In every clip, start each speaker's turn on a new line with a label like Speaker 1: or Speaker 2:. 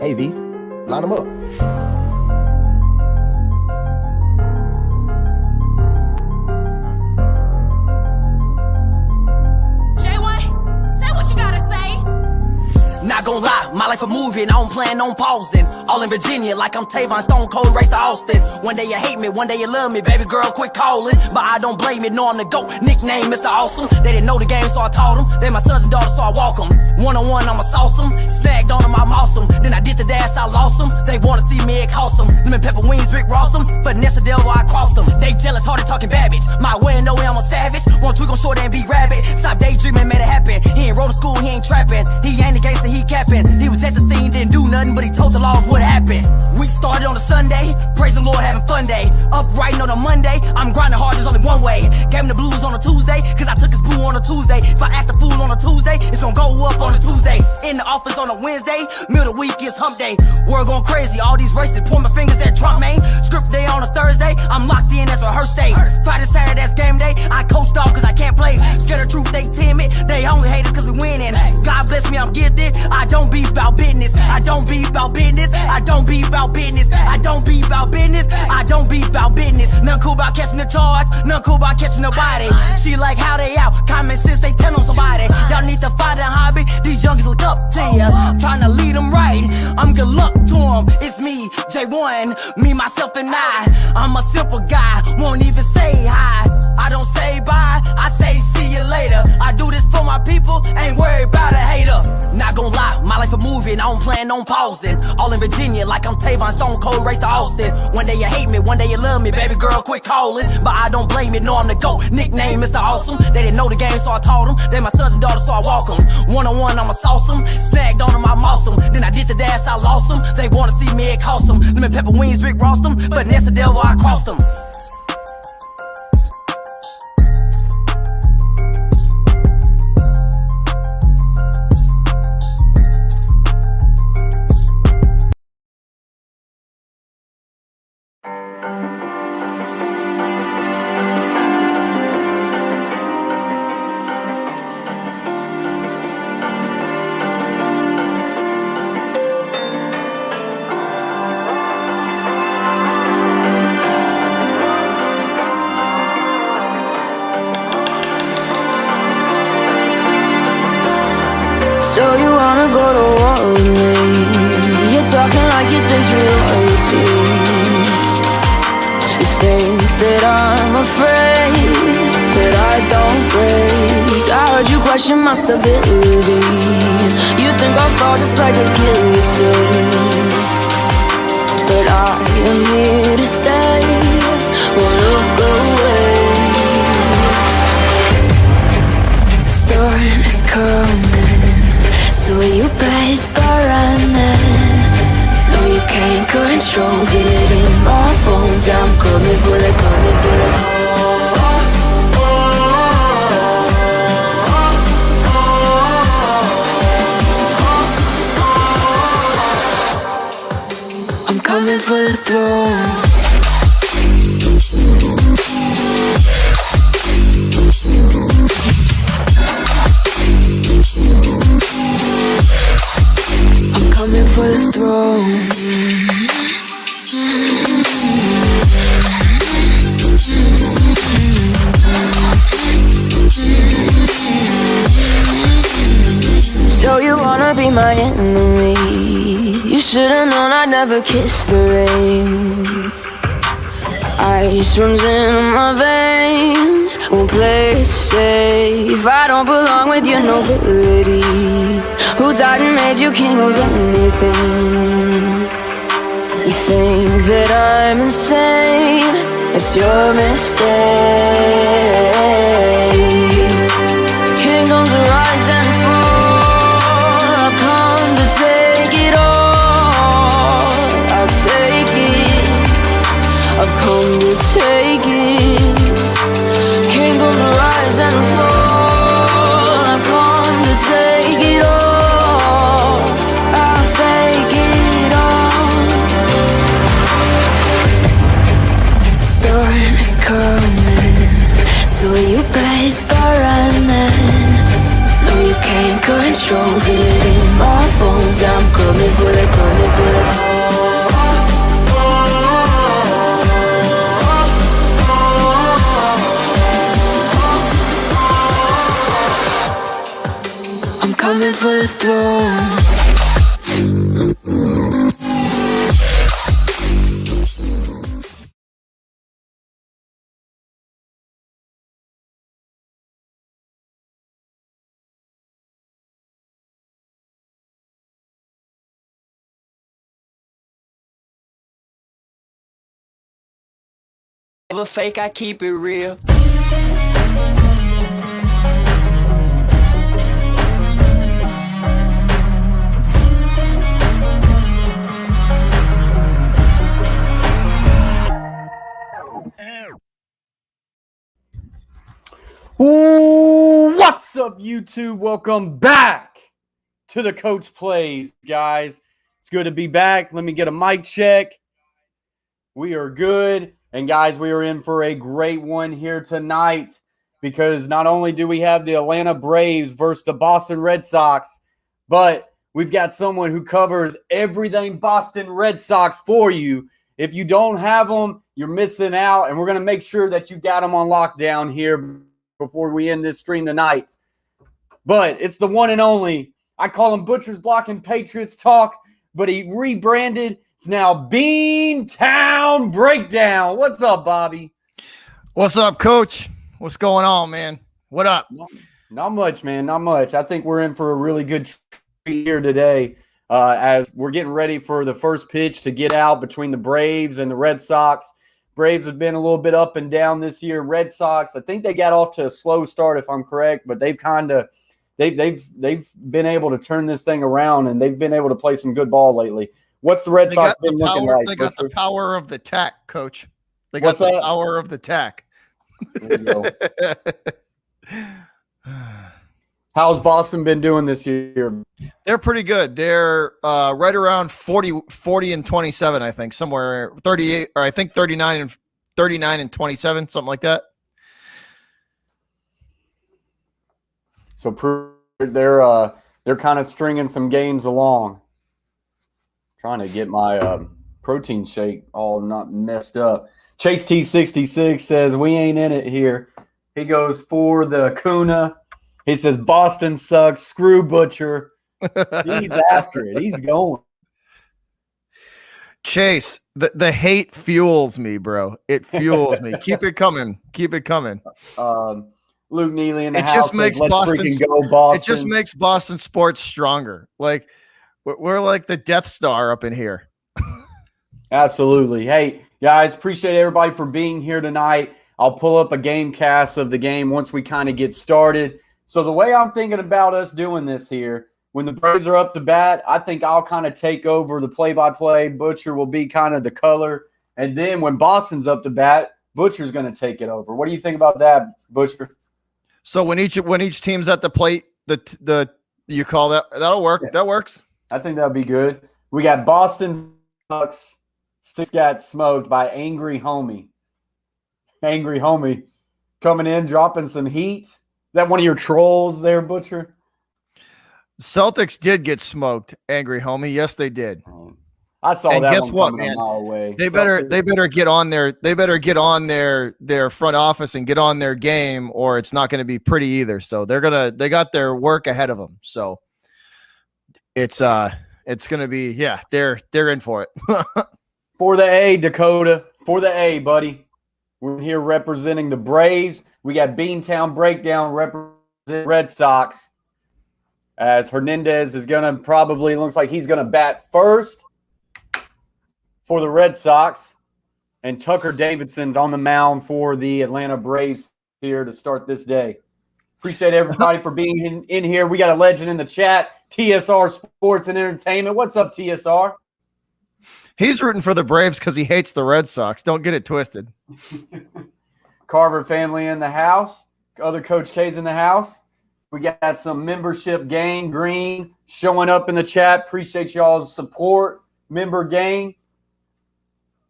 Speaker 1: Hey, V, line them up.
Speaker 2: Not gon' lie, my life a movie and I don't plan on pausing. All in Virginia like I'm Tavon, Stone Cold, race to Austin. One day you hate me, one day you love me, baby girl quit calling. But I don't blame it, know I'm the GOAT, nickname Mr. Awesome. They didn't know the game so I taught them, they my sons and daughters so I walk them. One-on-one I'ma sauce them, snagged on them I'm awesome. Then I did the dash, I lost them, they wanna see me, it cost them. Lemon pepper wings, Rick Ross them, finesse the devil I crossed them. They jealous, hard talking babbage, my way and no way I'm a savage. One tweak on short and be rabbit, stop daydreaming, made it happen. He ain't roll to school, he ain't trapping, he ain't the gangster, he capping. He was at the scene, didn't do nothing, but he told the laws what happened. Week started on a Sunday, praise the Lord, having fun day. Up writing on a Monday, I'm grinding hard, there's only one way. Gave him the blues on a Tuesday, cause I took his boo on a Tuesday. If I act a fool on a Tuesday, it's gonna go up on a Tuesday. In the office on a Wednesday, middle of the week is hump day. World going crazy, all these races, point my fingers at Trump, man. Script day on a Thursday, I'm locked in, that's rehearse day. Friday, Saturday, that's game day, I coached off cause I can't play. Scared of truth, they timid, they only hate us cause we winning. God bless me, I'm gifted, I don't beef about business. I don't beef about business. I don't beef about business. I don't beef about business. I don't beef about business. Nothing cool about catching the charge. Nothing cool about catching nobody. She like how they out. Common sense they tell on somebody. Y'all need to find a hobby. These youngins look up to ya. Trying to lead them right. I'm good luck to them. It's me, J1, me, myself, and I. I'm a simple guy. Won't even say hi. I don't say bye. I say see you later. I do this for my people. Ain't worried about a hater. Not gon' lie, my life a movie and I don't plan on pausing. All in Virginia like I'm Tavon, Stone Cold, race to Austin. One day you hate me, one day you love me, baby girl quit calling. But I don't blame it, know I'm the GOAT, nickname Mr. Awesome. They didn't know the game so I taught them, they my sons and daughters so I walk them. One-on-one I'ma sauce them, snagged on them I mossed them. Then I did the dash, I lost them, they wanna see me, it cost them. Lemon pepper wings, Rick Ross them, finesse the devil I crossed them.
Speaker 3: So you wanna go to war with me? You're talking like you think you're royalty. You think that I'm afraid, but I don't break. I heard you question my stability. You think I'll fall just like a guillotine, but I am here to stay. Won't look away. The storm is coming, so you better start running. No, you can't control it in my bones. I'm coming for the, coming for the. I'm coming for the throne. Coming for the throne. So you wanna be my enemy? You should've known I'd never kiss the rain. Ice runs in my veins, won't play it safe. I don't belong with your nobility. Who died and made you king of anything? You think that I'm insane? It's your mistake. Kingdoms rise and fall. I've come to take it all. I'll take it. I've come to take it. Kingdoms rise and fall. I've come to take it all. I'll take it all. The storm is coming, so you better start running. No, you can't control. Feel it in my bones. I'm coming for the, coming for the. I'm coming for the throne.
Speaker 2: Never fake, I keep it real.
Speaker 1: Ooh, what's up, YouTube? Welcome back to the Coach Plays, guys. It's good to be back. Let me get a mic check. We are good. And, guys, we are in for a great one here tonight because not only do we have the Atlanta Braves versus the Boston Red Sox, but we've got someone who covers everything Boston Red Sox for you. If you don't have them, you're missing out, and we're going to make sure that you got them on lockdown here before we end this stream tonight. But it's the one and only. I call him Butcher's Block and Patriots Talk, but he rebranded. It's now Beantown Breakdown. What's up, Bobby?
Speaker 4: What's up, Coach? What's going on, man? What up?
Speaker 1: Not much, man. Not much. I think we're in for a really good treat here today as we're getting ready for the first pitch to get out between the Braves and the Red Sox. Braves have been a little bit up and down this year. Red Sox, I think they got off to a slow start, if I'm correct, but they've been able to turn this thing around, and they've been able to play some good ball lately. What's the Red Sox been looking like?
Speaker 4: They got the power of the tack, Coach. They
Speaker 1: What's
Speaker 4: got the
Speaker 1: that?
Speaker 4: power of the tack.
Speaker 1: There you go. How's Boston been doing this year?
Speaker 4: They're pretty good. They're right around 40 and 27, I think, somewhere 38, or I think 39 and 27, something like that.
Speaker 1: So they're kind of stringing some games along. Trying to get my protein shake all not messed up. Chase T66 says, we ain't in it here. He goes for the Kuna. He says, Boston sucks. Screw Butcher. He's after it. He's going.
Speaker 4: Chase, the hate fuels me, bro. It fuels me. Keep it coming. Keep it coming.
Speaker 1: Luke Neely in the house.
Speaker 4: Just makes
Speaker 1: says,
Speaker 4: Boston.
Speaker 1: Go, Boston.
Speaker 4: It just makes Boston sports stronger. Like we're like the Death Star up in here.
Speaker 1: Absolutely. Hey, guys, appreciate everybody for being here tonight. I'll pull up a game cast of the game once we kind of get started. So the way I'm thinking about us doing this here, when the Braves are up to bat, I think I'll kind of take over the play-by-play. Butcher will be kind of the color. And then when Boston's up to bat, Butcher's going to take it over. What do you think about that, Butcher?
Speaker 4: So when each team's at the plate, the you call that'll work. Yeah. That works.
Speaker 1: I think that'll be good. We got Boston Bucks. Six got smoked by Angry Homie. Angry Homie coming in, dropping some heat. Is that one of your trolls there, Butcher?
Speaker 4: Celtics did get smoked, Angry Homie. Yes, they did.
Speaker 1: I saw
Speaker 4: and
Speaker 1: that.
Speaker 4: Guess
Speaker 1: one
Speaker 4: what, man?
Speaker 1: A mile away.
Speaker 4: They better get on their front office and get on their game, or it's not going to be pretty either. So they got their work ahead of them. So it's going to be they're in for it.
Speaker 1: For the A, Dakota. For the A, buddy. We're here representing the Braves. We got Beantown Breakdown representing Red Sox. As Hernandez is going to probably, looks like he's going to bat first for the Red Sox. And Tucker Davidson's on the mound for the Atlanta Braves here to start this day. Appreciate everybody for being in here. We got a legend in the chat, TSR Sports and Entertainment. What's up, TSR?
Speaker 4: He's rooting for the Braves because he hates the Red Sox. Don't get it twisted.
Speaker 1: Carver family in the house. Other Coach K's in the house. We got some membership gang green showing up in the chat. Appreciate y'all's support, member gang.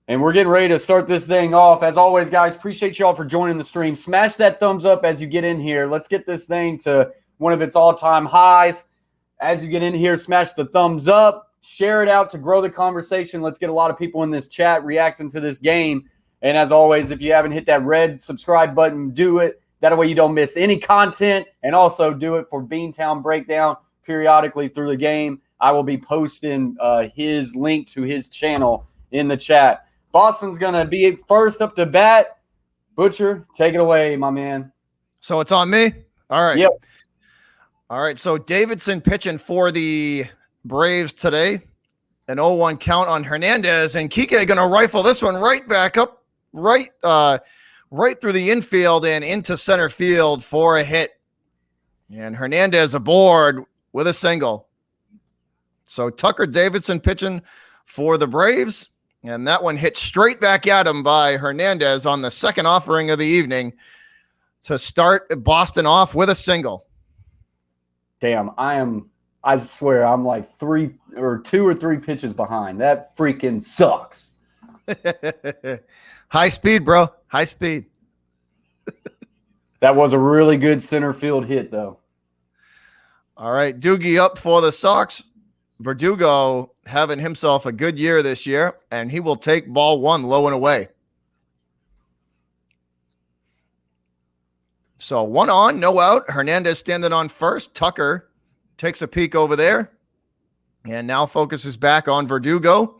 Speaker 1: And we're getting ready to start this thing off. As always, guys, appreciate y'all for joining the stream. Smash that thumbs up as you get in here. Let's get this thing to one of its all-time highs. As you get in here, smash the thumbs up, share it out to grow the conversation. Let's get a lot of people in this chat reacting to this game. And as always, if you haven't hit that red subscribe button, do it. That way you don't miss any content. And also do it for Beantown Breakdown periodically through the game. I will be posting his link to his channel in the chat. Boston's going to be first up to bat. Butcher, take it away, my man.
Speaker 4: So it's on me? All right.
Speaker 1: Yep.
Speaker 4: All right, so Davidson pitching for the Braves today. An 0-1 count on Hernandez, and Kike going to rifle this one right back up, right through the infield and into center field for a hit. And Hernandez aboard with a single. So Tucker Davidson pitching for the Braves, and that one hit straight back at him by Hernandez on the second offering of the evening to start Boston off with a single.
Speaker 1: Damn, I swear I'm like 2 or 3 pitches behind. That freaking sucks.
Speaker 4: High speed, bro. High speed.
Speaker 1: That was a really good center field hit, though.
Speaker 4: All right, Doogie up for the Sox. Verdugo having himself a good year this year, and he will take ball 1 low and away. So 1 on, no out. Hernandez standing on first. Tucker takes a peek over there and now focuses back on Verdugo.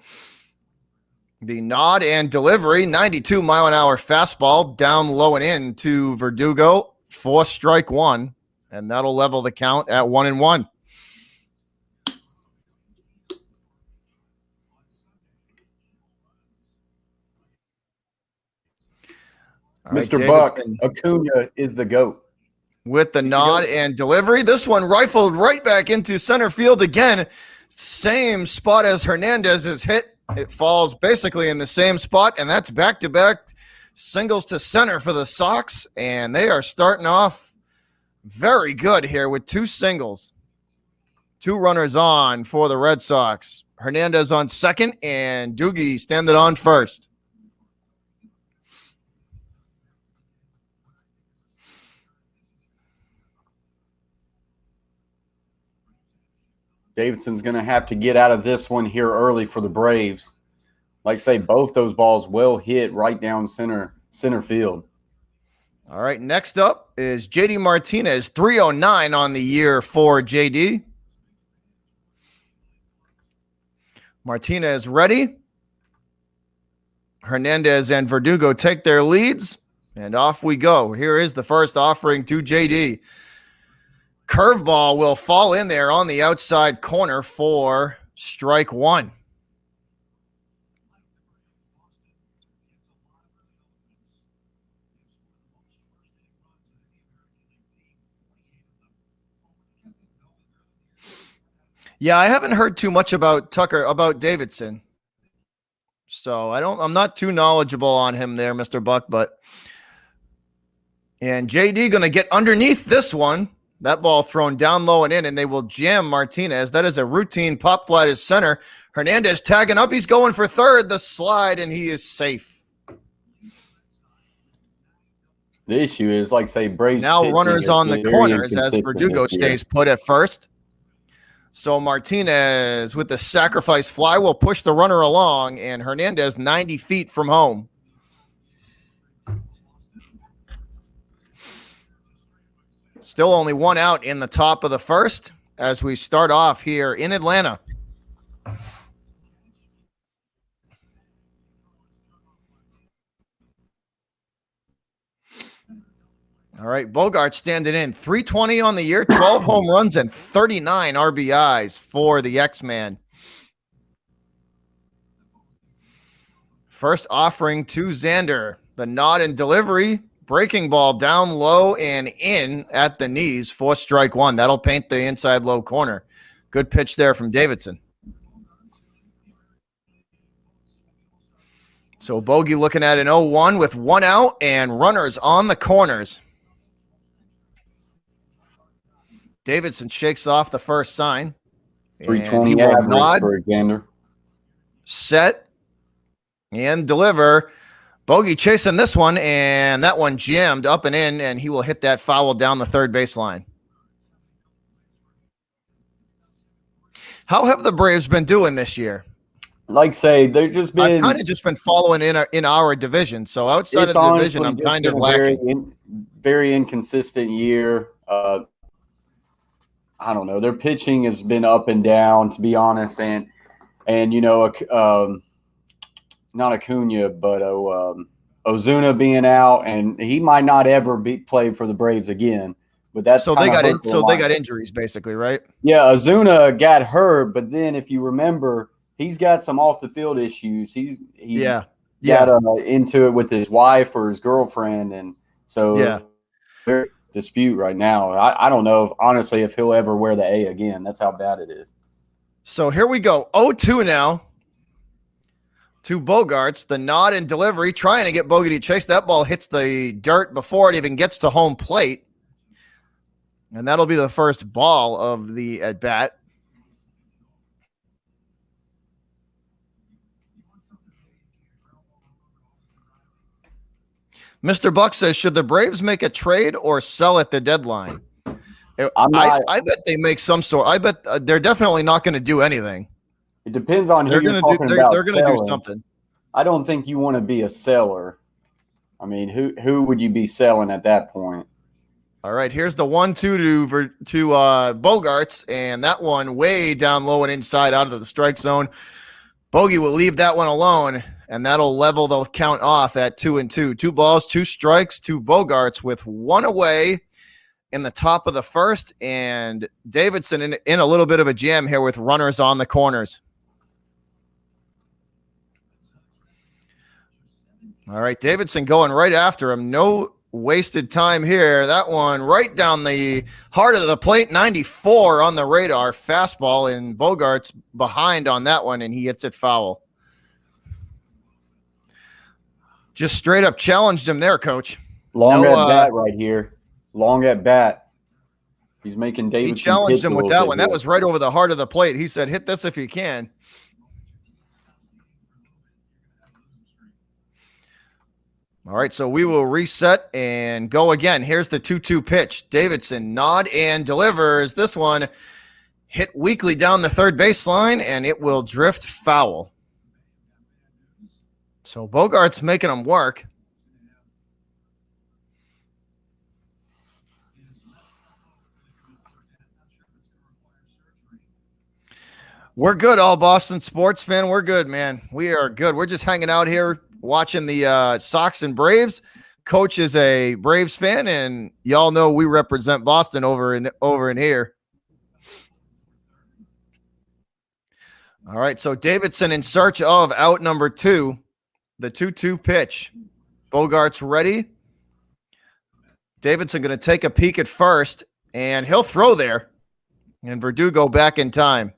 Speaker 4: The nod and delivery, 92-mile-an-hour fastball down low and in to Verdugo for strike 1, and that'll level the count at 1-1.
Speaker 1: Mr. Buck, Acuna is the GOAT.
Speaker 4: With the nod and delivery. This one rifled right back into center field again. Same spot as Hernandez's hit. It falls basically in the same spot, and that's back-to-back singles to center for the Sox, and they are starting off very good here with 2 singles. 2 runners on for the Red Sox. Hernandez on second, and Doogie standing on first.
Speaker 1: Davidson's going to have to get out of this one here early for the Braves. Like I say, both those balls well hit right down center field.
Speaker 4: All right, next up is JD Martinez, 309 on the year for JD. Martinez ready. Hernandez and Verdugo take their leads, and off we go. Here is the first offering to JD. Curveball will fall in there on the outside corner for strike 1. Yeah, I haven't heard too much about Davidson. So I'm not too knowledgeable on him there, Mr. Buck, and JD going to get underneath this one. That ball thrown down low and in, and they will jam Martinez. That is a routine pop fly to center. Hernandez tagging up. He's going for third. The slide, and he is safe.
Speaker 1: The issue is, like say, Braves
Speaker 4: now runners on the corners as Verdugo stays put at first. So Martinez with the sacrifice fly will push the runner along, and Hernandez 90 feet from home. Still only 1 out in the top of the first as we start off here in Atlanta. All right, Bogart standing in. 320 on the year, 12 home runs, and 39 RBIs for the X-Man. First offering to Xander. The nod and delivery. Breaking ball down low and in at the knees for strike 1. That'll paint the inside low corner. Good pitch there from Davidson. So Bogey looking at an 0-1 with 1 out and runners on the corners. Davidson shakes off the first sign.
Speaker 1: 320 average for Xander.
Speaker 4: Set and deliver. Bogey chasing this one, and that one jammed up and in, and he will hit that foul down the third baseline. How have the Braves been doing this year?
Speaker 1: Like say, they've just
Speaker 4: I've
Speaker 1: been.
Speaker 4: kind of just been following in our division. So outside
Speaker 1: It's
Speaker 4: of the division,
Speaker 1: honestly
Speaker 4: I'm
Speaker 1: just
Speaker 4: kind of
Speaker 1: been a very
Speaker 4: lacking.
Speaker 1: very inconsistent year. I don't know. Their pitching has been up and down, to be honest, and not Acuna, but Ozuna being out, and he might not ever play for the Braves again. But that's
Speaker 4: So they
Speaker 1: kinda
Speaker 4: got injuries basically, right?
Speaker 1: Yeah, Ozuna got hurt, but then if you remember, he's got some off the field issues. He got into it with his wife or his girlfriend, and so they're in dispute right now. I don't know honestly if he'll ever wear the A again. That's how bad it is.
Speaker 4: So here we go. 0-2 now. To Bogarts, the nod and delivery, trying to get Bogey to chase. That ball hits the dirt before it even gets to home plate. And that'll be the first ball of the at-bat. Mr. Buck says, should the Braves make a trade or sell at the deadline? I bet they make some sort. I bet they're definitely not going to do anything.
Speaker 1: It depends on who you're talking about.
Speaker 4: They're going to do something.
Speaker 1: I don't think you want to be a seller. I mean, who would you be selling at that point?
Speaker 4: All right, here's the 1-2 to Bogarts, and that one way down low and inside out of the strike zone. Bogey will leave that one alone, and that'll level the count off at 2-2. 2 balls, 2 strikes to Bogarts with 1 away in the top of the first, and Davidson in a little bit of a jam here with runners on the corners. All right, Davidson going right after him. No wasted time here. That one right down the heart of the plate. 94 on the radar. Fastball, and Bogarts behind on that one, and he hits it foul. Just straight up challenged him there, Coach.
Speaker 1: Long at bat right here. Long at bat. He's making Davidson.
Speaker 4: He challenged him with that one. That was right over the heart of the plate. He said, hit this if you can. All right, so we will reset and go again. Here's the 2-2 pitch. Davidson nod and delivers. This one hit weakly down the third baseline, and it will drift foul. So Bogart's making him work. We're good, all Boston sports fan. We're good, man. We are good. We're just hanging out here watching the Sox and Braves. Coach is a Braves fan, and y'all know we represent Boston over in here. All right, so Davidson in search of out number 2, the 2-2 pitch. Bogart's ready. Davidson going to take a peek at first, and he'll throw there, and Verdugo back in time.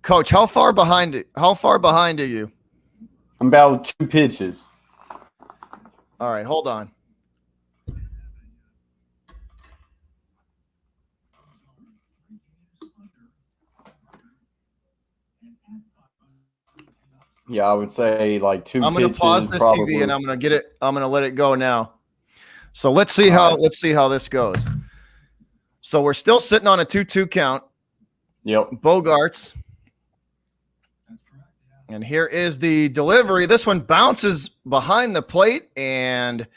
Speaker 4: Coach, how far behind are you?
Speaker 1: I'm about 2 pitches.
Speaker 4: All right, hold on.
Speaker 1: Yeah, I would say like 2 pitches.
Speaker 4: I'm going to pause this probably. TV and I'm going to let it go now. So let's see how this goes. So we're still sitting on a 2-2 count.
Speaker 1: Yep.
Speaker 4: Bogarts. And here is the delivery. This one bounces behind the plate, and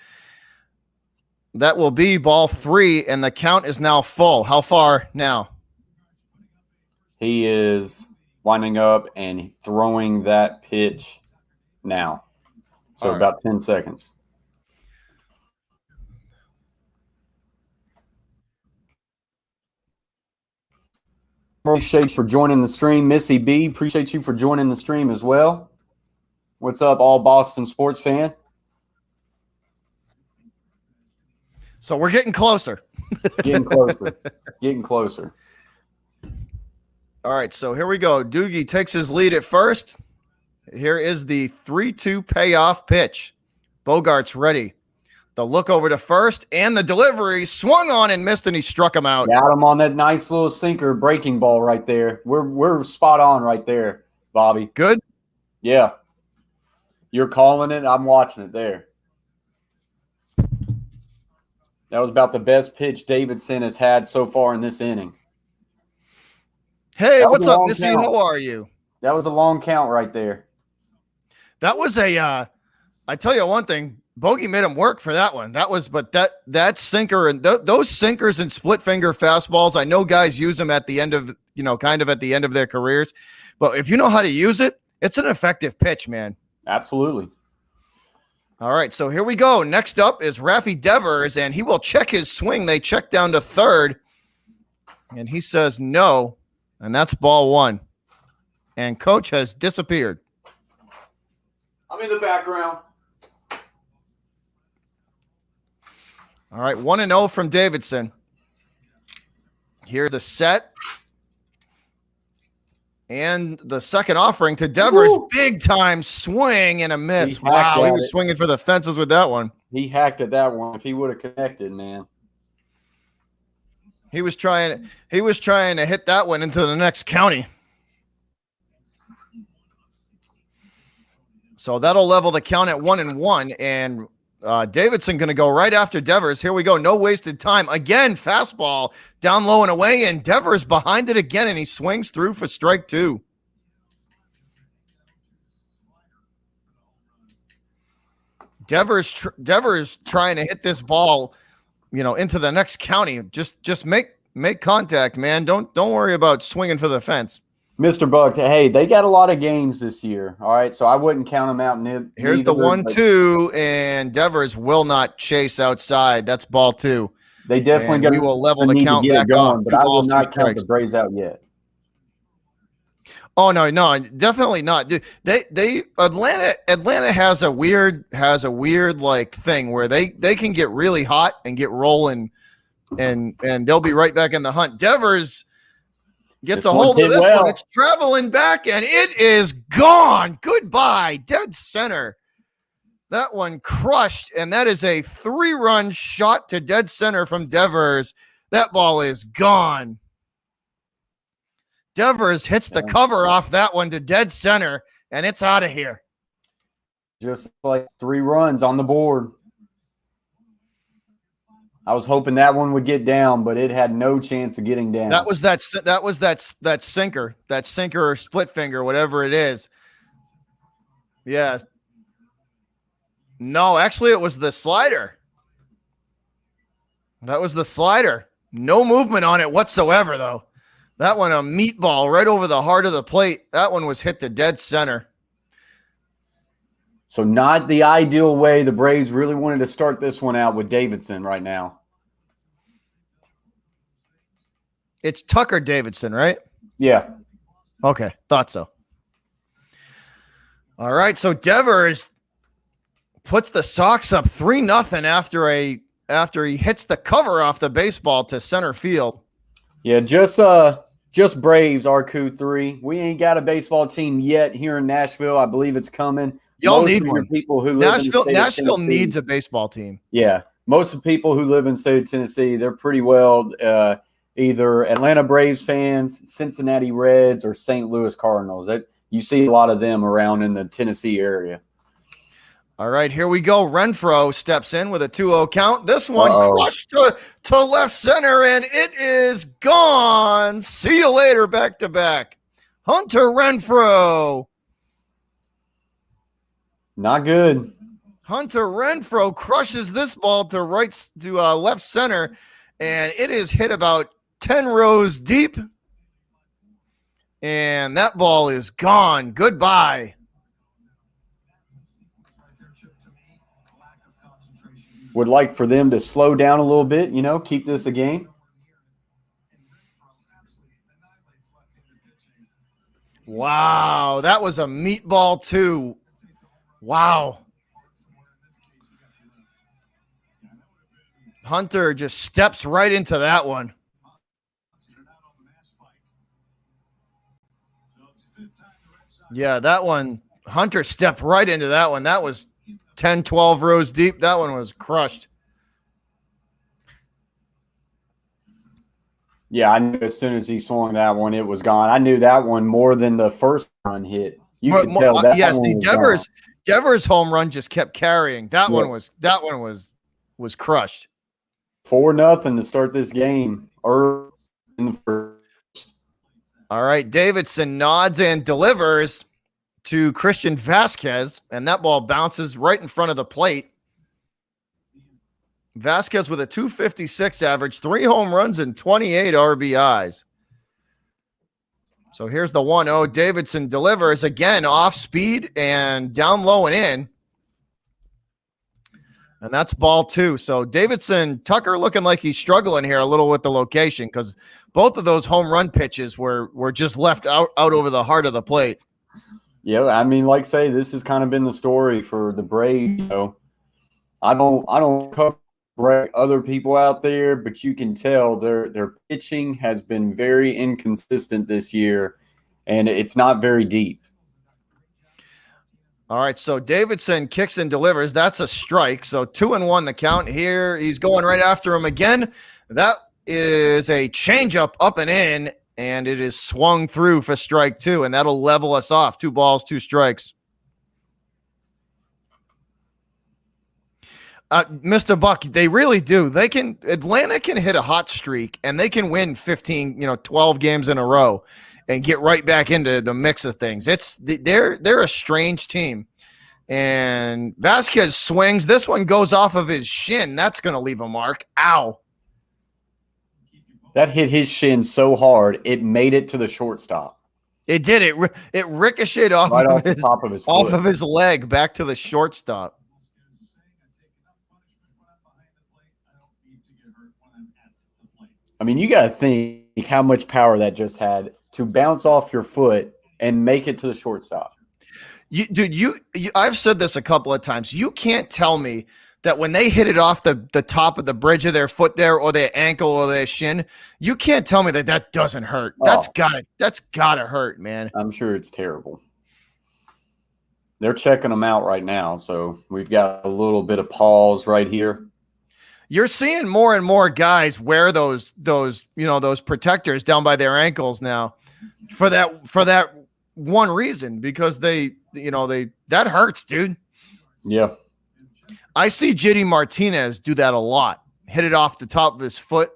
Speaker 4: that will be ball 3, and the count is now full. How far now?
Speaker 1: He is winding up and throwing that pitch now. So about 10 seconds. Appreciate you for joining the stream. Missy B, appreciate you for joining the stream as well. What's up, all Boston sports fan?
Speaker 4: So we're getting closer.
Speaker 1: Getting closer. Getting closer.
Speaker 4: All right, so here we go. Doogie takes his lead at first. Here is the 3-2 payoff pitch. Bogart's ready. The look over to first, and the delivery swung on and missed, and he struck him out.
Speaker 1: Got him on that nice little sinker breaking ball right there. We're spot on right there, Bobby.
Speaker 4: Good?
Speaker 1: Yeah. You're calling it. I'm watching it there. That was about the best pitch Davidson has had so far in this inning.
Speaker 4: Hey,
Speaker 1: That was
Speaker 4: what's
Speaker 1: a
Speaker 4: up,
Speaker 1: long
Speaker 4: Missy?
Speaker 1: count.
Speaker 4: How are you?
Speaker 1: That was a long count right there.
Speaker 4: That was a I tell you one thing, Bogey made him work for that one. That sinker and those sinkers and split finger fastballs, I know guys use them at the end of, kind of at the end of their careers, but if you know how to use it, it's an effective pitch, man.
Speaker 1: Absolutely.
Speaker 4: All right, so here we go. Next up is Raffy Devers, and he will check his swing. They check down to third, and he says no, and that's ball one. And coach has disappeared.
Speaker 1: I'm in the background.
Speaker 4: All right, 1-0 from Davidson. Here the set. And the second offering to Devers.
Speaker 1: Woo.
Speaker 4: Big time swing and a miss.
Speaker 1: He hacked
Speaker 4: Wow, he
Speaker 1: at
Speaker 4: was
Speaker 1: it.
Speaker 4: swinging for the fences with that one.
Speaker 1: He hacked at that one. If he would have connected, man.
Speaker 4: He was trying to hit that one into the next county. So that'll level the count at 1-1, and Davidson going to go right after Devers. Here we go. No wasted time. Again, fastball down low and away, and Devers behind it again, and he swings through for strike two. Devers trying to hit this ball, into the next county. Just make contact, man. Don't worry about swinging for the fence.
Speaker 1: Mr. Buck, hey, they got a lot of games this year. All right, so I wouldn't count them out.
Speaker 4: Here's the 1-2, and Devers will not chase outside. That's ball two.
Speaker 1: They definitely got.
Speaker 4: We will level the count back off.
Speaker 1: But I will not count the Braves out yet.
Speaker 4: Oh no, definitely not. Dude, Atlanta has a weird like thing where they can get really hot and get rolling, and they'll be right back in the hunt. Devers gets a hold of this one. It's traveling back, and it is gone. Goodbye, dead center. That one crushed, and that is a 3-run shot to dead center from Devers. That ball is gone. Devers hits the cover off that one to dead center, and it's out of here.
Speaker 1: Just like 3 runs on the board. I was hoping that one would get down, but it had no chance of getting down.
Speaker 4: That was that sinker or split finger, whatever it is. Yeah. No, actually, it was the slider. That was the slider. No movement on it whatsoever, though. That one, a meatball right over the heart of the plate. That one was hit to dead center.
Speaker 1: So not the ideal way. The Braves really wanted to start this one out with Davidson right now.
Speaker 4: It's Tucker Davidson, right?
Speaker 1: Yeah.
Speaker 4: Okay, thought so. All right, so Devers puts the Sox up 3-0 after he hits the cover off the baseball to center field.
Speaker 1: Yeah, just Braves, RQ3. We ain't got a baseball team yet here in Nashville. I believe it's coming.
Speaker 4: Y'all need one.
Speaker 1: People who live
Speaker 4: Nashville needs a baseball team.
Speaker 1: Yeah, most of the people who live in the state of Tennessee, they're pretty well either Atlanta Braves fans, Cincinnati Reds, or St. Louis Cardinals. You see a lot of them around in the Tennessee area.
Speaker 4: All right, here we go. Renfroe steps in with a 2-0 count. This one crushed to left center, and it is gone. See you later, back-to-back. Hunter Renfroe.
Speaker 1: Not good.
Speaker 4: Hunter Renfroe crushes this ball to left center, and it is hit about 10 rows deep. And that ball is gone. Goodbye.
Speaker 1: Would like for them to slow down a little bit, keep this a game.
Speaker 4: Wow, that was a meatball too. Wow. Hunter just steps right into that one. Yeah, that one, Hunter stepped right into that one. That was 10, 12 rows deep. That one was crushed.
Speaker 1: Yeah, I knew as soon as he swung that one, it was gone. I knew that one more than the first run hit. You could tell that.
Speaker 4: Yes,
Speaker 1: one was
Speaker 4: Devers home run just kept carrying. That one was crushed.
Speaker 1: 4-0 to start this game early in the first.
Speaker 4: All right, Davidson nods and delivers to Christian Vasquez, and that ball bounces right in front of the plate. Vasquez with a 256 average, 3 home runs and 28 RBIs. So here's the 1-0. Davidson delivers again off speed and down low and in. And that's ball 2. So Davidson, Tucker looking like he's struggling here a little with the location because both of those home run pitches were just left out over the heart of the plate.
Speaker 1: Yeah, I mean, like I say, this has kind of been the story for the Braves. You know, I don't cover other people out there, but you can tell their pitching has been very inconsistent this year, and it's not very deep.
Speaker 4: All right, so Davidson kicks and delivers. That's a strike. So 2-1 the count here. He's going right after him again. That is a changeup up and in, and it is swung through for strike 2, and that'll level us off. 2 balls, 2 strikes. Mr. Buck, they really do. Atlanta can hit a hot streak, and they can win 12 games in a row and get right back into the mix of things. They're a strange team. And Vasquez swings. This one goes off of his shin. That's going to leave a mark. Ow.
Speaker 1: That hit his shin so hard, it made it to the shortstop.
Speaker 4: It did. It ricocheted off,
Speaker 1: right
Speaker 4: of
Speaker 1: the top of his foot.
Speaker 4: Off of his leg back to the shortstop.
Speaker 1: I mean, you got to think how much power that just had to bounce off your foot and make it to the shortstop.
Speaker 4: I've said this a couple of times. You can't tell me that when they hit it off the top of the bridge of their foot there, or their ankle or their shin, you can't tell me that doesn't hurt. That's gotta hurt, man.
Speaker 1: I'm sure it's terrible. They're checking them out right now, so we've got a little bit of pause right here.
Speaker 4: You're seeing more and more guys wear those protectors down by their ankles now for that one reason, because that hurts, dude.
Speaker 1: Yeah.
Speaker 4: I see JD Martinez do that a lot. Hit it off the top of his foot.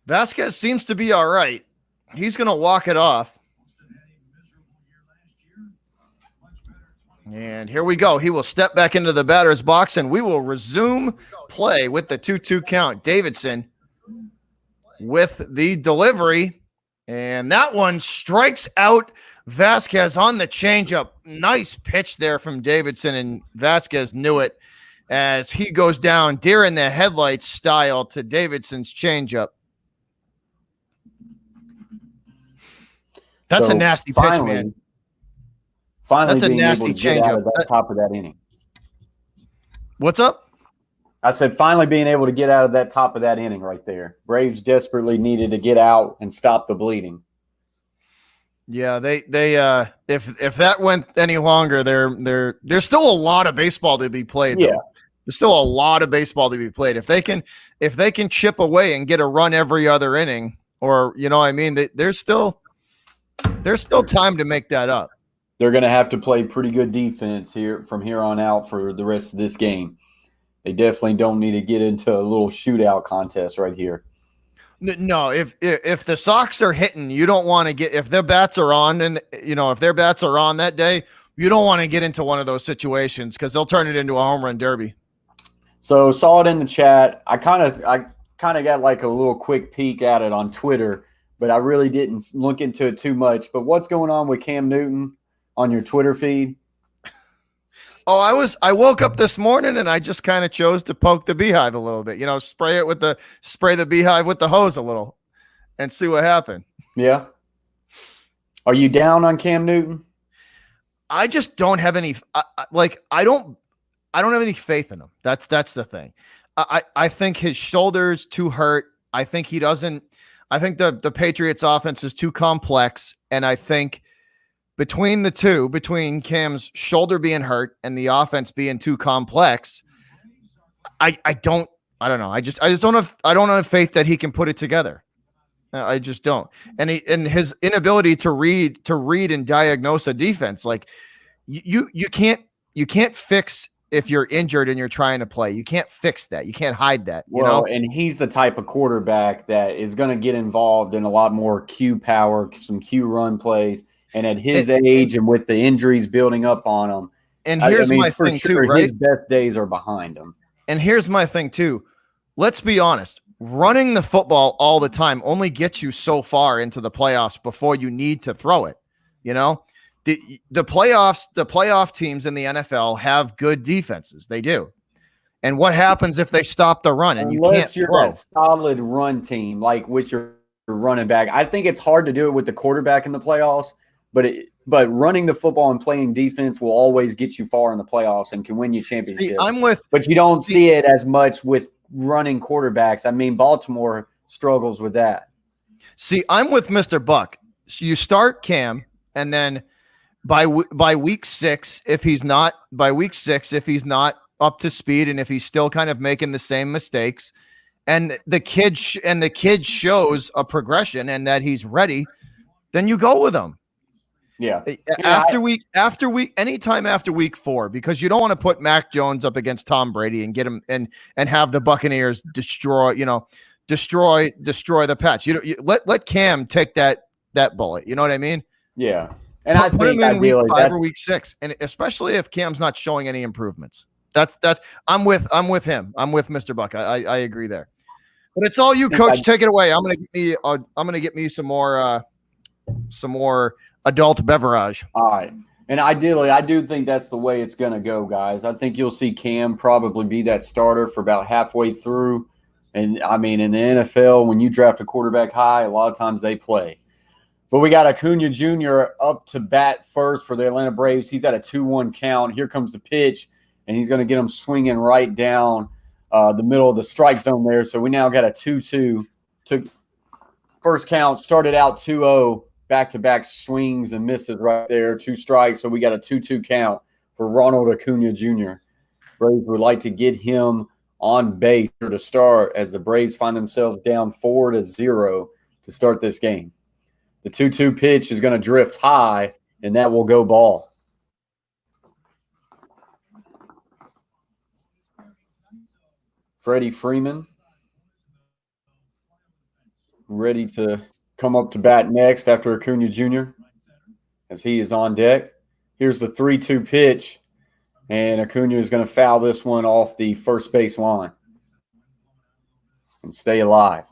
Speaker 4: Vasquez seems to be all right. He's going to walk it off. And here we go. He will step back into the batter's box, and we will resume play with the 2-2 count. Davidson with the delivery, and that one strikes out Vasquez on the changeup. Nice pitch there from Davidson, and Vasquez knew it as he goes down deer in the headlights style to Davidson's changeup. That's a nasty pitch, man.
Speaker 1: Finally,
Speaker 4: that's a nasty
Speaker 1: changeup. Top of that inning.
Speaker 4: What's up?
Speaker 1: I said finally being able to get out of that top of that inning right there. Braves desperately needed to get out and stop the bleeding.
Speaker 4: Yeah, they if that went any longer, there's still a lot of baseball to be played.
Speaker 1: Yeah,
Speaker 4: though. There's still a lot of baseball to be played. If they can chip away and get a run every other inning, or there's still time to make that up.
Speaker 1: They're going to have to play pretty good defense here from here on out for the rest of this game. They definitely don't need to get into a little shootout contest right here.
Speaker 4: No, if the Sox are hitting, you don't want to get, if their bats are on, and if their bats are on that day, you don't want to get into one of those situations because they'll turn it into a home run derby.
Speaker 1: So saw it in the chat. I kind of got like a little quick peek at it on Twitter, but I really didn't look into it too much. But what's going on with Cam Newton on your Twitter feed?
Speaker 4: Oh, I woke up this morning and I just kind of chose to poke the beehive a little bit, spray the beehive with the hose a little and see what happened. Yeah.
Speaker 1: Are you down on Cam Newton?
Speaker 4: I just don't have any, I don't have any faith in him. That's the thing. I think his shoulder's too hurt. I think the Patriots offense is too complex. And I think between Cam's shoulder being hurt and the offense being too complex, I don't know. I don't have faith that he can put it together. I just don't. And his inability to read and diagnose a defense, like you can't fix if you're injured and you're trying to play. You can't fix that. You can't hide that.
Speaker 1: Well, and he's the type of quarterback that is going to get involved in a lot more Q power, some Q run plays. And at his age and with the injuries building up on him,
Speaker 4: and here's my
Speaker 1: for
Speaker 4: thing
Speaker 1: sure,
Speaker 4: too, right?
Speaker 1: His best days are behind him.
Speaker 4: And here's my thing too. Let's be honest. Running the football all the time only gets you so far into the playoffs before you need to throw it. You know, the playoff teams in the NFL have good defenses. They do. And what happens if they stop the run and
Speaker 1: Unless
Speaker 4: you can't
Speaker 1: you're
Speaker 4: throw?
Speaker 1: that solid run team, like with your running back. I think it's hard to do it with the quarterback in the playoffs, but running the football and playing defense will always get you far in the playoffs and can win you championships. But you don't see it as much with running quarterbacks. I mean, Baltimore struggles with that.
Speaker 4: See, I'm with Mr. Buck. So you start Cam, and then by week 6, if he's not up to speed, and if he's still kind of making the same mistakes, and the kid shows a progression and that he's ready, then you go with him.
Speaker 1: Yeah.
Speaker 4: Anytime after week 4, because you don't want to put Mac Jones up against Tom Brady and get him and have the Buccaneers destroy the Pats. You let Cam take that bullet. You know what I mean?
Speaker 1: Yeah. And I
Speaker 4: put
Speaker 1: think
Speaker 4: him in week 5 or week 6, and especially if Cam's not showing any improvements. I'm with him. I'm with Mr. Buck. I agree there. But it's all you, Coach. Take it away. I'm gonna get me some more adult beverage.
Speaker 1: All right. And ideally, I do think that's the way it's going to go, guys. I think you'll see Cam probably be that starter for about halfway through. And, I mean, in the NFL, when you draft a quarterback high, a lot of times they play. But we got Acuna Jr. up to bat first for the Atlanta Braves. He's at a 2-1 count. Here comes the pitch, and he's going to get him swinging right down the middle of the strike zone there. So we now got a 2-2. Took first count, started out 2-0. Back-to-back swings and misses right there, 2 strikes. So we got a 2-2 count for Ronald Acuna Jr. Braves would like to get him on base to start as the Braves find themselves down 4-0 to start this game. The 2-2 pitch is going to drift high, and that will go ball. Freddie Freeman ready to come up to bat next after Acuna Jr. as he is on deck. Here's the 3-2 pitch, and Acuna is going to foul this one off the first base line and stay alive.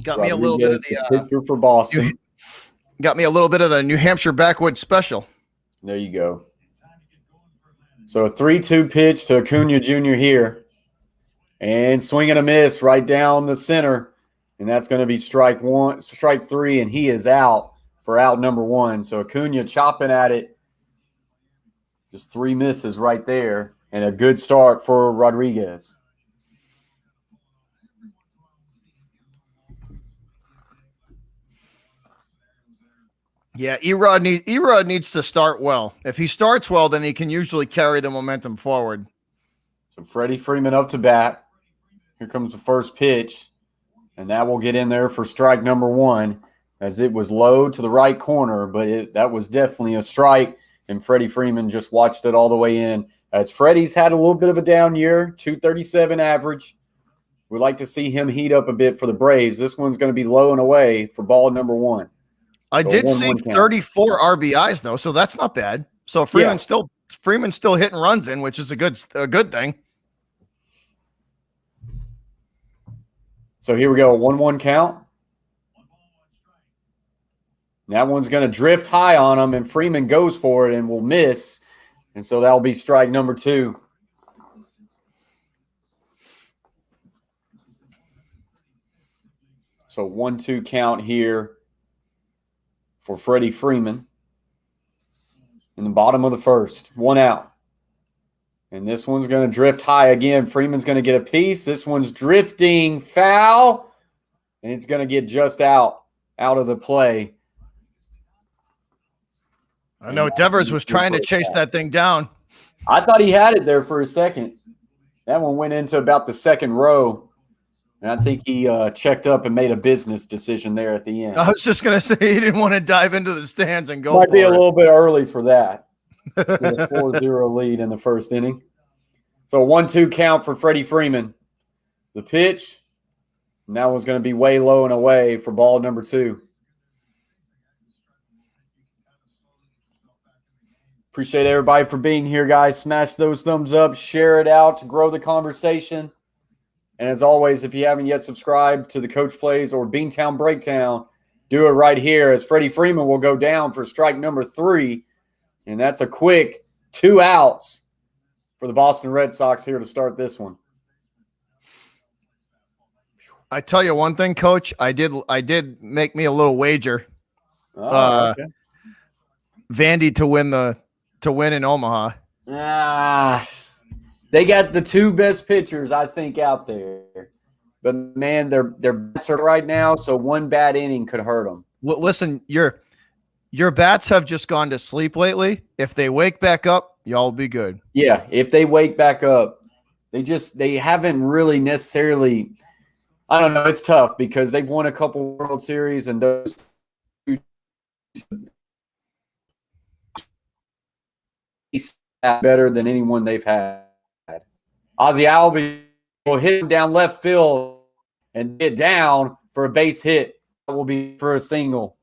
Speaker 4: Got me a little bit of the
Speaker 1: pitcher for Boston.
Speaker 4: Got me a little bit of the New Hampshire backwoods special.
Speaker 1: There you go. So a 3-2 pitch to Acuna Jr. here. And swing and a miss right down the center. And that's going to be strike 3, and he is out for out number 1. So Acuna chopping at it. Just 3 misses right there. And a good start for Rodriguez.
Speaker 4: Yeah, Erod needs to start well. If he starts well, then he can usually carry the momentum forward.
Speaker 1: So Freddie Freeman up to bat. Here comes the first pitch, and that will get in there for strike number 1 as it was low to the right corner, but that was definitely a strike, and Freddie Freeman just watched it all the way in. As Freddie's had a little bit of a down year, 237 average. We'd like to see him heat up a bit for the Braves. This one's going to be low and away for ball number 1.
Speaker 4: I did see 34 RBIs though, so that's not bad. So Freeman's still hitting runs in, which is a good thing.
Speaker 1: So here we go, 1-1 count. That one's going to drift high on him, and Freeman goes for it and will miss, and so that'll be strike number 2. So 1-2 count here for Freddie Freeman in the bottom of the first. 1 out. And this one's going to drift high again. Freeman's going to get a piece. This one's drifting foul, and it's going to get just out of the play.
Speaker 4: I know Devers was trying to chase that thing down.
Speaker 1: I thought he had it there for a second. That one went into about the second row. And I think he checked up and made a business decision there at the end.
Speaker 4: I was just gonna say he didn't want to dive into the stands and go.
Speaker 1: Might
Speaker 4: for
Speaker 1: be a
Speaker 4: it.
Speaker 1: little bit early for that. With a 4-0 lead in the first inning. So 1-2 count for Freddie Freeman. The pitch, and that was going to be way low and away for ball number 2. Appreciate everybody for being here, guys. Smash those thumbs up, share it out to grow the conversation. And as always, if you haven't yet subscribed to the Coach Plays or Beantown Breakdown, do it right here as Freddie Freeman will go down for strike number 3. And that's a quick 2 outs for the Boston Red Sox here to start this one.
Speaker 4: I tell you one thing, Coach. I did make me a little wager.
Speaker 1: Okay.
Speaker 4: Vandy to win in Omaha.
Speaker 1: They got the 2 best pitchers, I think, out there. But man, their bats are right now, so one bad inning could hurt them.
Speaker 4: Well, listen, your bats have just gone to sleep lately. If they wake back up, y'all will be good.
Speaker 1: Yeah, if they wake back up, they haven't really necessarily. I don't know. It's tough because they've won a couple World Series and those better than anyone they've had. Ozzie Albies will hit him down left field and get down for a base hit. That will be for a single.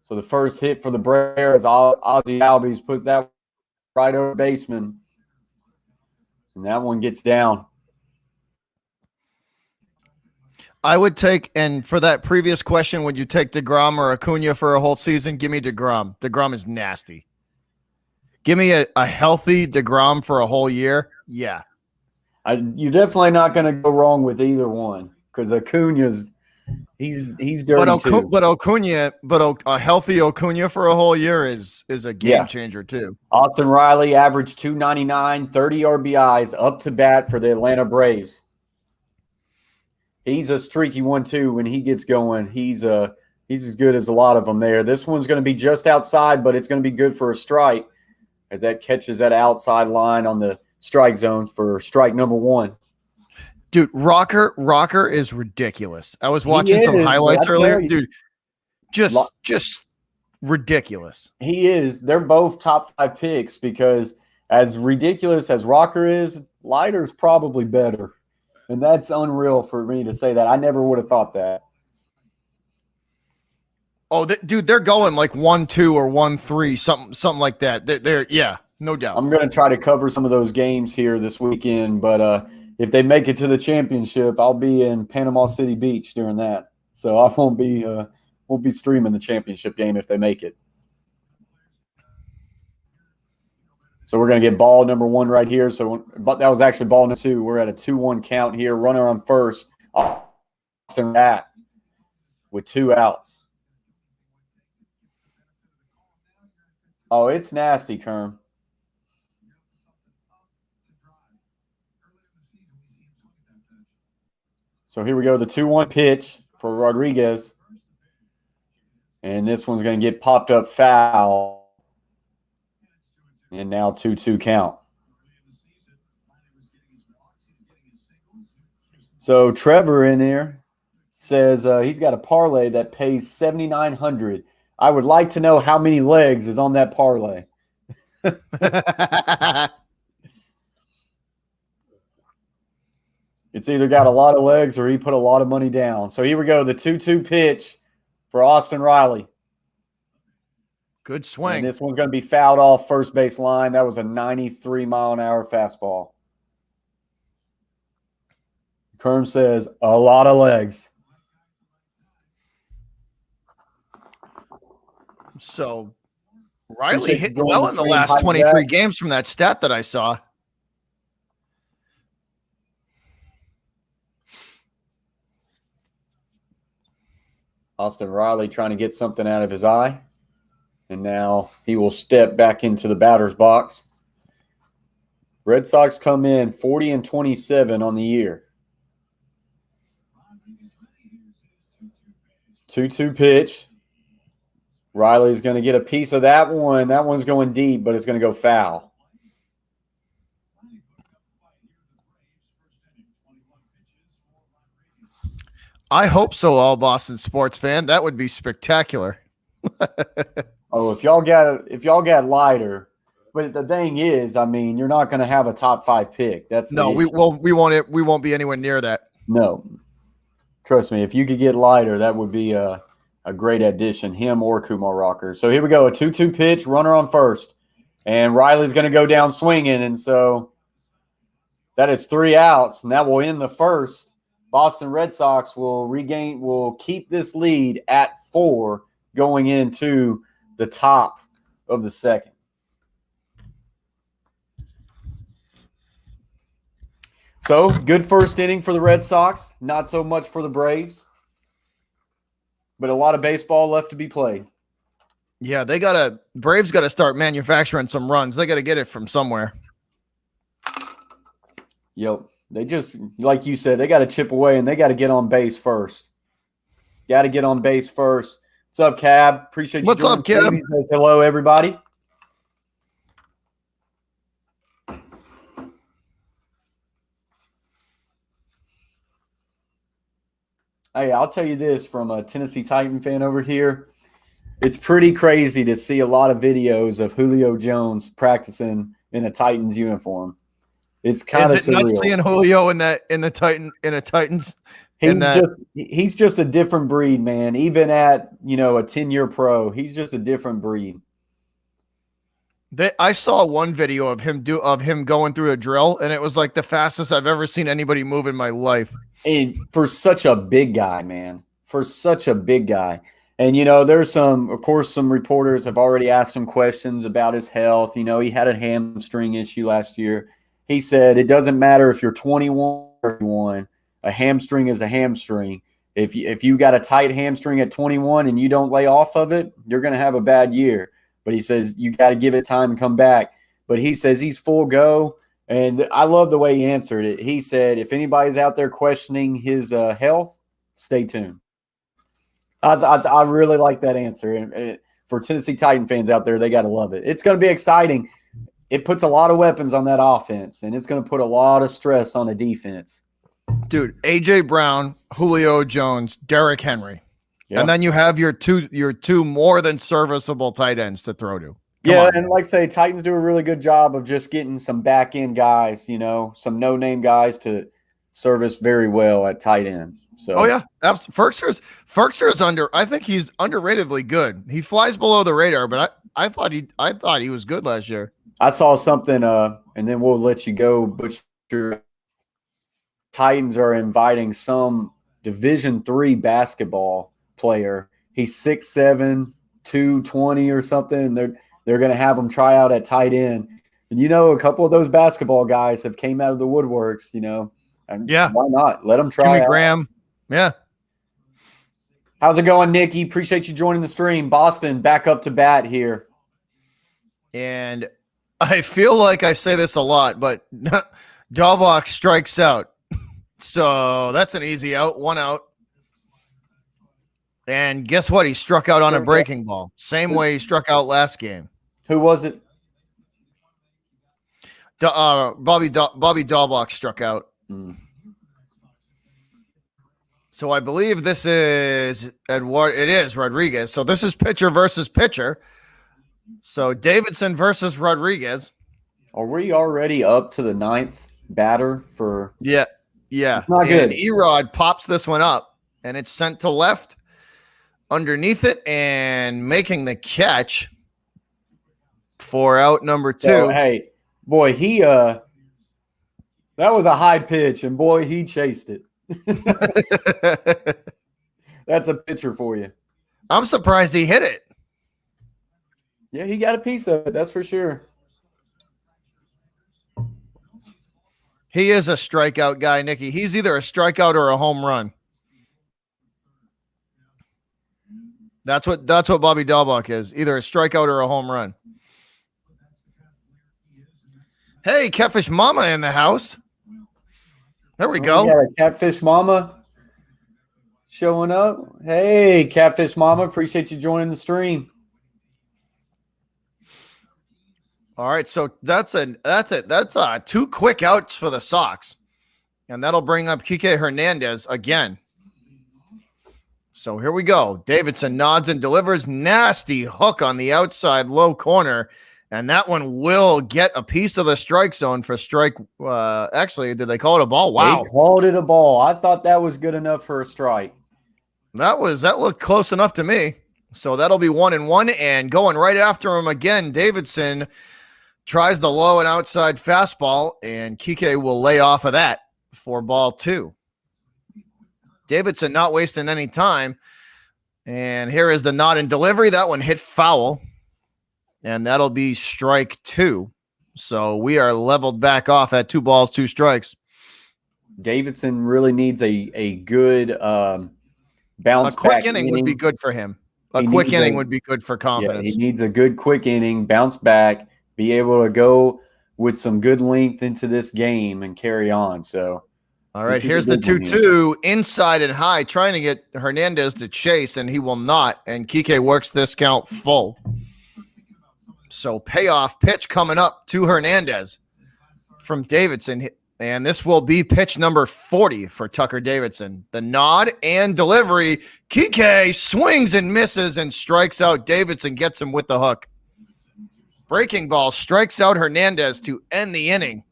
Speaker 1: So the first hit for the Bears, Ozzie Albies puts that right over baseman. And that one gets down.
Speaker 4: I would take, and for that previous question, would you take DeGrom or Acuna for a whole season? Give me DeGrom. DeGrom is nasty. Give me a healthy DeGrom for a whole year. Yeah.
Speaker 1: You're definitely not going to go wrong with either one because Acuna's he's dirty too.
Speaker 4: But a healthy Acuna for a whole year is a game changer too.
Speaker 1: Austin Riley averaged 299, 30 RBIs up to bat for the Atlanta Braves. He's a streaky one too. When he gets going, he's as good as a lot of them there. This one's going to be just outside, but it's going to be good for a strike as that catches that outside line on the strike zone for strike number 1.
Speaker 4: Dude, Rocker is ridiculous. I was watching some highlights earlier. Dude, just ridiculous.
Speaker 1: He is. They're both top 5 picks because as ridiculous as Rocker is, Leiter's probably better. And that's unreal for me to say that. I never would have thought that.
Speaker 4: Oh, dude, they're going like 1-2 or 1-3, something like that. They're yeah, no doubt.
Speaker 1: I'm going to try to cover some of those games here this weekend, but if they make it to the championship, I'll be in Panama City Beach during that. So I won't be streaming the championship game if they make it. So we're going to get ball number 1 right here. But that was actually ball number 2. We're at a 2-1 count here. Runner on first. Austin Rat with 2 outs. Oh, it's nasty, Kerm. So here we go. The 2-1 pitch for Rodriguez. And this one's going to get popped up foul. And now 2-2 count. So Trevor in there says he's got a parlay that pays $7,900. I would like to know how many legs is on that parlay. It's either got a lot of legs or he put a lot of money down. So here we go. The 2-2 pitch for Austin Riley.
Speaker 4: Good swing.
Speaker 1: And this one's going to be fouled off first base line. That was a 93-mile-an-hour fastball. Kerm says, a lot of legs.
Speaker 4: So Riley hit well in the last 23 games from that stat that I saw.
Speaker 1: Austin Riley trying to get something out of his eye. And now he will step back into the batter's box. Red Sox come in 40-27 on the year. 2-2 pitch. Riley's going to get a piece of that one. That one's going deep, but it's going to go foul.
Speaker 4: I hope so, all Boston sports fan. That would be spectacular.
Speaker 1: Oh, if y'all got lighter, but the thing is, I mean, you're not going to have a top 5 pick. That's the issue.
Speaker 4: We won't be anywhere near that.
Speaker 1: No, trust me. If you could get lighter, that would be a great addition. Him or Kumar Rocker. So here we go, a 2-2 pitch, runner on first, and Riley's going to go down swinging, and so that is 3 outs, and that will end the first. Boston Red Sox will keep this lead at 4 going into the top of the second. So, good first inning for the Red Sox. Not so much for the Braves. But a lot of baseball left to be played.
Speaker 4: Yeah, Braves got to start manufacturing some runs. They got to get it from somewhere.
Speaker 1: Yep. They just, like you said, they got to chip away and they got to get on base first. Got to get on base first. What's up, Cab? Appreciate you.
Speaker 4: What's up, Cab?
Speaker 1: Hello, everybody. Hey, I'll tell you this from a Tennessee Titan fan over here. It's pretty crazy to see a lot of videos of Julio Jones practicing in a Titans uniform. It's kind of surreal. Is it nuts
Speaker 4: seeing Julio in a Titans?
Speaker 1: He's just a different breed, man. Even at, a 10-year pro, he's just a different breed.
Speaker 4: I saw one video of him going through a drill, and it was like the fastest I've ever seen anybody move in my life. And
Speaker 1: for such a big guy, man. For such a big guy. And, there's some reporters have already asked him questions about his health. He had a hamstring issue last year. He said it doesn't matter if you're 21 or 31. A hamstring is a hamstring. If you got a tight hamstring at 21 and you don't lay off of it, you're going to have a bad year. But he says you got to give it time and come back. But he says he's full go. And I love the way he answered it. He said, if anybody's out there questioning his health, stay tuned. I really like that answer. And for Tennessee Titan fans out there, they got to love it. It's going to be exciting. It puts a lot of weapons on that offense, and it's going to put a lot of stress on the defense.
Speaker 4: Dude, A.J. Brown, Julio Jones, Derrick Henry. Yep. And then you have your two more than serviceable tight ends to throw to. Come on,
Speaker 1: and like I say, Titans do a really good job of just getting some back-end guys, some no-name guys to service very well at tight end. So,
Speaker 4: oh yeah, Ferkser's I think he's underratedly good. He flies below the radar, but I thought he was good last year.
Speaker 1: I saw something, and then we'll let you go. But your Titans are inviting some Division III basketball player. He's 6'7", 220 or something. And they're going to have him try out at tight end. And, a couple of those basketball guys have came out of the woodworks, And
Speaker 4: yeah.
Speaker 1: Why not? Let them try
Speaker 4: Jimmy
Speaker 1: out.
Speaker 4: Graham. Yeah.
Speaker 1: How's it going, Nikki? Appreciate you joining the stream. Boston back up to bat here.
Speaker 4: And I feel like I say this a lot, but Dahlbach strikes out. So that's an easy out, 1 out. And guess what? He struck out on a breaking ball. Same way he struck out last game.
Speaker 1: Who was it?
Speaker 4: Bobby Dahlbach struck out.
Speaker 1: Mm.
Speaker 4: So I believe this is it is Rodriguez. So this is pitcher versus pitcher. So Davidson versus Rodriguez.
Speaker 1: Are we already up to the 9th batter for?
Speaker 4: Yeah.
Speaker 1: It's not good.
Speaker 4: And Erod pops this one up, and it's sent to left underneath it and making the catch for out number 2.
Speaker 1: So, hey, boy, that was a high pitch, and boy, he chased it. That's a pitcher for you.
Speaker 4: I'm surprised he hit it.
Speaker 1: Yeah, he got a piece of it. That's for sure.
Speaker 4: He is a strikeout guy, Nikki. He's either a strikeout or a home run. That's what Bobby Dahlbach is. Either a strikeout or a home run. Hey, Catfish Mama in the house. There we go.
Speaker 1: We got a Catfish Mama showing up. Hey, Catfish Mama, appreciate you joining the stream.
Speaker 4: All right, so that's 2 quick outs for the Sox, and that'll bring up Kike Hernandez again. So here we go. Davidson nods and delivers. Nasty hook on the outside low corner. And that one will get a piece of the strike zone for strike. Actually, did they call it a ball? Wow.
Speaker 1: They called it a ball. I thought that was good enough for a strike.
Speaker 4: That looked close enough to me. So that'll be 1-1. And going right after him again, Davidson tries the low and outside fastball. And Kike will lay off of that for ball 2. Davidson not wasting any time. And here is the nod and delivery. That one hit foul. And that'll be strike 2. So we are leveled back off at 2 balls, 2 strikes.
Speaker 1: Davidson really needs a good bounce back.
Speaker 4: A quick inning would be good for him. A quick inning would be good for confidence.
Speaker 1: Yeah, he needs a good quick inning, bounce back, be able to go with some good length into this game and carry on. So,
Speaker 4: all right, here's the 2-2 inside and high, trying to get Hernandez to chase, and he will not. And Kike works this count full. So payoff pitch coming up to Hernandez from Davidson. And this will be pitch number 40 for Tucker Davidson. The nod and delivery. Kike swings and misses and strikes out Davidson, gets him with the hook. Breaking ball strikes out Hernandez to end the inning.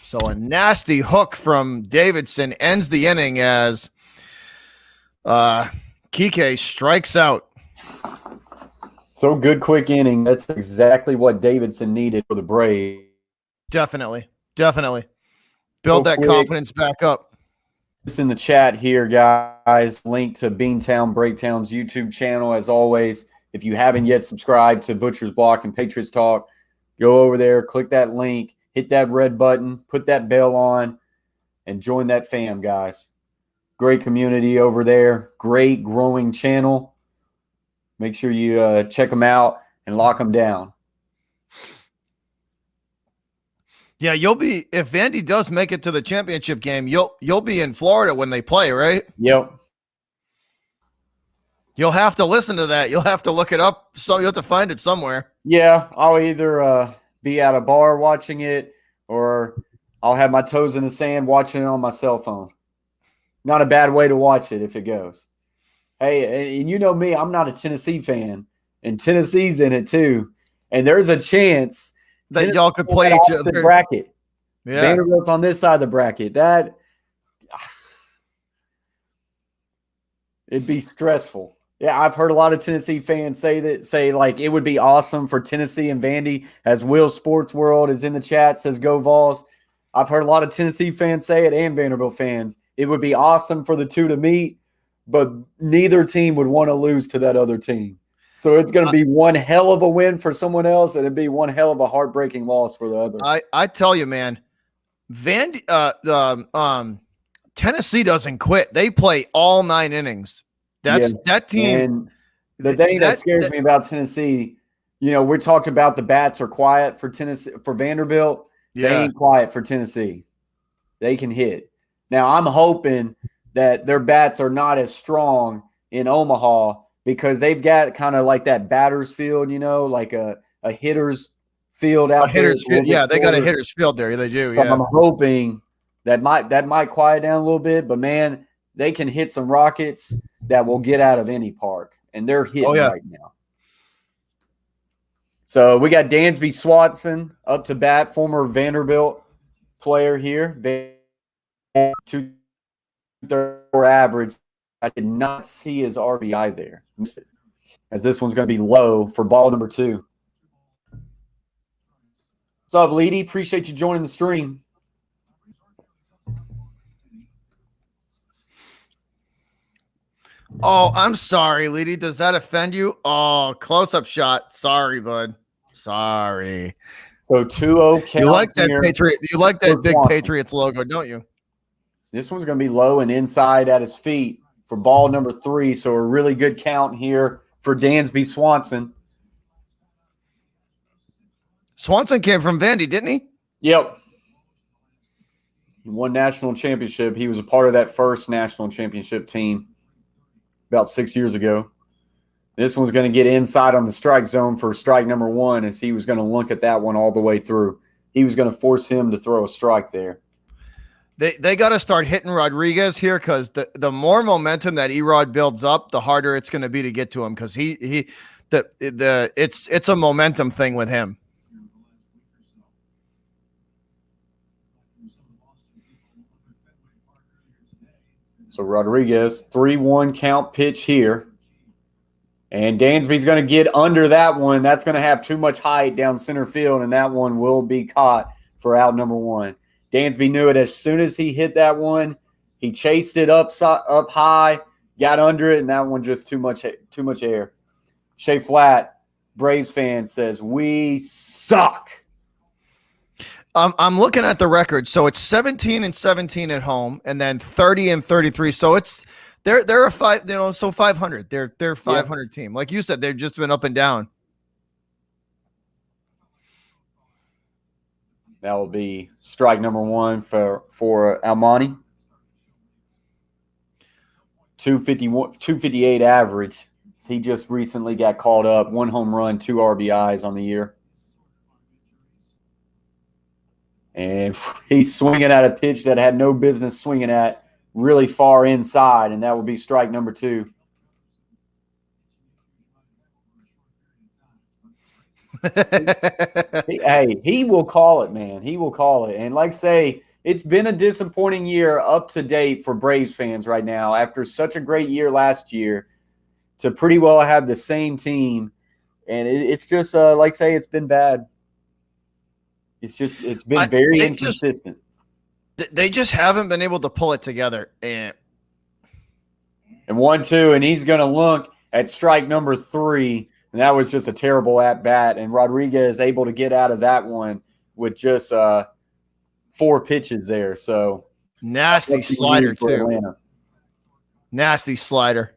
Speaker 4: So a nasty hook from Davidson ends the inning as Kike strikes out.
Speaker 1: So good quick inning. That's exactly what Davidson needed for the Braves.
Speaker 4: Definitely. Build that confidence back up.
Speaker 1: It's in the chat here, guys. Link to Beantown Breakdown's YouTube channel. As always, if you haven't yet subscribed to Butcher's Block and Patriots Talk, go over there, click that link, hit that red button, put that bell on, and join that fam, guys. Great community over there. Great growing channel. Make sure you check them out and lock them down.
Speaker 4: Yeah, you'll be, if Vandy does make it to the championship game, you'll be in Florida when they play, right?
Speaker 1: Yep.
Speaker 4: You'll have to listen to that. You'll have to look it up. So you'll have to find it somewhere.
Speaker 1: Yeah, I'll either be at a bar watching it, or I'll have my toes in the sand watching it on my cell phone. Not a bad way to watch it if it goes. Hey, and you know me, I'm not a Tennessee fan, and Tennessee's in it too. And there's a chance
Speaker 4: that y'all could play each other.
Speaker 1: Bracket.
Speaker 4: Yeah.
Speaker 1: Vanderbilt's on this side of the bracket. That it'd be stressful. Yeah, I've heard a lot of Tennessee fans say like it would be awesome for Tennessee and Vandy, as Will Sports World is in the chat, says go Vols. I've heard a lot of Tennessee fans say it and Vanderbilt fans. It would be awesome for the two to meet, but neither team would want to lose to that other team. So it's going to be one hell of a win for someone else, and it'd be one hell of a heartbreaking loss for the other.
Speaker 4: I tell you, man, Tennessee doesn't quit. They play all 9 innings. That team. And
Speaker 1: the thing that scares me about Tennessee, we talked about the bats are quiet for Tennessee, for Vanderbilt. Yeah. They ain't quiet for Tennessee. They can hit. Now I'm hoping that their bats are not as strong in Omaha, because they've got kind of like that batter's field, like a hitter's field out there.
Speaker 4: Hitter's field. Yeah, they got a hitter's field there. They do. Yeah.
Speaker 1: I'm hoping that might quiet down a little bit, but man, they can hit some rockets that will get out of any park, and they're hitting right now. So we got Dansby Swanson up to bat, former Vanderbilt player here. 234 average. I did not see his RBI there. Missed it. As this one's going to be low for ball number 2. What's up, Leedy? Appreciate you joining the stream.
Speaker 4: Oh, I'm sorry, Leedy. Does that offend you? Oh, close-up shot. Sorry, bud. Sorry.
Speaker 1: So 2-0 count.
Speaker 4: You like that Patriot? You like that big Patriots logo, don't you?
Speaker 1: This one's going to be low and inside at his feet for ball number 3. So a really good count here for Dansby Swanson.
Speaker 4: Swanson came from Vandy, didn't he?
Speaker 1: Yep. He won national championship. He was a part of that first national championship team about 6 years ago. This one's going to get inside on the strike zone for strike number 1, as he was going to look at that one all the way through. he was going to force him to throw a strike there.
Speaker 4: They got to start hitting Rodriguez here because the more momentum that Erod builds up, the harder it's going to be to get to him because it's a momentum thing with him.
Speaker 1: So Rodriguez, 3-1 count pitch here. And Dansby's going to get under that one. That's going to have too much height down center field, and that one will be caught for out number 1. Dansby knew it as soon as he hit that one. He chased it up high, got under it, and that one just too much air. Shea Flat, Braves fan, says, "We suck."
Speaker 4: I'm looking at the record. So it's 17-17 at home, and then 30-33. So it's they're a 500. They're 500 team. Like you said, they've just been up and down.
Speaker 1: That will be strike number 1 for Almani. 258 average. He just recently got called up. 1 home run, 2 RBIs on the year. And he's swinging at a pitch that had no business swinging at, really far inside, and that will be strike number 2. Hey, he will call it, man. He will call it. And like I say, it's been a disappointing year up to date for Braves fans right now. After such a great year last year, to pretty well have the same team, and it's just like I say, it's been bad. It's been very inconsistent.
Speaker 4: They just haven't been able to pull it together. And
Speaker 1: 1-2, and he's going to look at strike number 3, and that was just a terrible at bat. And Rodriguez is able to get out of that one with just 4 pitches there. So
Speaker 4: nasty slider too.
Speaker 1: Atlanta.
Speaker 4: Nasty slider.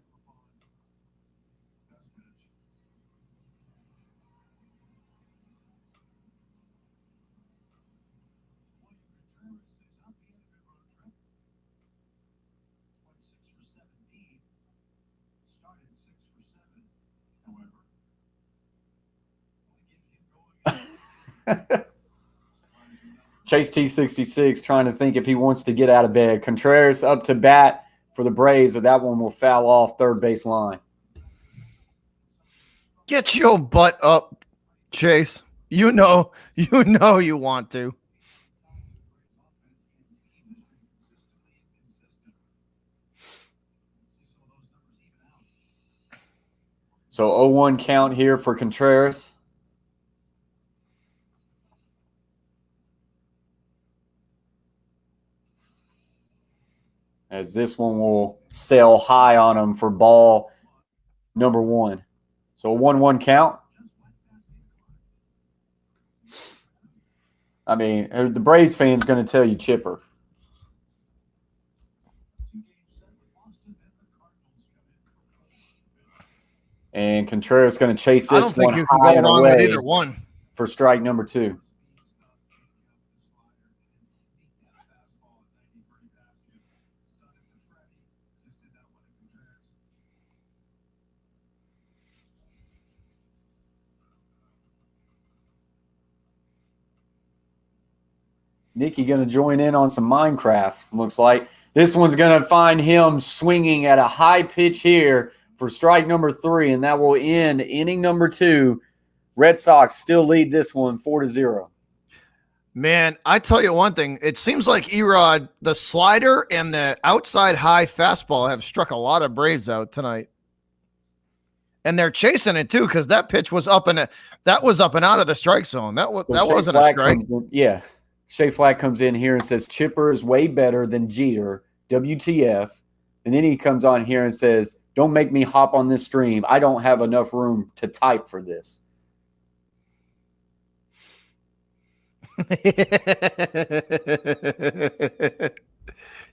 Speaker 1: Chase T66 trying to think if he wants to get out of bed. Contreras up to bat for the Braves, so that one will foul off third base line.
Speaker 4: Get your butt up, Chase. You know you want to.
Speaker 1: So 0-1 count here for Contreras. As this one will sail high on him for ball number 1. So a 1-1 count. I mean, the Braves fan's going to tell you chipper. And Contreras going to chase this one high and away. I don't think you can go wrong with either one for strike number 2. Nicky going to join in on some Minecraft, looks like. This one's going to find him swinging at a high pitch here for strike number 3, and that will end inning number 2. Red Sox still lead this one 4-0.
Speaker 4: Man, I tell you one thing. It seems like Erod, the slider and the outside high fastball have struck a lot of Braves out tonight. And they're chasing it too because that pitch was up and out of the strike zone. That wasn't a strike.
Speaker 1: Yeah. Shea Flack comes in here and says, Chipper is way better than Jeter, WTF. And then he comes on here and says, don't make me hop on this stream. I don't have enough room to type for this.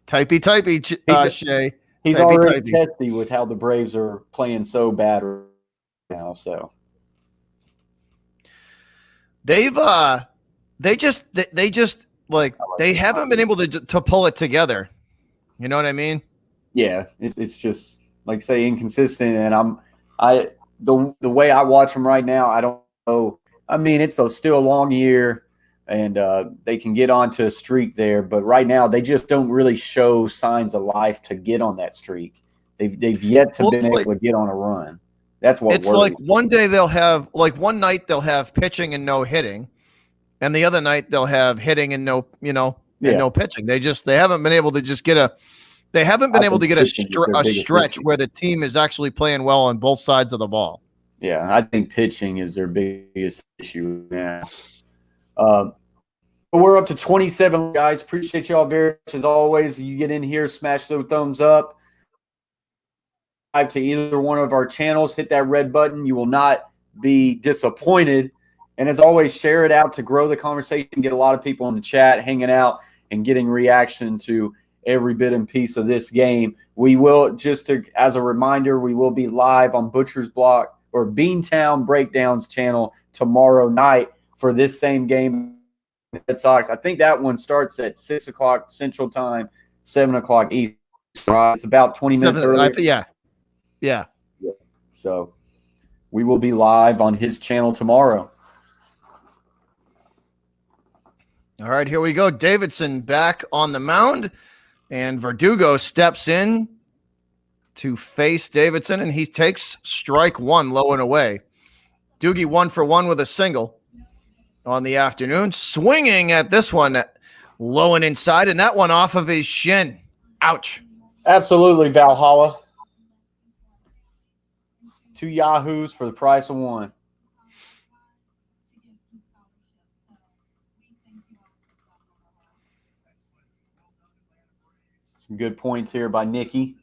Speaker 4: Typey, Shea.
Speaker 1: He's already testy with how the Braves are playing so bad right now. So
Speaker 4: they just haven't been able to pull it together. You know what I mean?
Speaker 1: Yeah, it's just like say inconsistent, and the way I watch them right now, I don't know. I mean, it's still a long year, and they can get onto a streak there. But right now, they just don't really show signs of life to get on that streak. They've yet to been able to get on a run. That's what
Speaker 4: it's like one day they'll have one night they'll have pitching and no hitting, and the other night they'll have hitting and no no pitching. They haven't been able to just get a stretch where the team is actually playing well on both sides of the ball.
Speaker 1: Yeah, I think pitching is their biggest issue now. We're up to 27, guys. Appreciate y'all very much. As always, you get in here, smash those thumbs up. Subscribe to either one of our channels. Hit that red button. You will not be disappointed. And as always, share it out to grow the conversation, get a lot of people in the chat hanging out and getting reaction to every bit and piece of this game. We will, as a reminder, we will be live on Butcher's Block or Beantown Breakdowns channel tomorrow night for this same game. Red Sox. I think that one starts at 6 o'clock Central Time, 7 o'clock Eastern. Right? It's about 20 minutes earlier.
Speaker 4: Yeah.
Speaker 1: So we will be live on his channel tomorrow.
Speaker 4: All right, here we go. Davidson back on the mound, and Verdugo steps in to face Davidson, and he takes strike one low and away. Doogie 1 for 1 with a single on the afternoon, swinging at this one low and inside, and that one off of his shin. Ouch.
Speaker 1: Absolutely, Valhalla. 2 Yahoos for the price of 1. Some good points here by Nikki.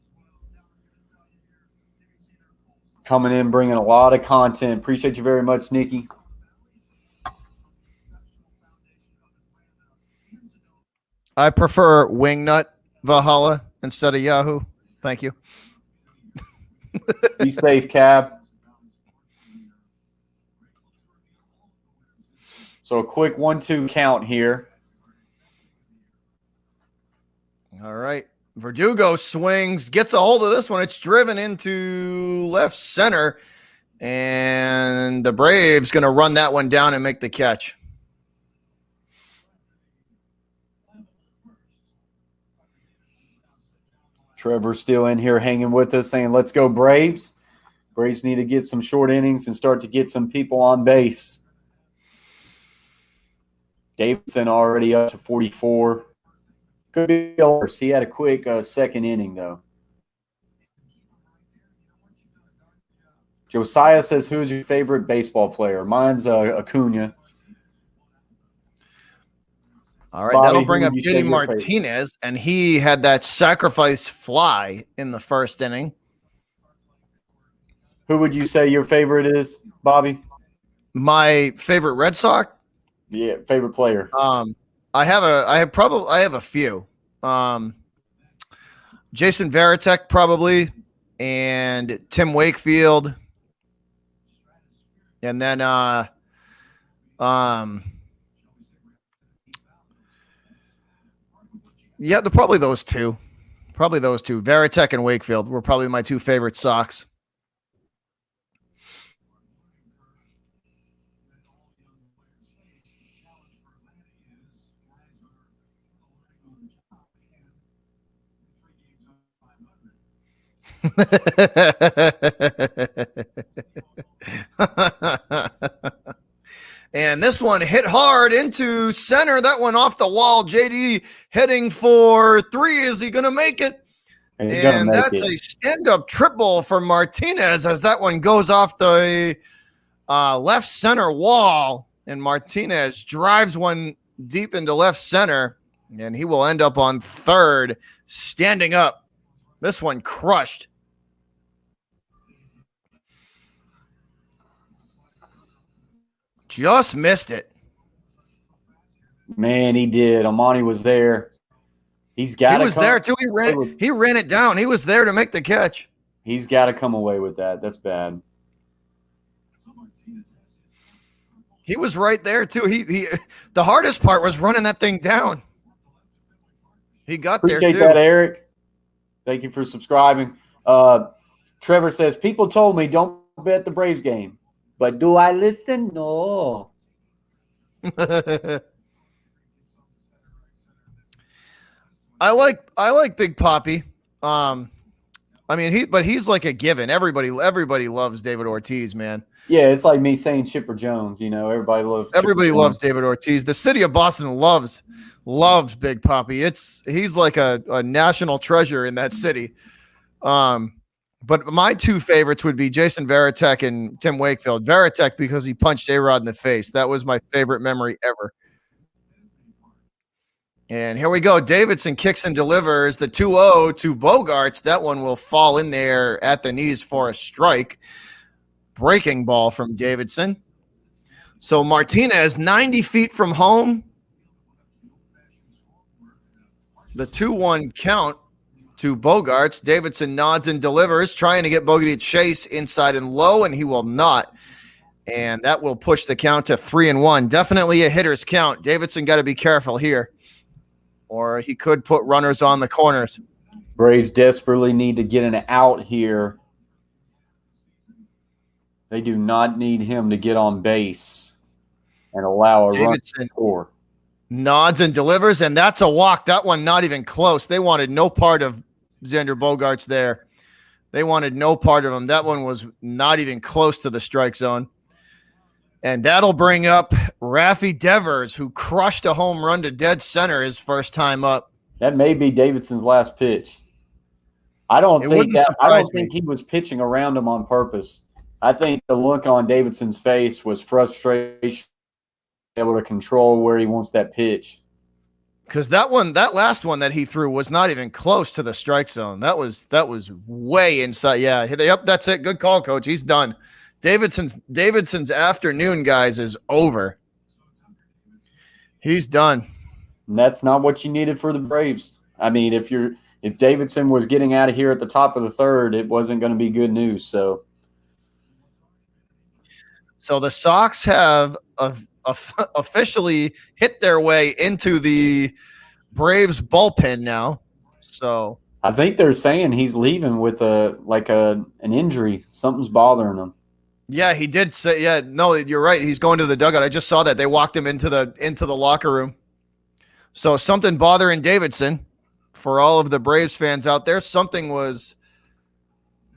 Speaker 1: Coming in, bringing a lot of content. Appreciate you very much, Nikki.
Speaker 4: I prefer Wingnut Valhalla instead of Yahoo. Thank you.
Speaker 1: Be safe, Cab. So a quick 1-2 count here.
Speaker 4: All right. Verdugo swings, gets a hold of this one. It's driven into left center, and the Braves going to run that one down and make the catch.
Speaker 1: Trevor's still in here hanging with us saying, let's go Braves. Braves need to get some short innings and start to get some people on base. Davidson already up to 44. Could be worse. He had a quick second inning, though. Josiah says, who's your favorite baseball player? Mine's Acuna.
Speaker 4: All right, that'll bring up JD Martinez, and he had that sacrifice fly in the first inning.
Speaker 1: Who would you say your favorite is, Bobby?
Speaker 4: My favorite Red Sox?
Speaker 1: Yeah, favorite player.
Speaker 4: I have a few. Jason Varitek probably, and Tim Wakefield, and then yeah, probably those two. Varitek and Wakefield were probably my 2 favorite Sox. And this one hit hard into center. That one off the wall. JD heading for 3. Is he going to make it? And that's a stand-up triple for Martinez as that one goes off the left center wall. And Martinez drives one deep into left center. And he will end up on third, standing up. This one crushed. Just missed it.
Speaker 1: Man, he did. Amani was there. He was
Speaker 4: there too. He ran it down. He was there to make the catch.
Speaker 1: He's got to come away with that. That's bad.
Speaker 4: He was right there too. He the hardest part was running that thing down. He got there too.
Speaker 1: Appreciate that, Eric. Thank you for subscribing. Trevor says, people told me don't bet the Braves game. But do I listen? No.
Speaker 4: I like Big Poppy. I mean, he's like a given. Everybody loves David Ortiz, man.
Speaker 1: Yeah, it's like me saying Chipper Jones. You know, everybody loves.
Speaker 4: Everybody loves David Ortiz. The city of Boston loves Big Poppy. He's like a national treasure in that city. But my two favorites would be Jason Varitek and Tim Wakefield. Varitek because he punched A-Rod in the face. That was my favorite memory ever. And here we go. Davidson kicks and delivers the 2-0 to Bogaerts. That one will fall in there at the knees for a strike. Breaking ball from Davidson. So Martinez, 90 feet from home. The 2-1 count to Bogaerts. Davidson nods and delivers, trying to get Bogey to chase inside and low, and he will not. And that will push the count to 3-1. Definitely a hitter's count. Davidson got to be careful here, or he could put runners on the corners.
Speaker 1: Braves desperately need to get an out here. They do not need him to get on base and allow a run to score.
Speaker 4: Nods and delivers, and that's a walk. That one not even close. They wanted no part of Xander Bogaerts there. They wanted no part of him. That one was not even close to the strike zone. And that'll bring up Raffy Devers, who crushed a home run to dead center his first time up.
Speaker 1: That may be Davidson's last pitch. I don't think he was pitching around him on purpose. I think the look on Davidson's face was frustration, able to control where he wants that pitch.
Speaker 4: Because that last one that he threw was not even close to the strike zone. That was way inside. Yeah, yep, that's it. Good call, coach. He's done. Davidson's afternoon, guys, is over. He's done.
Speaker 1: And that's not what you needed for the Braves. I mean, if Davidson was getting out of here at the top of the third, it wasn't going to be good news. So
Speaker 4: the Sox have officially hit their way into the Braves bullpen now. So
Speaker 1: I think they're saying he's leaving with an injury. Something's bothering him.
Speaker 4: Yeah, he did say. Yeah, no, you're right. He's going to the dugout. I just saw that they walked him into the locker room. So something bothering Davidson. For all of the Braves fans out there,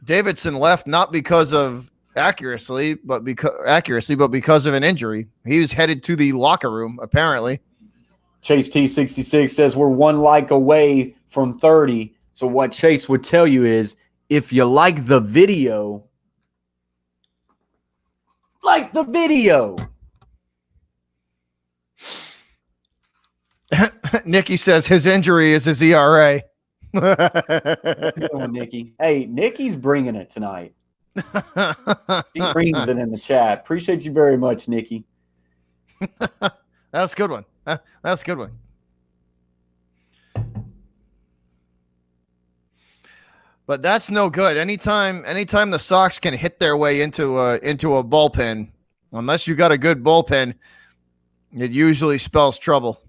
Speaker 4: Davidson left not because of accuracy, but because of an injury. He was headed to the locker room, apparently.
Speaker 1: Chase T66 says we're one like away from 30. So what Chase would tell you is, if you like the video, like the video.
Speaker 4: Nikki says his injury is his ERA.
Speaker 1: Good one, Nikki. Hey, Nikki's bringing it tonight. He brings it in the chat. Appreciate you very much, Nikki.
Speaker 4: That's a good one. That's a good one. But that's no good. Anytime the Sox can hit their way into a bullpen, unless you got a good bullpen, it usually spells trouble.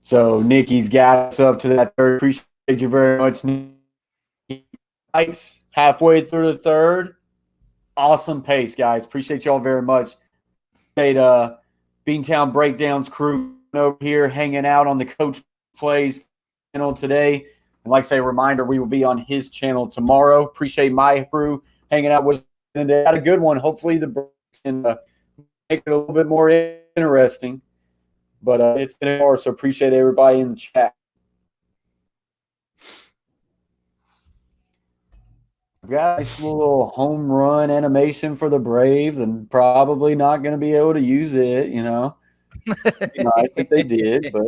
Speaker 1: So Nikki's got us up to that third. Appreciate you very much, Nikki. Nice. Halfway through the third. Awesome pace, guys. Appreciate y'all very much. Beantown Breakdowns crew over here hanging out on the Coach Plays channel today. And like I say, a reminder, we will be on his channel tomorrow. Appreciate my crew hanging out with us today. Had a good one. Hopefully the Braves can make it a little bit more interesting. But it's been an hour, so appreciate everybody in the chat. I've got a nice little home run animation for the Braves, and probably not going to be able to use it, you know. I think they did, but.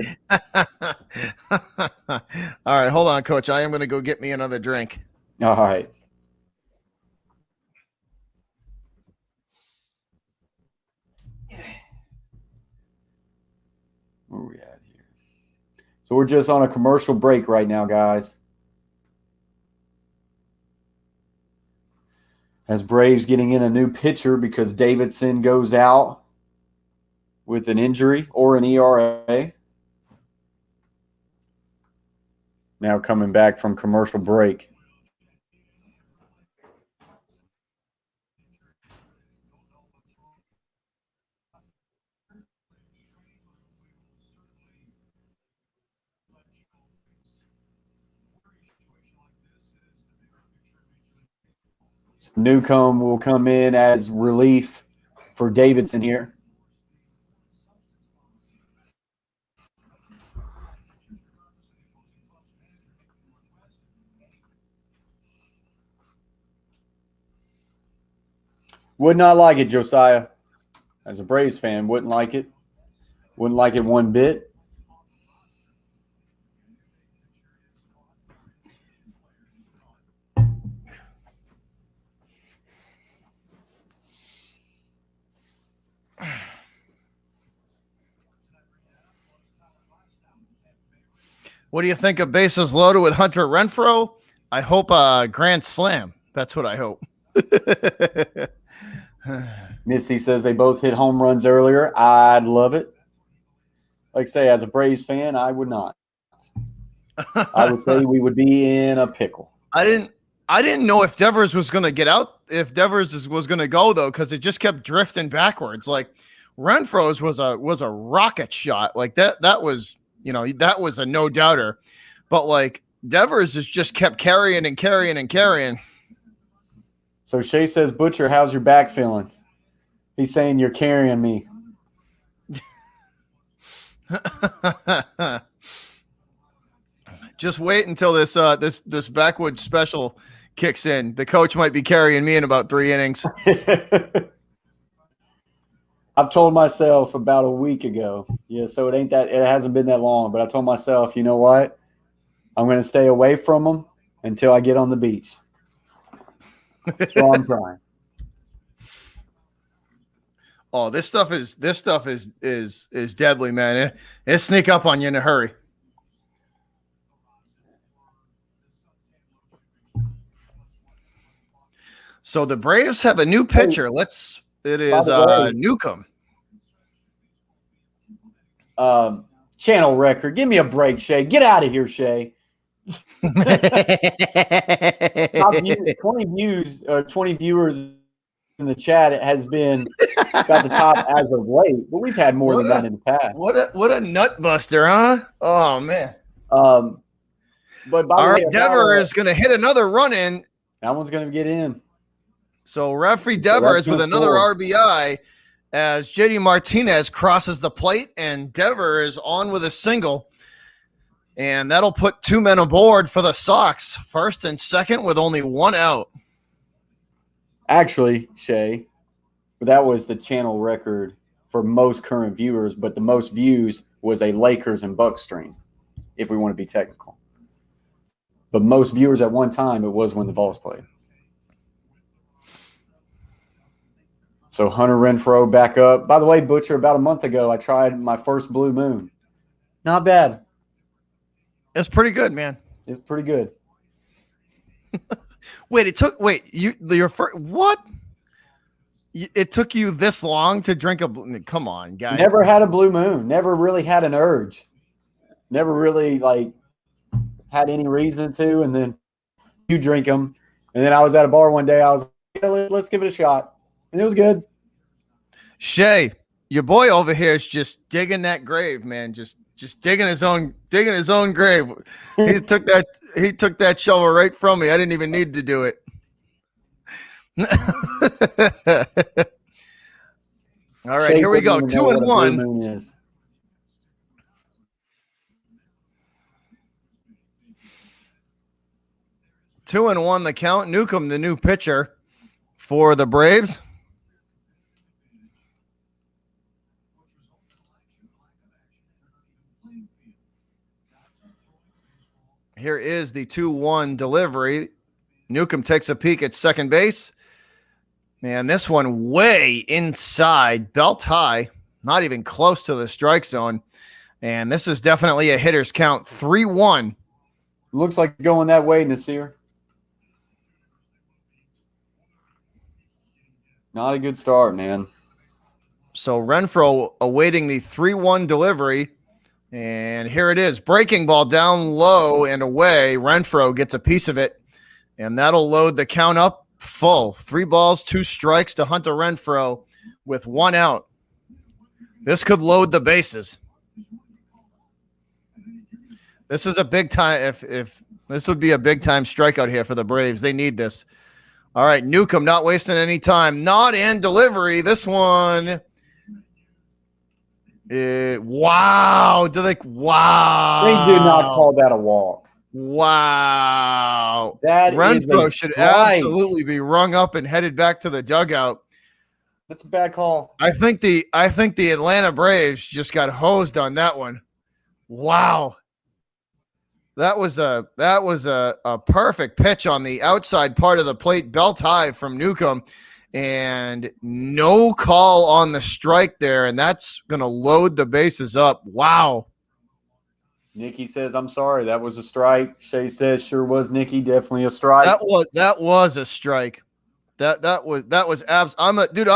Speaker 4: All right, hold on, Coach. I am going to go get me another drink.
Speaker 1: All right. Where are we at here? So we're just on a commercial break right now, guys. As Braves getting in a new pitcher because Davidson goes out with an injury or an ERA. Now coming back from commercial break. Newcomb will come in as relief for Davidson here. Would not like it, Josiah. As a Braves fan, wouldn't like it. Wouldn't like it one bit.
Speaker 4: What do you think of bases loaded with Hunter Renfroe? I hope a grand slam. That's what I hope.
Speaker 1: Missy says they both hit home runs earlier. I'd love it. Like I say, as a Braves fan, I would not. I would say we would be in a pickle.
Speaker 4: I didn't know if Devers was going to get out, if Devers was going to go though, because it just kept drifting backwards. Like Renfroe's was a rocket shot. Like that was, that was a no doubter. But like Devers has just kept carrying and carrying and carrying.
Speaker 1: So Shay says, Butcher, how's your back feeling? He's saying you're carrying me.
Speaker 4: Just wait until this backwoods special kicks in. The coach might be carrying me in about 3 innings.
Speaker 1: I've told myself about a week ago. Yeah, so it hasn't been that long, but I told myself, you know what? I'm going to stay away from them until I get on the beach. So I'm trying.
Speaker 4: Oh, this stuff is deadly, man. It sneak up on you in a hurry. So the Braves have a new pitcher. It is Newcomb.
Speaker 1: Channel record. Give me a break, Shay. Get out of here, Shay. 20 viewers in the chat. It has been about the top as of late, but we've had more than that in the past.
Speaker 4: What a nut buster, huh? Oh man.
Speaker 1: But
Speaker 4: all right, Devers is going to hit another run in.
Speaker 1: That one's going to get in.
Speaker 4: So referee Devers with another RBI as JD Martinez crosses the plate, and Devers on with a single. And that'll put 2 men aboard for the Sox, first and second with only 1 out.
Speaker 1: Actually, Shay, that was the channel record for most current viewers, but the most views was a Lakers and Bucks stream, if we want to be technical. But most viewers at one time, it was when the Vols played. So Hunter Renfroe back up. By the way, Butcher, about a month ago, I tried my first Blue Moon. Not bad.
Speaker 4: It's pretty good, man.
Speaker 1: It's pretty good.
Speaker 4: Your first what? It took you this long to drink a? Come on, guys.
Speaker 1: Never had a Blue Moon. Never really had an urge. Never really had any reason to. And then you drink them. And then I was at a bar one day. I was like, yeah, let's give it a shot. And it was good. Shay,
Speaker 4: your boy over here is just digging that grave, man. Just digging his own grave. He took that shovel right from me. I didn't even need to do it. All right, here we go. 2-1. 2-1 the count. Newcomb, the new pitcher for the Braves. Here is the 2-1 delivery. Newcomb takes a peek at second base. And this one way inside, belt high, not even close to the strike zone. And this is definitely a hitter's count, 3-1.
Speaker 1: Looks like going that way, Nasir. Not a good start, man.
Speaker 4: So Renfroe awaiting the 3-1 delivery. And here it is. Breaking ball down low and away. Renfroe gets a piece of it. And that'll load the count up full. 3 balls, 2 strikes to Hunter Renfroe with 1 out. This could load the bases. This is a big time. If this would be a big time strikeout here for the Braves. They need this. All right, Newcomb not wasting any time. Nod and delivery. This one. Wow. Wow.
Speaker 1: They did not call that a walk.
Speaker 4: Wow.
Speaker 1: That is
Speaker 4: Renfro
Speaker 1: a
Speaker 4: should
Speaker 1: strike.
Speaker 4: absolutely be rung up and headed back to the dugout.
Speaker 1: That's a bad call.
Speaker 4: I think the Atlanta Braves just got hosed on that one. Wow. That was a perfect pitch on the outside part of the plate, belt high from Newcomb, and no call on the strike there, and that's going to load the bases up. Wow.
Speaker 1: Nikki says, I'm sorry, that was a strike. Shay says, sure was, Nikki, definitely a strike.
Speaker 4: That was a strike. I'm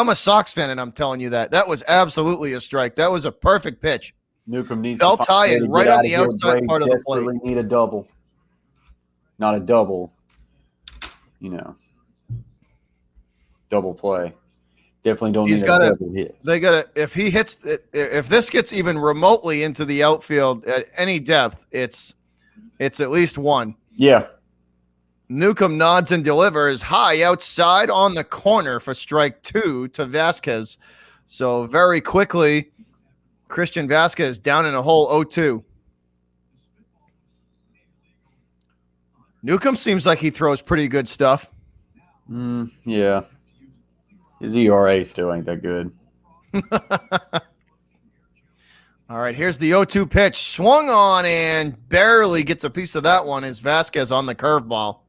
Speaker 4: a Sox fan, and I'm telling you that was absolutely a strike. That was a perfect pitch.
Speaker 1: Newcomb needs
Speaker 4: belt
Speaker 1: to find
Speaker 4: high
Speaker 1: a way to
Speaker 4: and right
Speaker 1: get
Speaker 4: on
Speaker 1: out
Speaker 4: the
Speaker 1: of here.
Speaker 4: outside
Speaker 1: Braves
Speaker 4: part of the plate.
Speaker 1: desperately need a double. Not a double, double play. Definitely don't need a double hit.
Speaker 4: If this gets even remotely into the outfield at any depth, it's at least one.
Speaker 1: Yeah.
Speaker 4: Newcomb nods and delivers high outside on the corner for strike 2 to Vasquez. So very quickly, Christian Vasquez down in a hole 0-2. Newcomb seems like he throws pretty good stuff.
Speaker 1: Yeah. His ERA still ain't that good.
Speaker 4: All right, here's the 0-2 pitch. Swung on and barely gets a piece of that one as Vasquez on the curveball.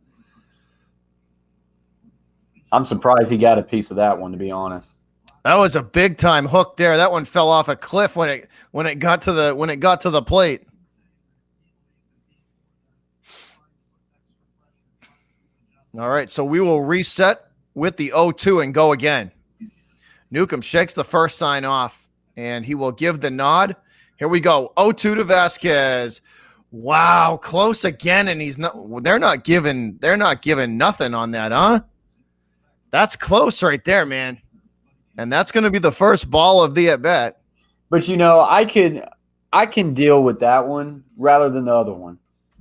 Speaker 1: I'm surprised he got a piece of that one, to be honest.
Speaker 4: That was a big time hook there. That one fell off a cliff when it got to the plate. All right, so we will reset with the 0-2 and go again. Newcomb shakes the first sign off, and he will give the nod. Here we go. 0-2 to Vasquez. Wow, close again, and they're not giving nothing on that, huh? That's close right there, man. And that's going to be the first ball of the at bat.
Speaker 1: But I can deal with that one rather than the other one.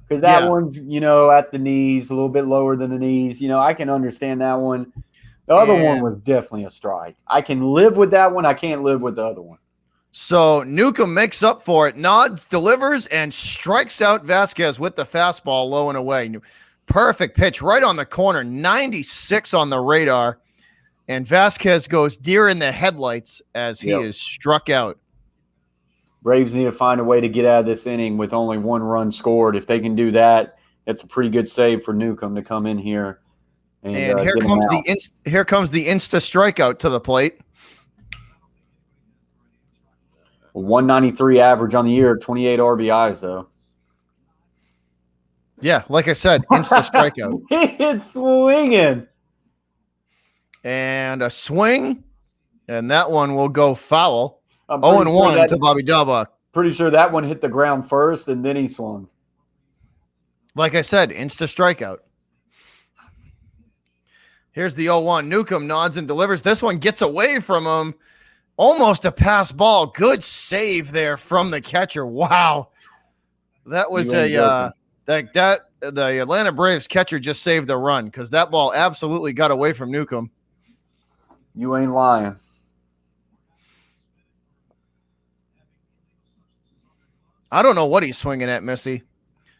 Speaker 1: Because that one's, at the knees, a little bit lower than the knees. I can understand that one. The other one was definitely a strike. I can live with that one. I can't live with the other one.
Speaker 4: So Newcomb makes up for it, nods, delivers, and strikes out Vasquez with the fastball low and away. Perfect pitch right on the corner, 96 on the radar. And Vasquez goes deer in the headlights as he is struck out.
Speaker 1: Braves need to find a way to get out of this inning with only one run scored. If they can do that, it's a pretty good save for Newcomb to come in here. And
Speaker 4: here comes the insta strikeout to the plate.
Speaker 1: 193 average on the year, 28 RBIs though.
Speaker 4: Yeah, like I said, insta strikeout.
Speaker 1: He is swinging.
Speaker 4: And a swing, and that one will go foul. 0-1 to Bobby Dahlbach.
Speaker 1: Pretty sure that one hit the ground first, and then he swung.
Speaker 4: Like I said, insta strikeout. Here's the 0-1. Newcomb nods and delivers. This one gets away from him. Almost a pass ball. Good save there from the catcher. Wow. That was the Atlanta Braves catcher just saved a run because that ball absolutely got away from Newcomb.
Speaker 1: You ain't lying.
Speaker 4: I don't know what he's swinging at, Missy.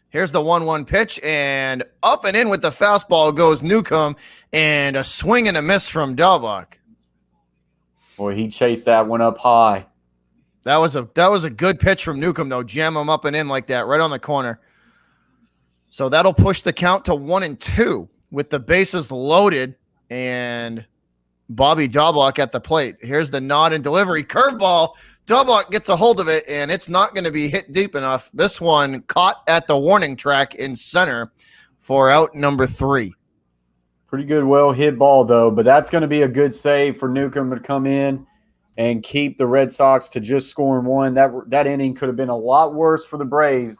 Speaker 4: Here's the 1-1 pitch, and up and in with the fastball goes Newcomb, and a swing and a miss from Dahlbach.
Speaker 1: Boy, he chased that one up high.
Speaker 4: That was a good pitch from Newcomb, though. Jam him up and in like that, right on the corner. So that'll push the count to 1-2 with the bases loaded, and Bobby Dahlbach at the plate. Here's the nod and delivery. Curveball. Dahlbach gets a hold of it, and it's not going to be hit deep enough. This one caught at the warning track in center for out number 3.
Speaker 1: Pretty good, well-hit ball, though, but that's going to be a good save for Newcomb to come in and keep the Red Sox to just scoring one. That inning could have been a lot worse for the Braves,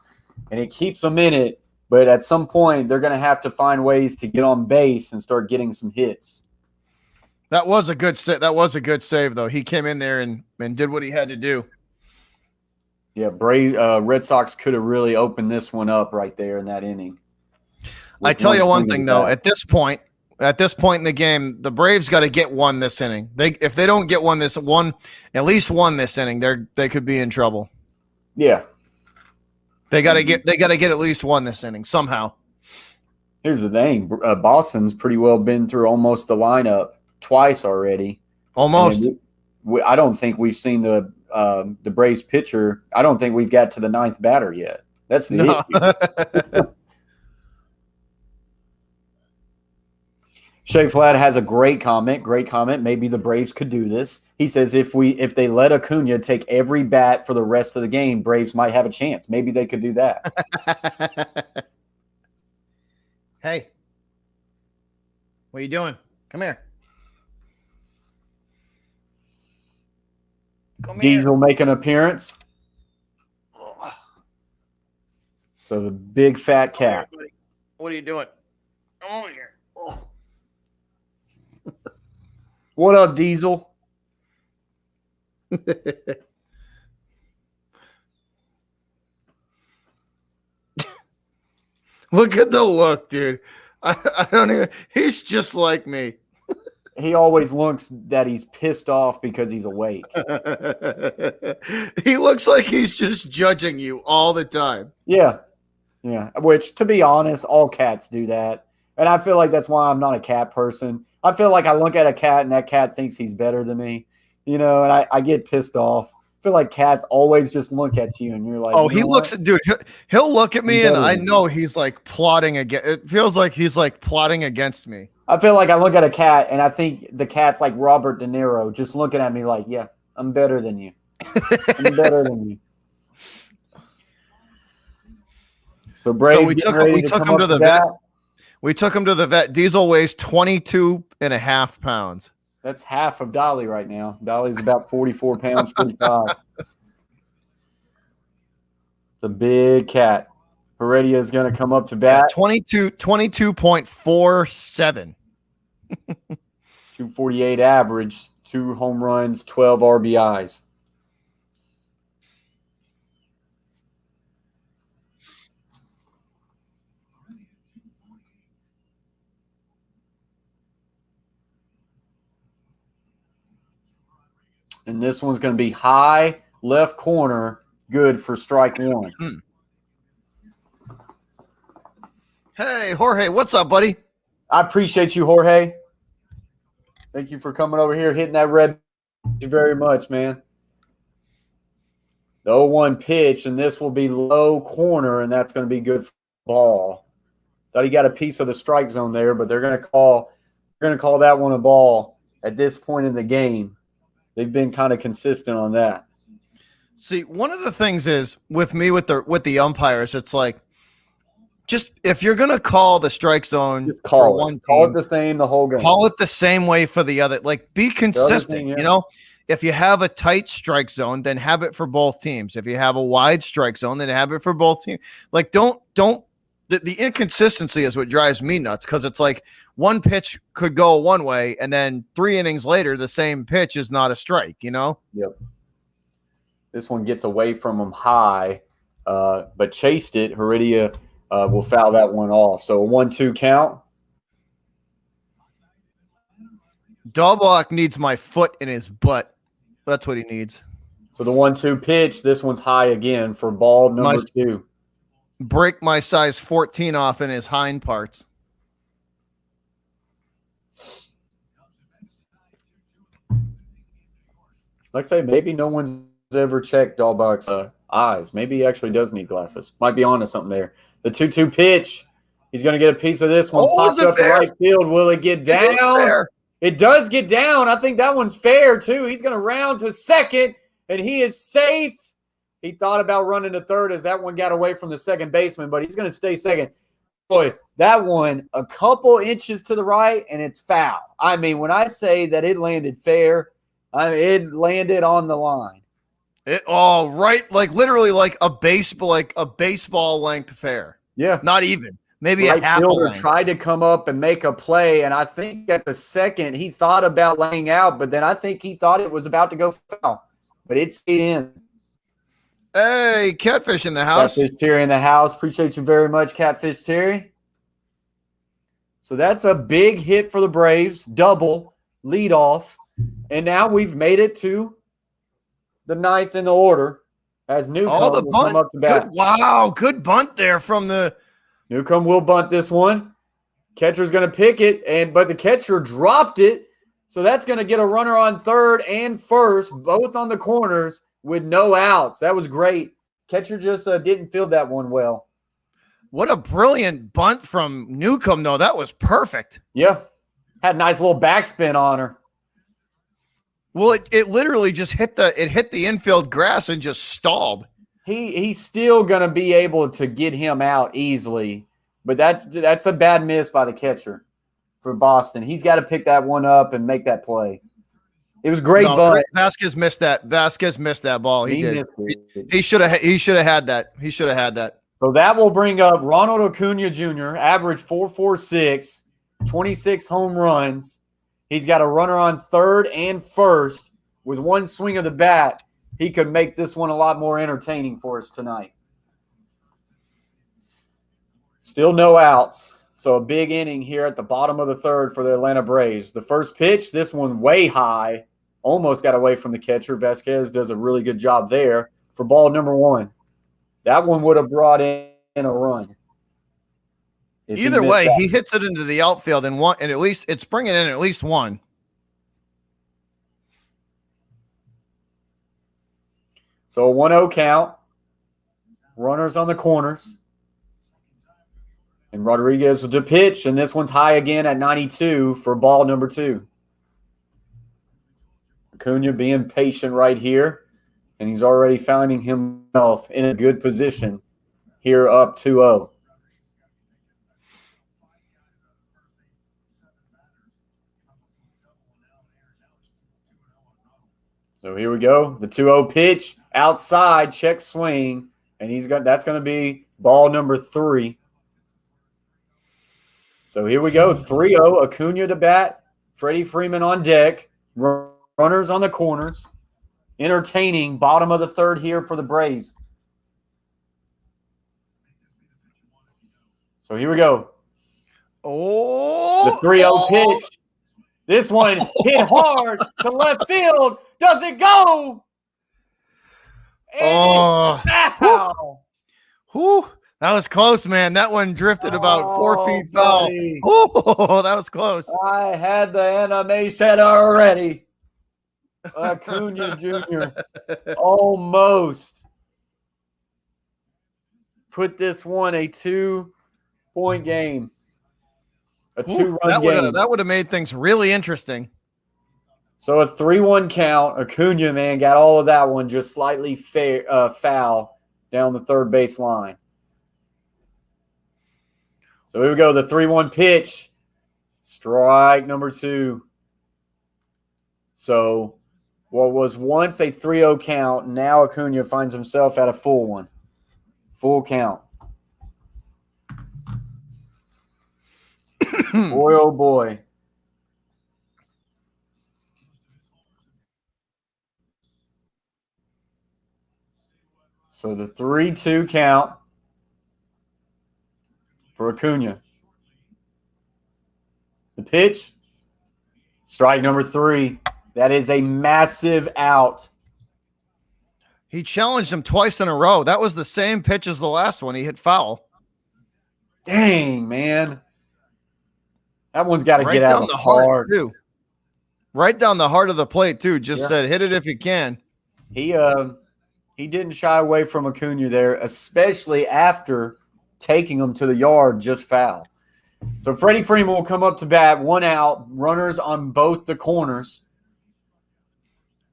Speaker 1: and it keeps them in it. But at some point, they're going to have to find ways to get on base and start getting some hits.
Speaker 4: That was a good save, though. He came in there and did what he had to do.
Speaker 1: Yeah, Red Sox could have really opened this one up right there in that inning.
Speaker 4: I tell you one thing, though. At this point, At this point in the game, the Braves got to get one this inning. If they don't get at least one this inning, they could be in trouble.
Speaker 1: Yeah.
Speaker 4: They got to get at least one this inning somehow.
Speaker 1: Here's the thing. Boston's pretty well been through almost the lineup twice already.
Speaker 4: Almost.
Speaker 1: I don't think we've seen the Braves pitcher. I don't think we've got to the ninth batter yet. That's the issue. Shay Flat has a great comment. Maybe the Braves could do this. He says if they let Acuna take every bat for the rest of the game, Braves might have a chance. Maybe they could do that.
Speaker 4: Hey, what are you doing? Come here.
Speaker 1: Diesel make an appearance. So the big fat cat.
Speaker 4: What are you doing? Come over here. Oh.
Speaker 1: What up, Diesel?
Speaker 4: Look at the look, dude. I don't even. He's just like me.
Speaker 1: He always looks that he's pissed off because he's awake.
Speaker 4: He looks like he's just judging you all the time.
Speaker 1: Yeah. Which, to be honest, all cats do that. And I feel like that's why I'm not a cat person. I feel like I look at a cat and that cat thinks he's better than me, and I get pissed off. I feel like cats always just look at you and you're like,
Speaker 4: oh, he looks, dude, he'll look at me and I know he's like plotting against. It feels like he's like plotting against me.
Speaker 1: I feel like I look at a cat and I think the cat's like Robert De Niro, just looking at me like, yeah, I'm better than you. I'm better than you. So Braves,
Speaker 4: we took him to the vet. We took him to the vet. Diesel weighs 22.5 pounds.
Speaker 1: That's half of Dolly right now. Dolly's about 44 pounds, 45. It's a big cat. Heredia is going to come up to bat.
Speaker 4: 22.47.
Speaker 1: 248 average, 2 home runs, 12 RBIs. And this one's going to be high left corner, good for strike one.
Speaker 4: Hey, Jorge, what's up, buddy?
Speaker 1: I appreciate you, Jorge. Thank you for coming over here, hitting that red. Thank you very much, man. The 0-1 pitch, and this will be low corner, and that's going to be good for ball. Thought he got a piece of the strike zone there, but they're going to call that one a ball at this point in the game. They've been kind of consistent on that.
Speaker 4: See, one of the things is with the umpires, it's like, just if you're gonna call the strike zone
Speaker 1: just call
Speaker 4: for one team,
Speaker 1: call it the same the whole game.
Speaker 4: Call it the same way for the other. Like, be consistent.
Speaker 1: Thing, yeah.
Speaker 4: If you have a tight strike zone, then have it for both teams. If you have a wide strike zone, then have it for both teams. Like, don't. The inconsistency is what drives me nuts, because it's like one pitch could go one way, and then 3 innings later, the same pitch is not a strike, Yep.
Speaker 1: This one gets away from him high, but chased it. Heredia will foul that one off. So a 1-2 count.
Speaker 4: Dahlbach needs my foot in his butt. That's what he needs.
Speaker 1: So the 1-2 pitch, this one's high again for ball number 2.
Speaker 4: Break my size 14 off in his hind parts.
Speaker 1: Like I say, maybe no one's ever checked Dahlbach's eyes. Maybe he actually does need glasses. Might be onto something there. The 2-2 pitch. He's going to get a piece of this one. Popped up the right field. Will it get down? It does get down. I think that one's fair, too. He's going to round to second, and he is safe. He thought about running to third as that one got away from the second baseman, but he's going to stay second. Boy, that one a couple inches to the right, and it's foul. I mean, when I say that it landed fair, it landed on the line.
Speaker 4: Right, like literally like a baseball length fair.
Speaker 1: Yeah,
Speaker 4: not even. Maybe a half
Speaker 1: fielder tried to come up and make a play, and I think at the second he thought about laying out, but then I think he thought it was about to go foul, but it stayed in.
Speaker 4: Hey, Catfish in the house.
Speaker 1: Catfish Terry in the house. Appreciate you very much, Catfish Terry. So that's a big hit for the Braves, double, lead off. And now we've made it to the ninth in the order as Newcomb
Speaker 4: the
Speaker 1: will
Speaker 4: bunt.
Speaker 1: come up to bat.
Speaker 4: Good bunt there from the
Speaker 1: Newcomb will bunt this one. Catcher's going to pick it, but the catcher dropped it. So that's going to get a runner on third and first, both on the corners with no outs. That was great. Catcher just didn't field that one well.
Speaker 4: What a brilliant bunt from Newcomb, though. That was perfect.
Speaker 1: Yeah. Had a nice little backspin on her.
Speaker 4: Well, it literally just hit the infield grass and just stalled.
Speaker 1: He's still going to be able to get him out easily, but that's a bad miss by the catcher for Boston. He's got to pick that one up and make that play. It was great, but
Speaker 4: Vasquez missed that. Vasquez missed that ball. He did. He should have had that. He should have had that.
Speaker 1: So that will bring up Ronald Acuna Jr., average .446, 26 home runs. He's got a runner on third and first. With one swing of the bat, he could make this one a lot more entertaining for us tonight. Still no outs. So a big inning here at the bottom of the third for the Atlanta Braves. The first pitch, this one way high, almost got away from the catcher. Vasquez does a really good job there for ball number one. That one would have brought in a run.
Speaker 4: Either way, he hits it into the outfield and at least it's bringing in at least one.
Speaker 1: So a 1-0 count. Runners on the corners. And Rodriguez with the pitch, and this one's high again at 92 for ball number two. Acuna being patient right here, and he's already finding himself in a good position here up 2-0. So here we go. The 2-0 pitch outside, check swing, and that's going to be ball number three. So here we go. 3-0, Acuna to bat, Freddie Freeman on deck, runners on the corners. Entertaining bottom of the third here for the Braves. So here we go.
Speaker 4: Oh,
Speaker 1: the 3-0 pitch. This one hit hard to left field. Does it go?
Speaker 4: Oh,
Speaker 1: wow.
Speaker 4: Whew. That was close, man. That one drifted about 4 feet foul. Oh, that was close.
Speaker 1: I had the animation already. Acuna Jr. almost put this one a 2-point game. A 2-run game.
Speaker 4: That would have made things really interesting.
Speaker 1: So a 3-1 count. Acuna, man, got all of that one just slightly foul down the third base line. So here we go. The 3-1 pitch. Strike number two. So what was once a 3-0 count, now Acuna finds himself at a full one. Full count. Boy, oh boy. So the 3-2 count for Acuna. The pitch, strike number three. That is a massive out.
Speaker 4: He challenged him twice in a row. That was the same pitch as the last one. He hit foul.
Speaker 1: Dang, man. That one's got to get out of the
Speaker 4: heart, too. Right down the heart of the plate, too. Just said, hit it if you can.
Speaker 1: He didn't shy away from Acuna there, especially after taking him to the yard just foul. So Freddie Freeman will come up to bat, 1 out, runners on both the corners.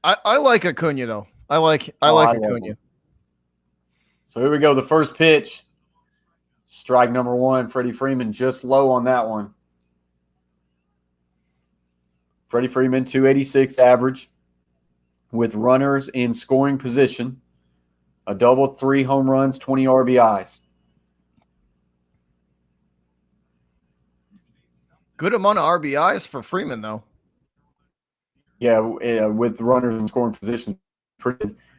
Speaker 4: I like Acuna, though. I like Acuna.
Speaker 1: So here we go. The first pitch, strike number one. Freddie Freeman just low on that one. Freddie Freeman, 286 average with runners in scoring position. A double, 3 home runs, 20 RBIs.
Speaker 4: Good amount of RBIs for Freeman, though.
Speaker 1: Yeah, with runners in scoring position.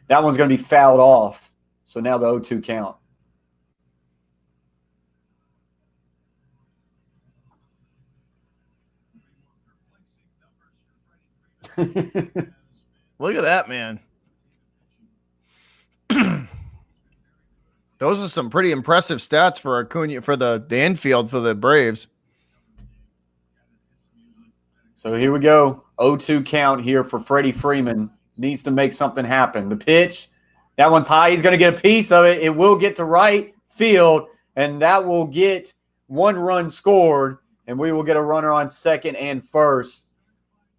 Speaker 1: That one's going to be fouled off. So now the 0-2 count.
Speaker 4: Look at that, man. Those are some pretty impressive stats for Acuna, for the infield for the Braves.
Speaker 1: So here we go. 0-2 count here for Freddie Freeman. Needs to make something happen. The pitch, that one's high. He's going to get a piece of it. It will get to right field, and that will get 1 run scored, and we will get a runner on second and first.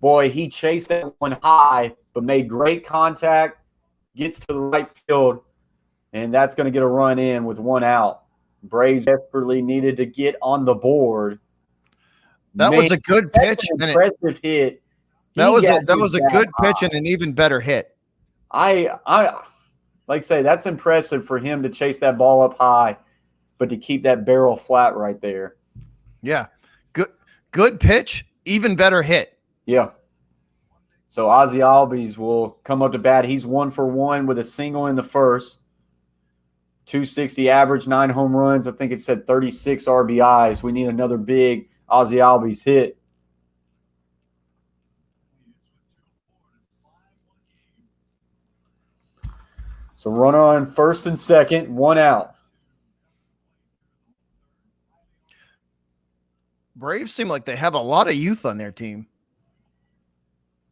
Speaker 1: Boy, he chased that one high, but made great contact, gets to the right field, and that's going to get a run in with 1 out. Braves desperately needed to get on the board.
Speaker 4: That was a good pitch.
Speaker 1: An impressive hit.
Speaker 4: That was a good pitch and an even better hit.
Speaker 1: I like to say that's impressive for him to chase that ball up high, but to keep that barrel flat right there.
Speaker 4: Yeah. Good pitch, even better hit.
Speaker 1: Yeah. So Ozzy Albies will come up to bat. He's 1 for 1 with a single in the first. 260 average, 9 home runs. I think it said 36 RBIs. We need another big Ozzy Albies hit. So runner on first and second, 1 out.
Speaker 4: Braves seem like they have a lot of youth on their team.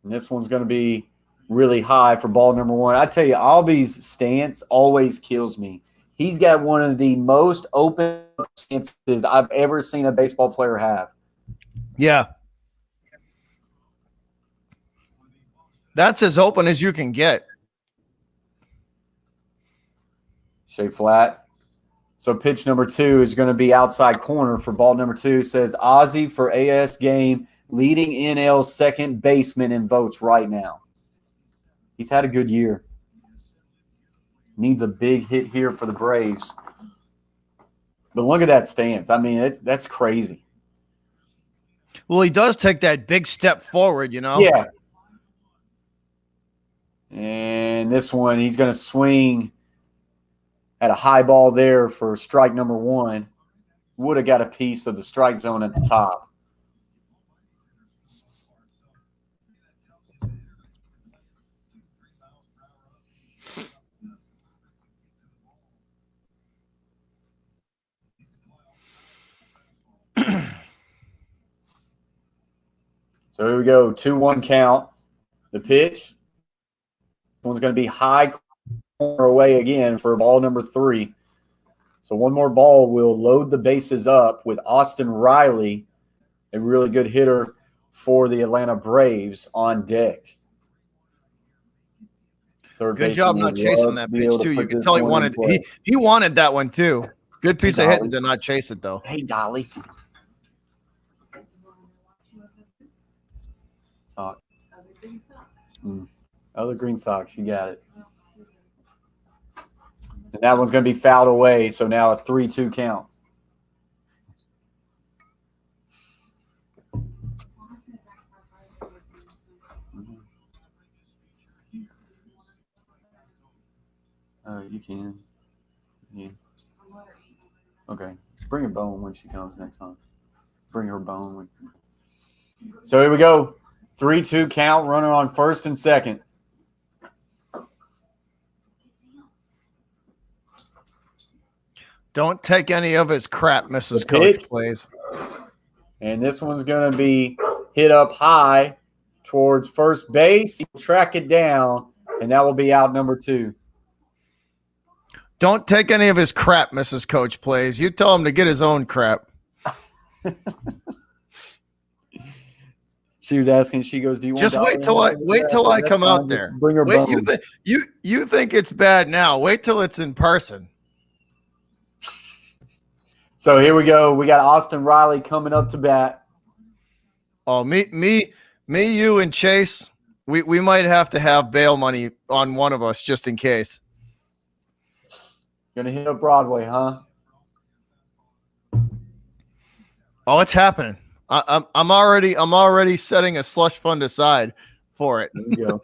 Speaker 1: And this one's going to be really high for ball number 1. I tell you, Albies' stance always kills me. He's got one of the most open stances I've ever seen a baseball player have.
Speaker 4: Yeah. That's as open as you can get.
Speaker 1: Shea flat. So pitch number 2 is going to be outside corner for ball number 2. Says Ozzy for AS game, leading NL's second baseman in votes right now. He's had a good year. Needs a big hit here for the Braves. But look at that stance. I mean, that's crazy.
Speaker 4: Well, he does take that big step forward, you know?
Speaker 1: Yeah. And this one, he's going to swing at a high ball there for strike number 1. Would have got a piece of the strike zone at the top. So here we go, 2-1 count. The pitch. This one's going to be high corner away again for ball number 3. So one more ball will load the bases up with Austin Riley, a really good hitter for the Atlanta Braves, on deck.
Speaker 4: Good job not chasing that pitch too. You can tell he wanted that one too. Good piece of hitting to not chase it though.
Speaker 1: Hey, Dolly. Sock. Other green socks. You got it. And that one's going to be fouled away. So now a 3-2 count. You can. Yeah. Okay. Bring her bone when she comes next time. Bring her bone. So here we go. 3-2 count. Runner on first and second.
Speaker 4: Don't take any of his crap, Mrs. Coach, please.
Speaker 1: And this one's going to be hit up high towards first base. He'll track it down, and that will be out number 2.
Speaker 4: Don't take any of his crap, Mrs. Coach, please. You tell him to get his own crap.
Speaker 1: She was asking. She goes, "Do you want?"
Speaker 4: Just wait till I come out there.
Speaker 1: Bring her
Speaker 4: wait,
Speaker 1: bone.
Speaker 4: you think it's bad now? Wait till it's in person.
Speaker 1: So here we go. We got Austin Riley coming up to bat.
Speaker 4: Oh, me, you, and Chase. We might have to have bail money on one of us just in case.
Speaker 1: Gonna hit up Broadway, huh?
Speaker 4: Oh, it's happening. I'm already setting a slush fund aside for it.
Speaker 1: There we go.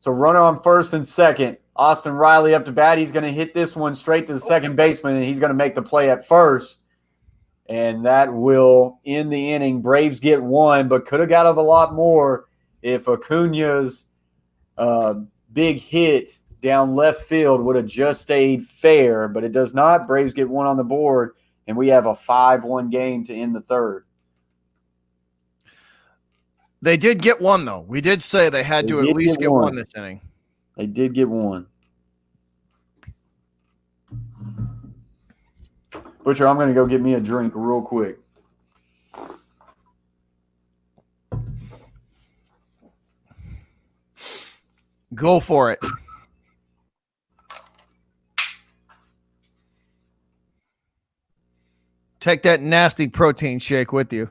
Speaker 1: So runner on first and second. Austin Riley up to bat. He's going to hit this one straight to the second baseman, and he's going to make the play at first. And that will end the inning. Braves get 1, but could have got a lot more if Acuna's big hit down left field would have just stayed fair, but it does not. Braves get one on the board, and we have a 5-1 game to end the third.
Speaker 4: They did get one, though. We did say they had to at least get one this inning.
Speaker 1: They did get one. Butcher, I'm going to go get me a drink real quick.
Speaker 4: Go for it. Take that nasty protein shake with you.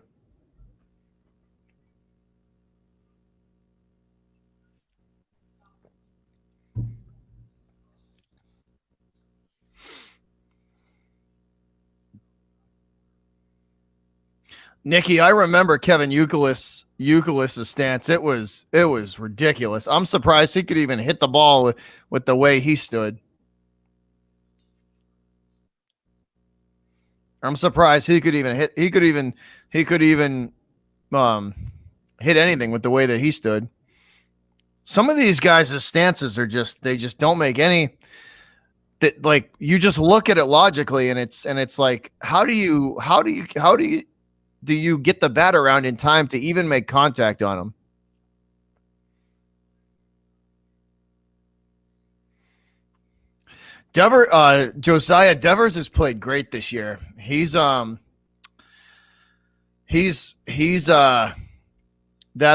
Speaker 4: Nikki, I remember Kevin Youkilis's stance. It was ridiculous. I'm surprised he could even hit the ball with the way he stood. I'm surprised he could even hit anything with the way that he stood. Some of these guys' stances are they just don't make any. That, like, you just look at it logically, and it's like, how do you get the bat around in time to even make contact on him? Josiah Devers has played great this year. He's that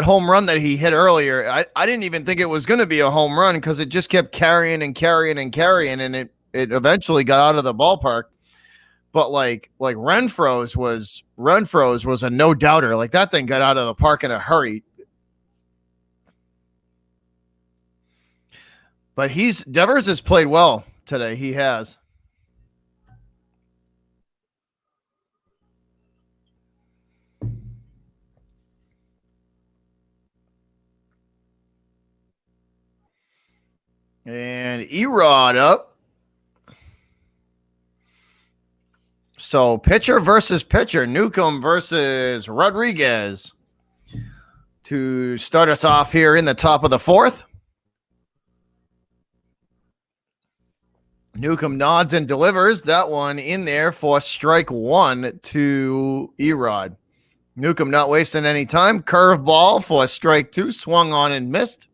Speaker 4: home run that he hit earlier. I didn't even think it was going to be a home run because it just kept carrying, and it eventually got out of the ballpark. But like Renfroe's was a no doubter. Like, that thing got out of the park in a hurry. But Devers has played well today. He has. And Erod up. So pitcher versus pitcher, Newcomb versus Rodriguez, to start us off here in the top of the fourth. Newcomb nods and delivers that one in there for strike one to Erod. Newcomb not wasting any time. Curveball for strike two, swung on and missed.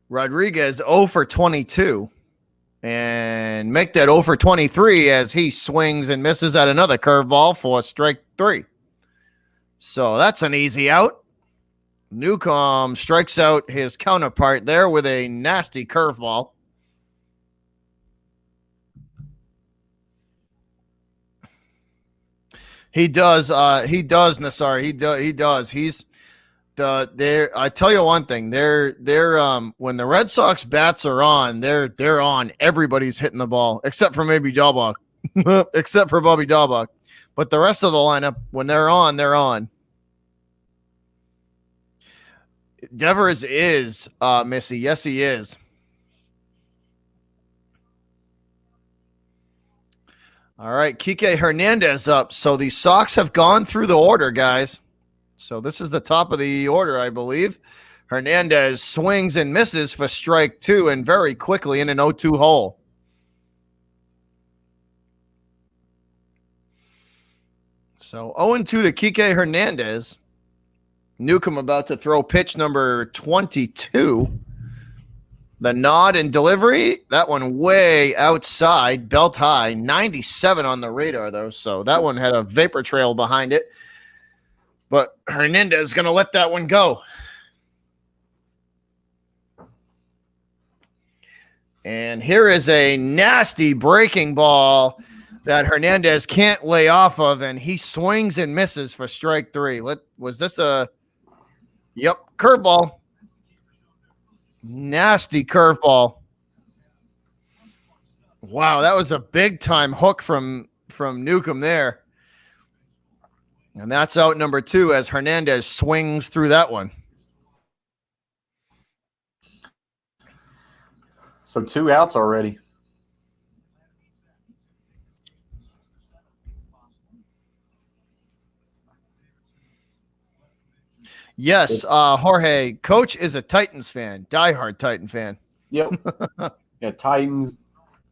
Speaker 4: Rodriguez 0 for 22. And make that 0 for 23 as he swings and misses at another curveball for strike three. So that's an easy out. Newcomb strikes out his counterpart there with a nasty curveball. He does, Nassar. He does. He's I tell you one thing, they're when the Red Sox bats are on, they're on. Everybody's hitting the ball except for maybe Dahlbach, except for Bobby Dahlbach. But the rest of the lineup, when they're on, they're on. Devers is Missy. Yes, he is. All right, Kike Hernandez up. So the Sox have gone through the order, guys. So this is the top of the order, I believe. Hernandez swings and misses for strike two, and very quickly in an 0-2 hole. So 0-2 to Kike Hernandez. Newcomb about to throw pitch number 22. The nod and delivery, that one way outside, belt high, 97 on the radar, though. So that one had a vapor trail behind it. But Hernandez is going to let that one go. And here is a nasty breaking ball that Hernandez can't lay off of, and he swings and misses for strike three. Was this a – yep, curveball. Nasty curveball. Wow, that was a big-time hook from Newcomb there. And that's out number two as Hernandez swings through that one.
Speaker 1: So 2 outs already.
Speaker 4: Yes, Jorge, Coach is a Titans fan, diehard Titan fan.
Speaker 1: Yep. Yeah, Titans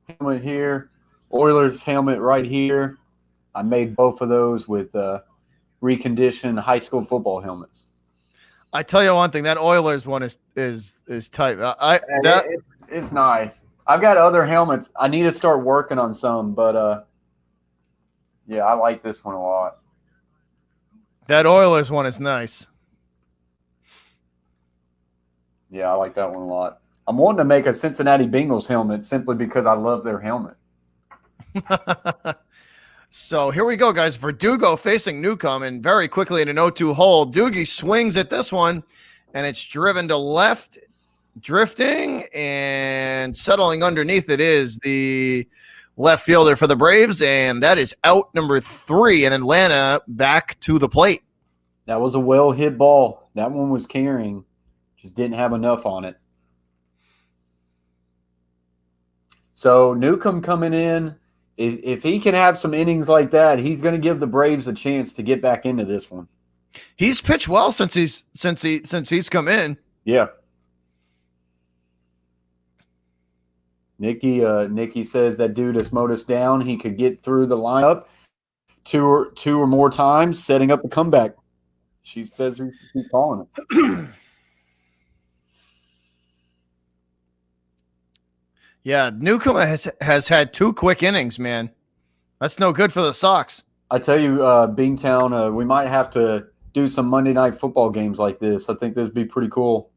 Speaker 1: helmet here, Oilers helmet right here. I made both of those with reconditioned high school football helmets.
Speaker 4: I tell you one thing, that Oilers one is tight.
Speaker 1: It's nice. I've got other helmets. I need to start working on some, but yeah, I like this one a lot.
Speaker 4: That Oilers one is nice.
Speaker 1: Yeah, I like that one a lot. I'm wanting to make a Cincinnati Bengals helmet simply because I love their helmet.
Speaker 4: So here we go, guys. Verdugo facing Newcomb, and very quickly in an 0-2 hole. Doogie swings at this one, and it's driven to left, drifting, and settling underneath it is the left fielder for the Braves, and that is out number 3, and Atlanta back to the plate.
Speaker 1: That was a well-hit ball. That one was carrying. Just didn't have enough on it. So Newcomb coming in, if he can have some innings like that, he's going to give the Braves a chance to get back into this one.
Speaker 4: He's pitched well since he's come in.
Speaker 1: Yeah. Nikki says that dude has mowed us down. He could get through the lineup two or more times, setting up a comeback. She says he's calling it.
Speaker 4: Yeah, Newcomb has had 2 quick innings, man. That's no good for the Sox.
Speaker 1: I tell you, Beantown, we might have to do some Monday night football games like this. I think this would be pretty cool.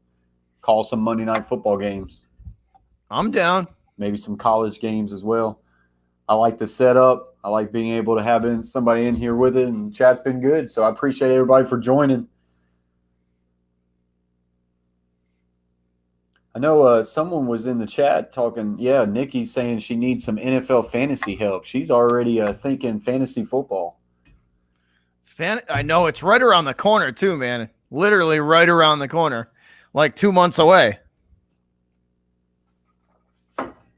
Speaker 1: Call some Monday night football games.
Speaker 4: I'm down.
Speaker 1: Maybe some college games as well. I like the setup. I like being able to have somebody in here with it, and chat's been good. So I appreciate everybody for joining. I know someone was in the chat talking, yeah, Nikki's saying she needs some NFL fantasy help. She's already thinking fantasy football.
Speaker 4: I know, it's right around the corner too, man. Literally right around the corner. Like 2 months away.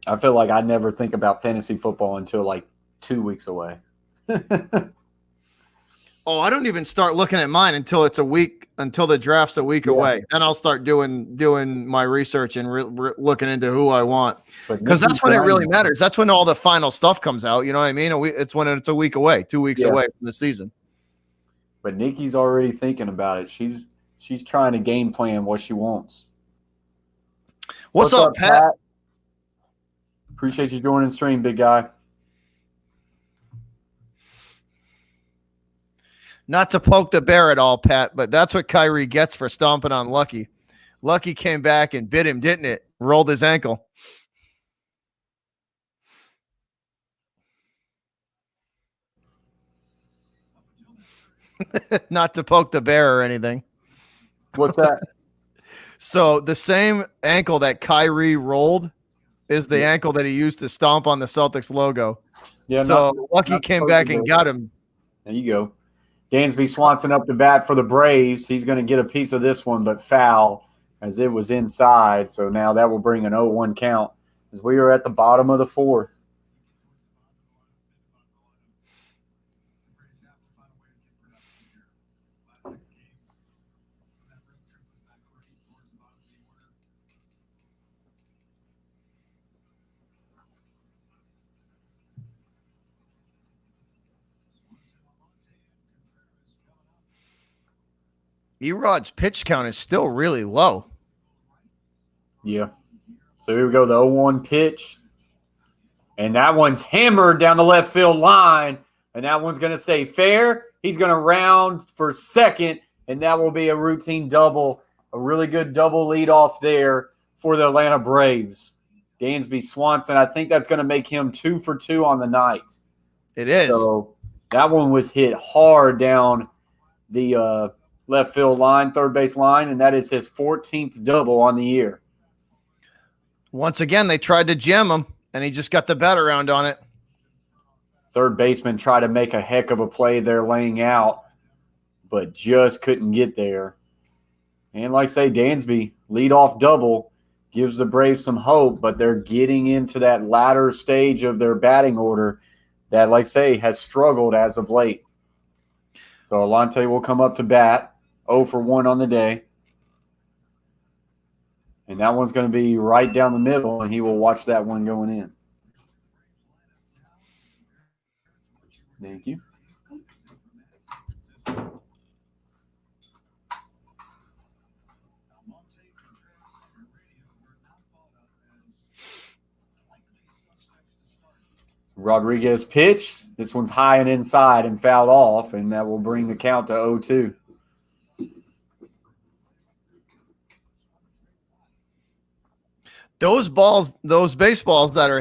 Speaker 1: I feel like I never think about fantasy football until like 2 weeks away.
Speaker 4: Oh, I don't even start looking at mine until the draft's a week away. Then I'll start doing my research and looking into who I want, because that's when it really matters. That's when all the final stuff comes out. You know what I mean? It's when it's a week away, 2 weeks away from the season.
Speaker 1: But Nikki's already thinking about it. She's trying to game plan what she wants.
Speaker 4: What's up, Pat?
Speaker 1: Appreciate you joining the stream, big guy.
Speaker 4: Not to poke the bear at all, Pat, but that's what Kyrie gets for stomping on Lucky. Lucky came back and bit him, didn't it? Rolled his ankle. Not to poke the bear or anything.
Speaker 1: What's that?
Speaker 4: So the same ankle that Kyrie rolled is the ankle that he used to stomp on the Celtics logo. Yeah. So Lucky came back and got him.
Speaker 1: There you go. Dansby Swanson up to bat for the Braves. He's going to get a piece of this one, but foul as it was inside. So now that will bring an 0-1 count as we are at the bottom of the 4th.
Speaker 4: Erod's pitch count is still really low.
Speaker 1: Yeah. So here we go, the 0-1 pitch. And that one's hammered down the left field line. And that one's going to stay fair. He's going to round for second. And that will be a routine double. A really good double lead off there for the Atlanta Braves. Dansby Swanson, I think that's going to make him 2 for 2 on the night.
Speaker 4: It is.
Speaker 1: So that one was hit hard down the left field line, third base line, and that is his 14th double on the year.
Speaker 4: Once again, they tried to jam him, and he just got the bat around on it.
Speaker 1: Third baseman tried to make a heck of a play there laying out, but just couldn't get there. And like I say, Dansby, leadoff double, gives the Braves some hope, but they're getting into that latter stage of their batting order that, like I say, has struggled as of late. So Alante will come up to bat. 0 for 1 on the day. And that one's going to be right down the middle, and he will watch that one going in. Thank you. Rodriguez pitch. This one's high and inside and fouled off, and that will bring the count to 0-2.
Speaker 4: Those baseballs that are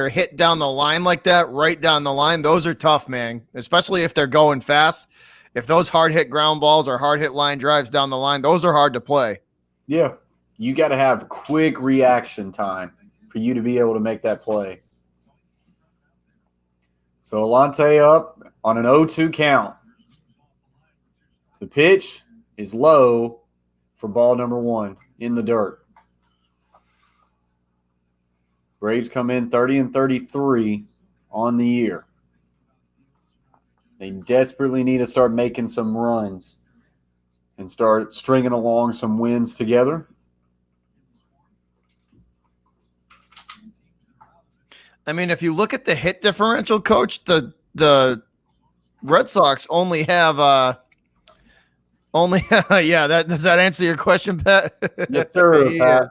Speaker 4: hit down the line like that, right down the line, those are tough, man. Especially if they're going fast. If those hard hit ground balls or hard hit line drives down the line, those are hard to play.
Speaker 1: Yeah, you got to have quick reaction time for you to be able to make that play. So Alante up on an 0-2 count. The pitch is low for ball number 1 in the dirt. Braves come in 30-33 on the year. They desperately need to start making some runs and start stringing along some wins together.
Speaker 4: I mean, if you look at the hit differential, Coach, the Red Sox only have yeah. Does that answer your question, Pat?
Speaker 1: Yes, sir,
Speaker 4: Yeah.
Speaker 1: Pat.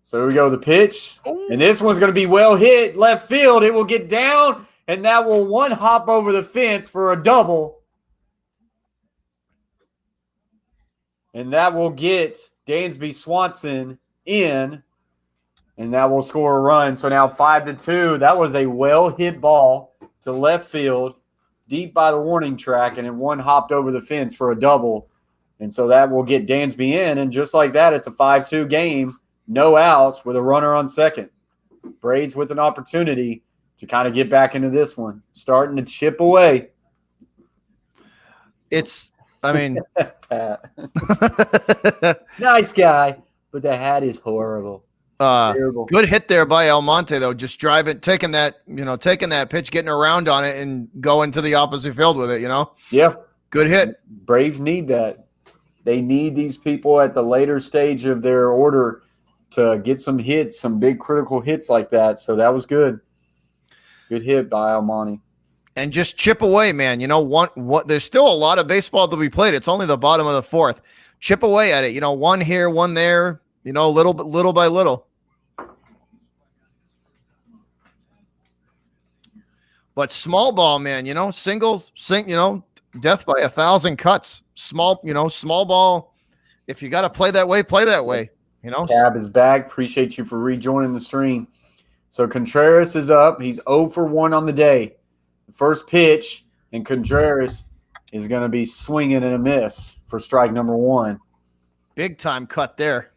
Speaker 1: So here we go, the pitch. And this one's going to be well hit left field. It will get down, and that will one hop over the fence for a double. And that will get Dansby Swanson in, and that will score a run. So now 5-2. That was a well-hit ball to left field, deep by the warning track, and it one hopped over the fence for a double. And so that will get Dansby in, and just like that, it's a 5-2 game. No outs with a runner on second. Braves with an opportunity to kind of get back into this one, starting to chip away.
Speaker 4: I mean,
Speaker 1: nice guy, but the hat is horrible. Terrible.
Speaker 4: Good hit there by Almonte, though. Just taking that pitch, getting around on it, and going to the opposite field with it.
Speaker 1: Yeah,
Speaker 4: good hit.
Speaker 1: Braves need that. They need these people at the later stage of their order to get some hits, some big critical hits like that. So that was good. Good hit by Almonte.
Speaker 4: And just chip away, man. There's still a lot of baseball to be played. It's only the bottom of the 4th. Chip away at it. One here, one there. Little by little. But small ball, man. Singles, death by 1,000 cuts. Small ball. If you got to play that way, play that way.
Speaker 1: Cab is back. Appreciate you for rejoining the stream. So Contreras is up. He's 0 for 1 on the day. The first pitch, and Contreras is going to be swinging and a miss for strike number 1.
Speaker 4: Big time cut there.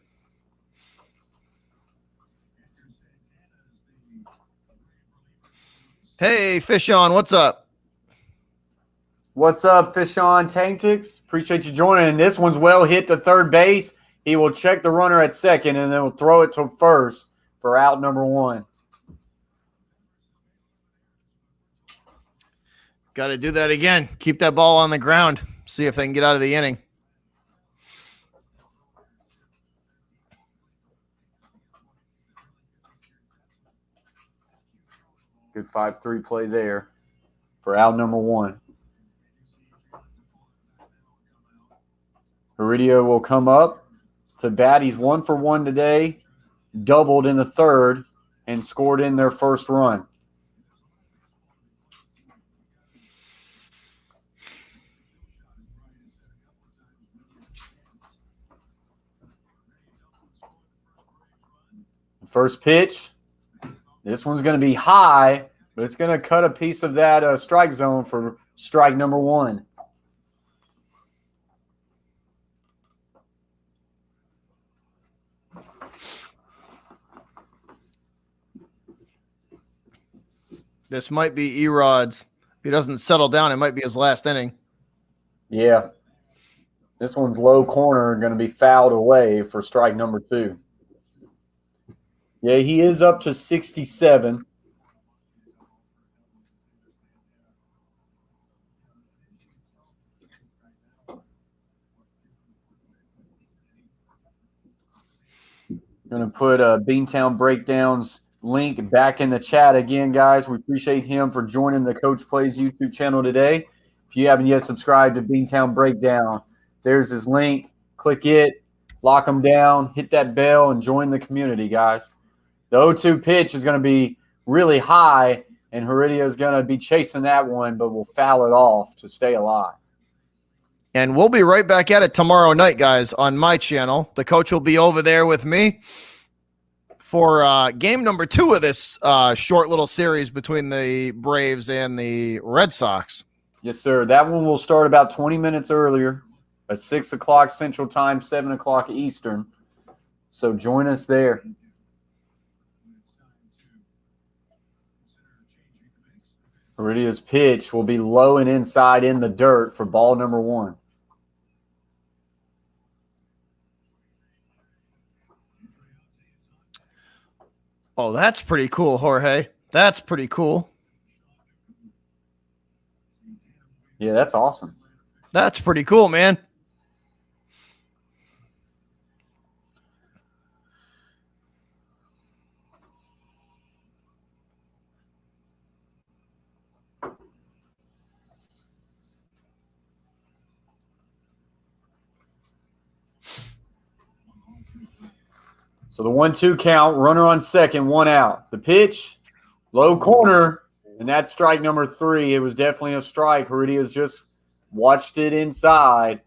Speaker 4: Hey, Fish On, what's up?
Speaker 1: What's up, Fish On Tanktix? Appreciate you joining. This one's well hit to third base. He will check the runner at second, and then will throw it to first for out number 1.
Speaker 4: Got to do that again. Keep that ball on the ground. See if they can get out of the inning.
Speaker 1: Good 5-3 play there for out number 1. Heredia will come up to bat. He's 1 for 1 today, doubled in the third, and scored in their first run. First pitch. This one's going to be high, but it's going to cut a piece of that strike zone for strike number 1.
Speaker 4: This might be Erod's. If he doesn't settle down, it might be his last inning.
Speaker 1: Yeah. This one's low corner, going to be fouled away for strike number 2. Yeah, he is up to 67. Going to put Beantown Breakdowns link back in the chat again, guys. We appreciate him for joining the Coach Plays YouTube channel today. If you haven't yet subscribed to Beantown Breakdown, there's his link. Click it, lock them down, hit that bell, and join the community, guys. The 0-2 pitch is going to be really high, and Heredia is going to be chasing that one, but will foul it off to stay alive.
Speaker 4: And we'll be right back at it tomorrow night, guys, on my channel. The coach will be over there with me for game number 2 of this short little series between the Braves and the Red Sox.
Speaker 1: Yes, sir. That one will start about 20 minutes earlier at 6 o'clock Central Time, 7 o'clock Eastern. So join us there. Heredia's pitch will be low and inside in the dirt for ball number 1.
Speaker 4: Oh, that's pretty cool, Jorge. That's pretty cool.
Speaker 1: Yeah, that's awesome.
Speaker 4: That's pretty cool, man.
Speaker 1: So the 1-2 count, runner on second, 1 out. The pitch, low corner, and that's strike number 3. It was definitely a strike. Heredia's just watched it inside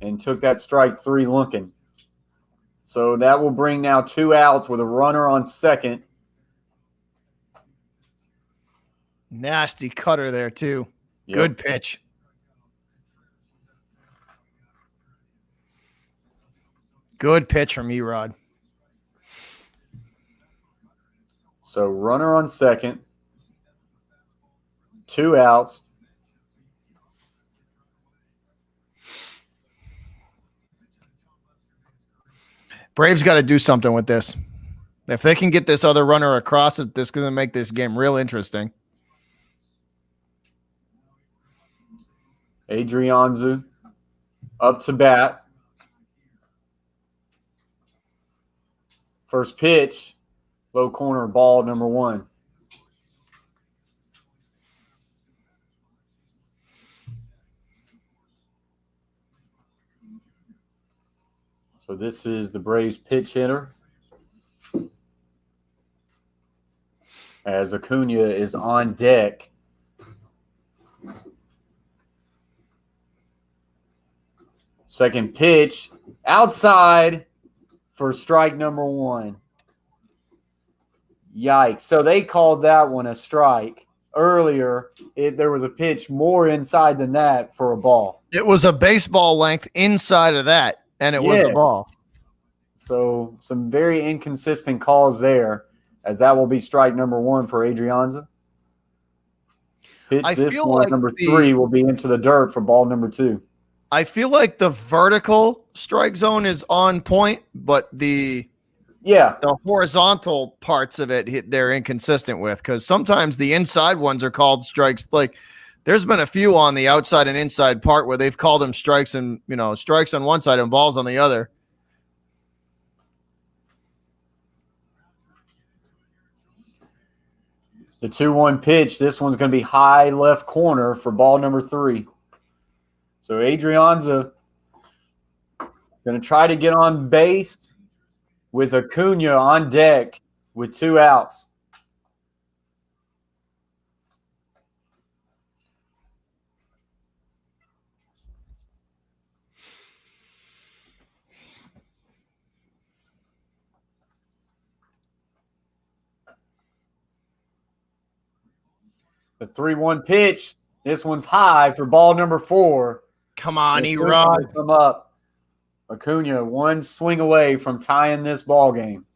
Speaker 1: and took that strike 3 looking. So that will bring now 2 outs with a runner on second.
Speaker 4: Nasty cutter there, too. Yep. Good pitch. Good pitch from Erod.
Speaker 1: So runner on second, 2 outs.
Speaker 4: Braves got to do something with this. If they can get this other runner across it, this is going to make this game real interesting.
Speaker 1: Adrianza up to bat. First pitch, low corner, ball number 1. So this is the Braves pitch hitter, as Acuna is on deck. Second pitch, outside for strike number 1. Yikes. So they called that one a strike. Earlier, there was a pitch more inside than that for a ball.
Speaker 4: It was a baseball length inside of that, and it was a ball.
Speaker 1: So some very inconsistent calls there, as that will be strike number 1 for Adrianza. Pitch this one, like number 3, will be into the dirt for ball number 2.
Speaker 4: I feel like the vertical strike zone is on point, but the horizontal parts of it they're inconsistent with, because sometimes the inside ones are called strikes. Like there's been a few on the outside and inside part where they've called them strikes, and strikes on one side and balls on the other.
Speaker 1: The 2-1 pitch, this one's going to be high left corner for ball number 3. So Adrianza going to try to get on base with Acuna on deck with 2 outs. The 3-1 pitch, this one's high for ball number 4.
Speaker 4: Come on, Erod.
Speaker 1: Come up. Acuna, 1 swing away from tying this ball game.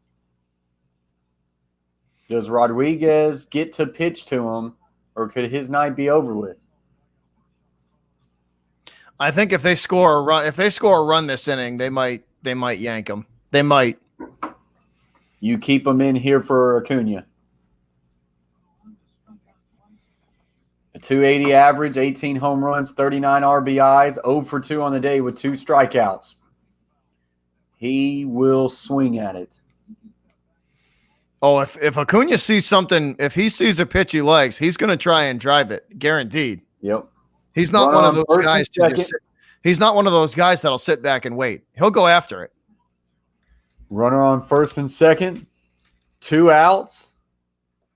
Speaker 1: Does Rodriguez get to pitch to him, or could his night be over with?
Speaker 4: I think if they score a run this inning, they might yank him. They might.
Speaker 1: You keep him in here for Acuna. A 280 average, 18 home runs, 39 RBIs, 0 for 2 on the day with 2 strikeouts. He will swing at it.
Speaker 4: Oh, if Acuna sees something, if he sees a pitch he likes, he's going to try and drive it, guaranteed.
Speaker 1: Yep.
Speaker 4: He's not
Speaker 1: Runner
Speaker 4: one of
Speaker 1: on
Speaker 4: those
Speaker 1: first and
Speaker 4: guys to just
Speaker 1: second.
Speaker 4: sit. He's not one of those guys that'll sit back and wait. He'll go after it.
Speaker 1: Runner on first and second. 2 outs.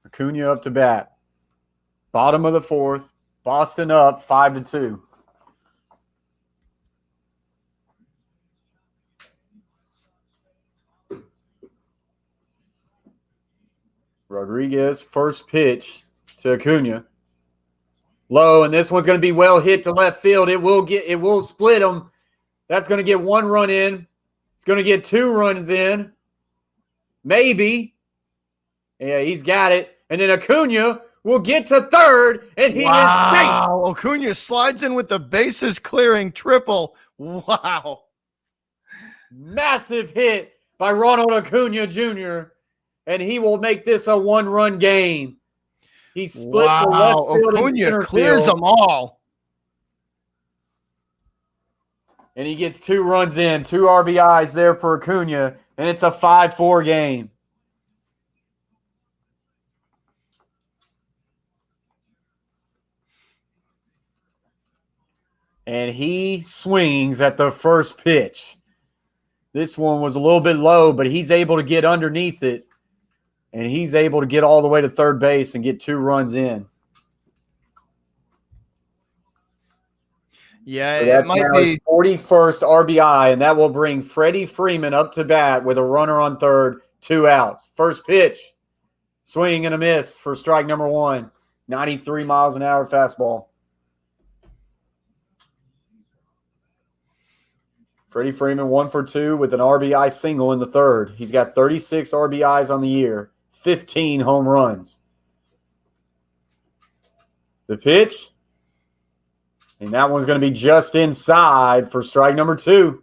Speaker 1: Acuna up to bat. Bottom of the fourth. Boston up 5-2. Rodriguez, first pitch to Acuna. Low, and this one's going to be well hit to left field. It will split them. That's going to get 1 run in. It's going to get 2 runs in. Maybe. Yeah, he's got it. And then Acuna will get to third, and he is safe.
Speaker 4: Acuna slides in with the bases clearing triple. Wow.
Speaker 1: Massive hit by Ronald Acuna Jr., and he will make this a 1-run game. He split the left field and
Speaker 4: Acuna
Speaker 1: center
Speaker 4: clears
Speaker 1: field,
Speaker 4: them all.
Speaker 1: and he gets 2 runs in, 2 RBIs there for Acuna, and it's a 5-4 game. And he swings at the first pitch. This one was a little bit low, but he's able to get underneath it, and he's able to get all the way to third base and get 2 runs in.
Speaker 4: Yeah,
Speaker 1: So
Speaker 4: it might be
Speaker 1: 41st RBI, and that will bring Freddie Freeman up to bat with a runner on third, 2 outs. First pitch, swing and a miss for strike number 1. 93 miles an hour fastball. Freddie Freeman 1 for 2 with an RBI single in the third. He's got 36 RBIs on the year, 15 home runs. The pitch, and that one's going to be just inside for strike number 2.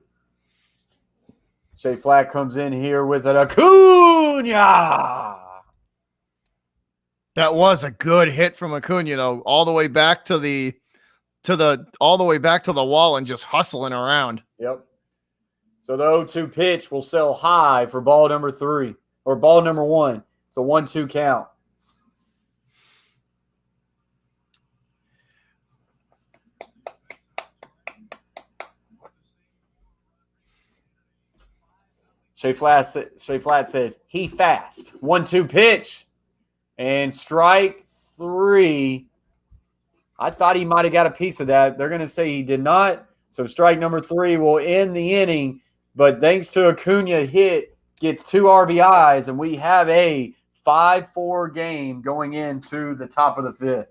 Speaker 1: Shea Flack comes in here with an Acuna.
Speaker 4: that was a good hit from Acuna, though, all the way back to the wall and just hustling around.
Speaker 1: Yep. So the 0-2 pitch will sell high for ball number 3 or ball number 1. It's a 1-2 count. Shea Flat says he fast. 1-2 pitch and strike 3. I thought he might have got a piece of that. They're going to say he did not. So strike number 3 will end the inning. But thanks to Acuna hit, gets 2 RBIs, and we have a 5-4 game going into the top of the 5th.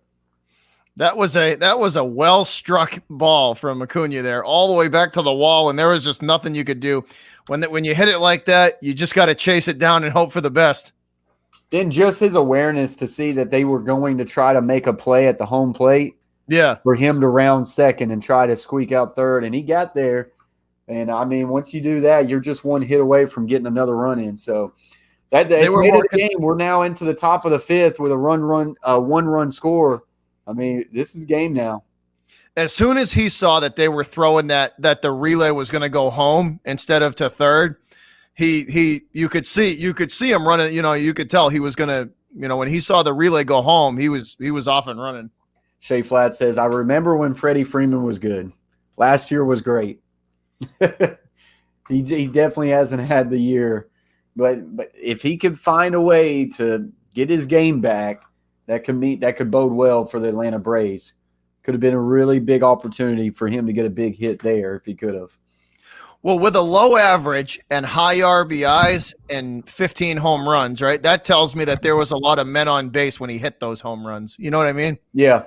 Speaker 4: That was a well struck ball from Acuna there, all the way back to the wall, and there was just nothing you could do. When you hit it like that, you just got to chase it down and hope for the best.
Speaker 1: Then just his awareness to see that they were going to try to make a play at the home plate.
Speaker 4: Yeah,
Speaker 1: for him to round second and try to squeak out third, and he got there. And I mean, once you do that, you're just 1 hit away from getting another run in. So it's made it a game. We're now into the top of the 5th with a 1-run score. I mean, this is game now.
Speaker 4: As soon as he saw that they were throwing that the relay was going to go home instead of to third, you could see him running. You could tell he was going to. When he saw the relay go home, he was off and running.
Speaker 1: Shea Flat says, I remember when Freddie Freeman was good. Last year was great. He definitely hasn't had the year. But if he could find a way to get his game back, that could bode well for the Atlanta Braves. Could have been a really big opportunity for him to get a big hit there if he could have.
Speaker 4: Well, with a low average and high RBIs and 15 home runs, right? That tells me that there was a lot of men on base when he hit those home runs. You know what I mean?
Speaker 1: Yeah.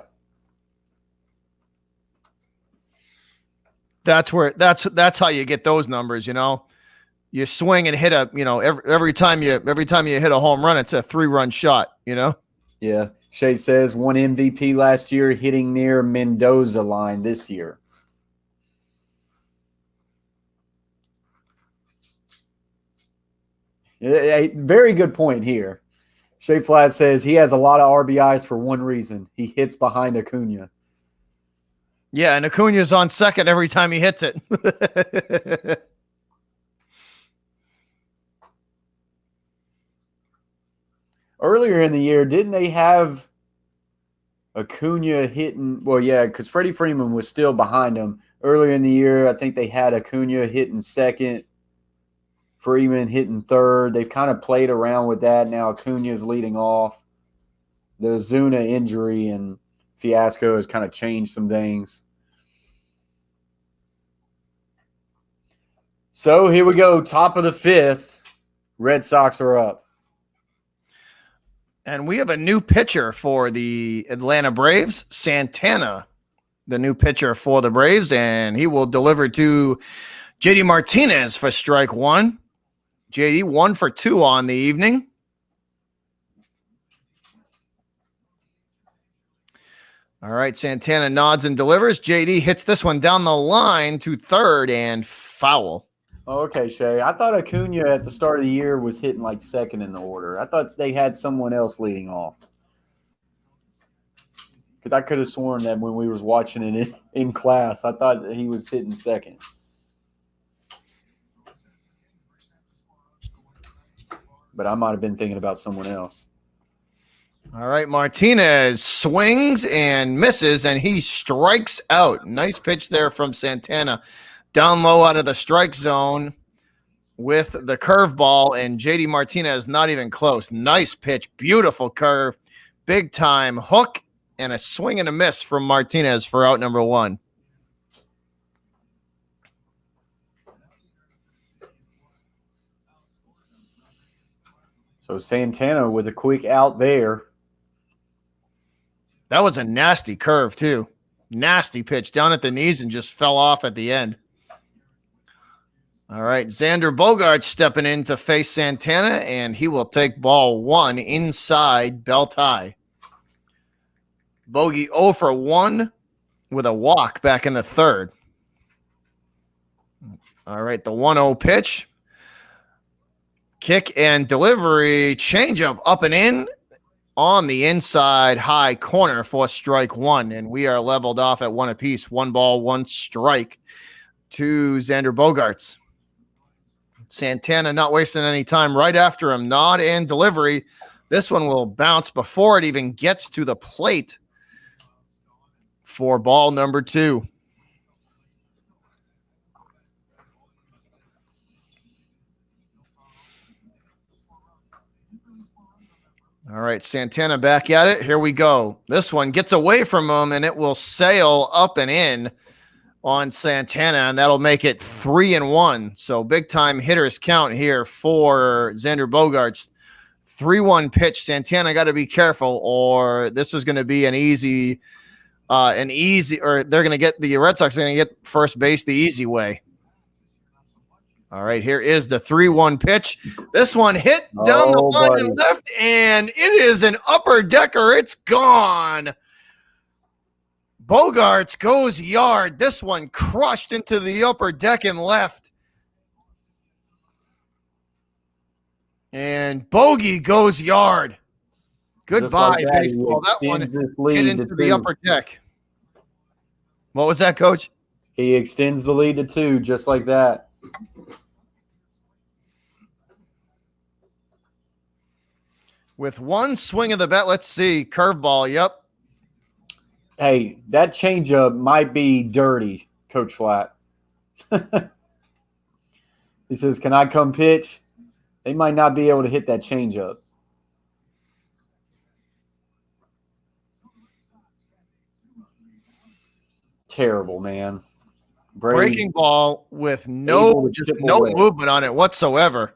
Speaker 4: That's how you get those numbers, You swing and hit every time you hit a home run, it's a 3-run shot,
Speaker 1: Yeah. Shea says 1 MVP last year, hitting near Mendoza line this year. A very good point here. Shea Flat says he has a lot of RBIs for one reason. He hits behind Acuna.
Speaker 4: Yeah, and Acuna's on second every time he hits it.
Speaker 1: Earlier in the year, didn't they have Acuna hitting? Well, yeah, because Freddie Freeman was still behind him. Earlier in the year, I think they had Acuna hitting second, Freeman hitting third. They've kind of played around with that. Now Acuna's leading off. The Zuna injury and fiasco has kind of changed some things. So here we go, top of the fifth. Red Sox are up.
Speaker 4: And we have a new pitcher for the Atlanta Braves, Santana, the new pitcher for the Braves, and he will deliver to JD Martinez for strike one. JD 1 for 2 on the evening. All right, Santana nods and delivers. JD hits this one down the line to third and foul.
Speaker 1: Okay, Shay. I thought Acuna at the start of the year was hitting like second in the order. I thought they had someone else leading off. Because I could have sworn that when we was watching it in class, I thought that he was hitting second. But I might have been thinking about someone else.
Speaker 4: All right, Martinez swings and misses, and he strikes out. Nice pitch there from Santana. Down low out of the strike zone with the curveball, and JD Martinez not even close. Nice pitch, beautiful curve, big time hook, and a swing and a miss from Martinez for out number one.
Speaker 1: So Santana with a quick out there.
Speaker 4: That was a nasty curve, too. Nasty pitch down at the knees and just fell off at the end. All right, Xander Bogaerts stepping in to face Santana, and he will take ball one inside belt high. Bogey 0 for 1 with a walk back in the third. All right, the 1-0 pitch. Kick and delivery, changeup up and in on the inside high corner for strike one, and we are leveled off at one apiece. 1 ball, 1 strike to Xander Bogaerts. Santana not wasting any time right after him. Nod and delivery. This one will bounce before it even gets to the plate for ball number 2. All right, Santana back at it. Here we go. This one gets away from him, and it will sail up and in on Santana, and that'll make it 3-1. So big-time hitters count here for Xander Bogaerts. 3-1 pitch. Santana got to be careful, or this is going to be or they're going to get the Red Sox are going to get first base the easy way. All right, here is the 3-1 pitch. This one hit down the line and left, and it is an upper decker. It's gone. Bogaerts goes yard. This one crushed into the upper deck and left. And Bogey goes yard. Goodbye,
Speaker 1: like
Speaker 4: baseball. That one hit into the upper deck. What was that, Coach?
Speaker 1: He extends the lead to 2 just like that.
Speaker 4: With one swing of the bat, let's see. Curveball, yep.
Speaker 1: Hey, that changeup might be dirty, Coach Flat. He says, can I come pitch? They might not be able to hit that changeup. Terrible, man.
Speaker 4: Breaking ball with no movement on it whatsoever.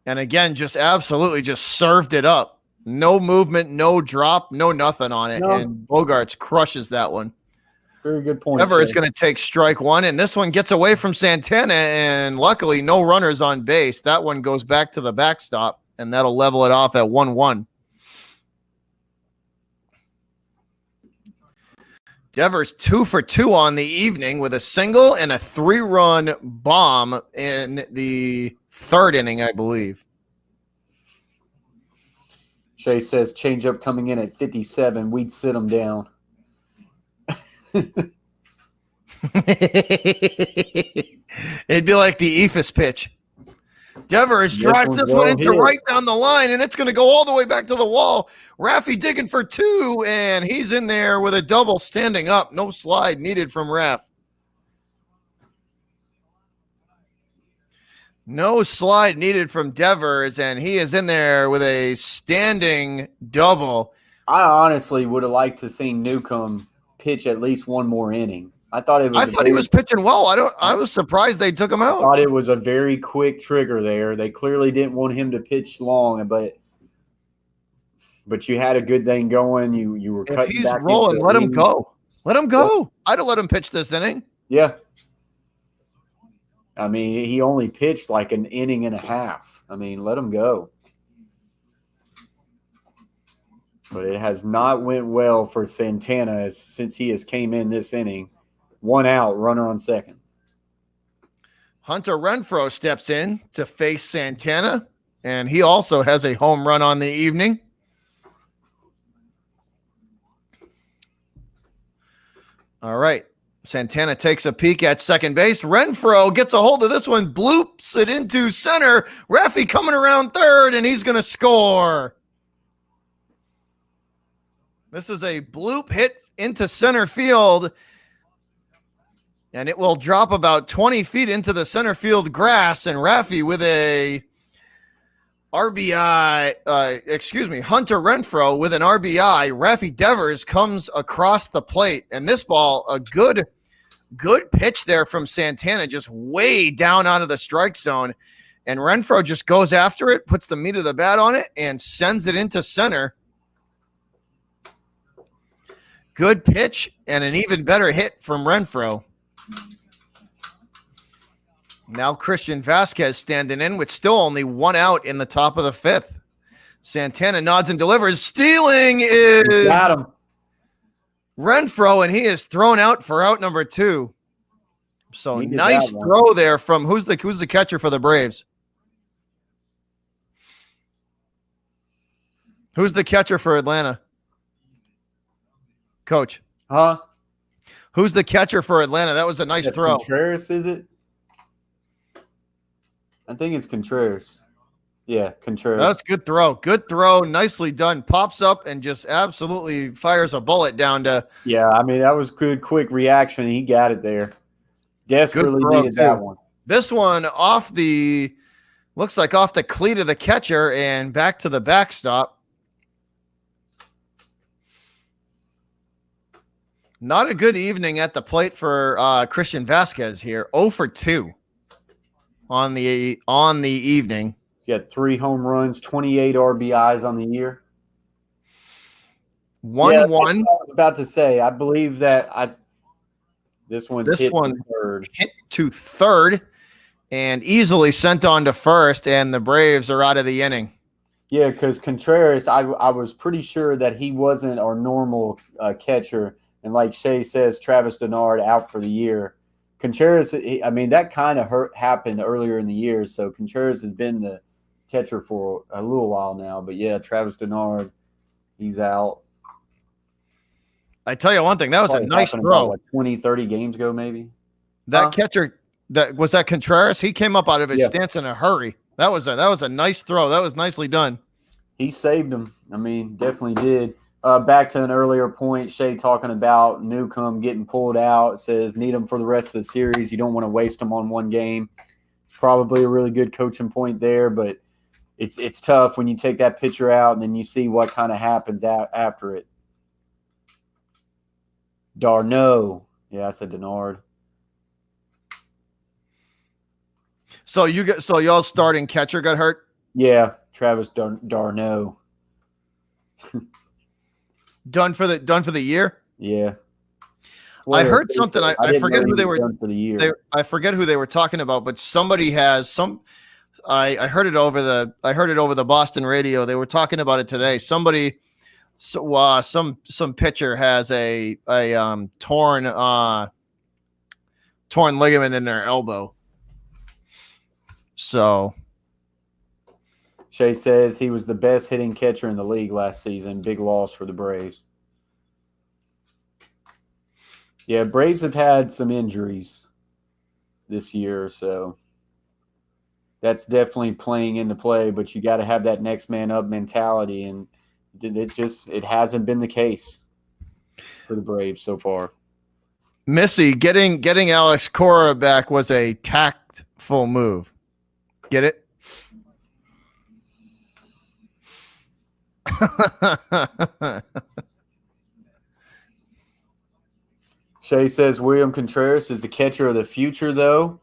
Speaker 4: And again, just absolutely just served it up. No movement, no drop, no nothing on it. No. And Bogaerts crushes that one.
Speaker 1: Very good point.
Speaker 4: Trevor is going to take strike one, and this one gets away from Santana, and luckily no runners on base. That one goes back to the backstop, and that'll level it off at 1-1. Devers 2 for 2 on the evening with a single and a 3-run bomb in the third inning, I believe.
Speaker 1: Shay says changeup coming in at 57. We'd sit him down.
Speaker 4: It'd be like the Ephus pitch. Devers drives
Speaker 1: one's
Speaker 4: this one
Speaker 1: well
Speaker 4: into
Speaker 1: hit.
Speaker 4: right down the line, and it's going to go all the way back to the wall. Raffy digging for two, and he's in there with a double standing up. No slide needed from Raff. No slide needed from Devers, and he is in there with a standing double.
Speaker 1: I honestly would have liked to see Newcomb pitch at least one more inning. I thought
Speaker 4: He was pitching well. I was surprised they took him out.
Speaker 1: I thought it was a very quick trigger there. They clearly didn't want him to pitch long, but you had a good thing going. You were cutting.
Speaker 4: If he's
Speaker 1: back
Speaker 4: rolling, let him go. Let him go.
Speaker 1: Yeah.
Speaker 4: I'd have let him pitch this inning.
Speaker 1: Yeah. I mean, he only pitched like an inning and a half. I mean, let him go. But it has not went well for Santana since he has came in this inning. 1 out, runner on second.
Speaker 4: Hunter Renfroe steps in to face Santana, and he also has a home run on the evening. All right. Santana takes a peek at second base. Renfroe gets a hold of this one, bloops it into center. Raffy coming around third, and he's going to score. This is a bloop hit into center field, and it will drop about 20 feet into the center field grass, and Raffy with a RBI, Hunter Renfroe with an RBI. Raffy Devers comes across the plate, and this ball, a good pitch there from Santana, just way down out of the strike zone, and Renfroe just goes after it, puts the meat of the bat on it, and sends it into center. Good pitch and an even better hit from Renfroe. Now Christian Vasquez standing in with still only 1 out in the top of the 5th. Santana nods and delivers. Stealing is
Speaker 1: Got him.
Speaker 4: Renfroe, and he is thrown out for out number 2. So nice throw there from who's the catcher for the Braves? Who's the catcher for Atlanta? Coach.
Speaker 1: Huh?
Speaker 4: Who's the catcher for Atlanta? That was a nice throw.
Speaker 1: Contreras, is it? I think it's Contreras. Yeah, Contreras.
Speaker 4: That's good throw. Good throw. Nicely done. Pops up and just absolutely fires a bullet down to.
Speaker 1: Yeah, I mean, that was good, quick reaction. He got it there. Desperately needed that one.
Speaker 4: This one looks like off the cleat of the catcher and back to the backstop. Not a good evening at the plate for Christian Vasquez here. 0 for 2 on the evening.
Speaker 1: He had 3 home runs, 28 RBIs on the year.
Speaker 4: 1-1.
Speaker 1: Yeah, that's what I was about to say. I believe that this one hit
Speaker 4: to third and easily sent on to first, and the Braves are out of the inning.
Speaker 1: Yeah, because Contreras, I was pretty sure that he wasn't our normal catcher. And like Shay says, Travis Denard out for the year. Contreras, I mean, that kind of happened earlier in the year. So Contreras has been the catcher for a little while now. But, yeah, Travis Denard, he's out.
Speaker 4: I tell you one thing, that was a nice throw.
Speaker 1: 20, 30 games ago maybe.
Speaker 4: That catcher, that Contreras, he came up out of his stance in a hurry. That was a nice throw. That was nicely done.
Speaker 1: He saved him. I mean, definitely did. Back to an earlier point, Shay talking about Newcomb getting pulled out. It says need him for the rest of the series. You don't want to waste him on one game. It's probably a really good coaching point there, but it's tough when you take that pitcher out and then you see what kind of happens after it. Darno. Yeah, I said Denard.
Speaker 4: So y'all starting catcher got hurt?
Speaker 1: Yeah, Travis Darno.
Speaker 4: Done for the year?
Speaker 1: Yeah.
Speaker 4: I heard something. I forget who they were.
Speaker 1: Done for the year.
Speaker 4: I forget who they were talking about, but somebody has some. I heard it over the Boston radio. They were talking about it today. Somebody, some pitcher has a torn ligament in their elbow. So.
Speaker 1: Shay says he was the best hitting catcher in the league last season. Big loss for the Braves. Yeah, Braves have had some injuries this year, so. that's definitely playing into play. But you got to have that next man up mentality, and it hasn't been the case for the Braves so far.
Speaker 4: Missy, getting Alex Cora back was a tactful move. Get it?
Speaker 1: Shay says William Contreras is the catcher of the future, though.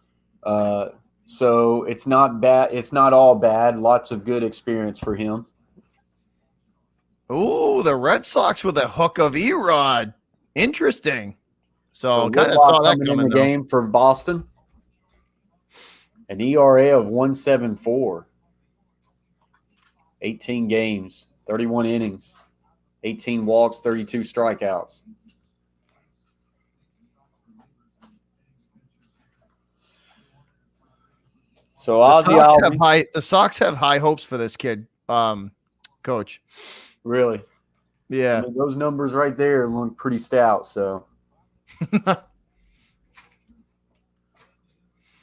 Speaker 1: So it's not bad. It's not all bad. Lots of good experience for him.
Speaker 4: Ooh, the Red Sox with a hook of Erod. Interesting. So kind of
Speaker 1: Whitlock
Speaker 4: saw that
Speaker 1: coming
Speaker 4: coming
Speaker 1: in the
Speaker 4: though.
Speaker 1: game for Boston. An ERA of 1.74. 18 games, 31 innings, 18 walks, 32 strikeouts. So
Speaker 4: the Sox have high hopes for this kid, Coach.
Speaker 1: Really?
Speaker 4: Yeah.
Speaker 1: I mean, those numbers right there look pretty stout. So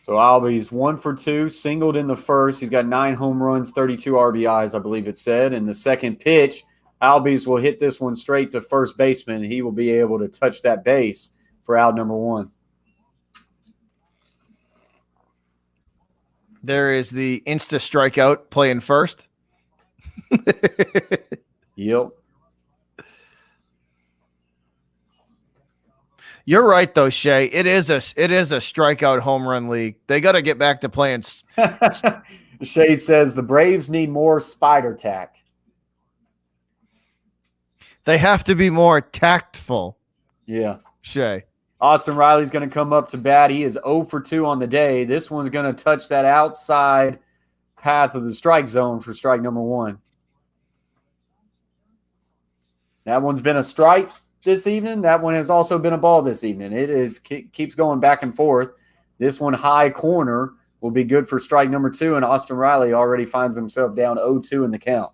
Speaker 1: Albies 1 for 2, singled in the first. He's got 9 home runs, 32 RBIs, I believe it said. And the second pitch, Albies will hit this one straight to first baseman. He will be able to touch that base for out number 1.
Speaker 4: There is the insta strikeout playing first.
Speaker 1: Yep.
Speaker 4: You're right though, Shay. It is a strikeout home run league. They got to get back to playing.
Speaker 1: Shay says the Braves need more spider tack.
Speaker 4: They have to be more tactful.
Speaker 1: Yeah.
Speaker 4: Shay.
Speaker 1: Austin Riley's going to come up to bat. He is 0 for 2 on the day. This one's going to touch that outside path of the strike zone for strike number 1. That one's been a strike this evening. That one has also been a ball this evening. Keeps going back and forth. This one high corner will be good for strike number 2, and Austin Riley already finds himself down 0-2 in the count.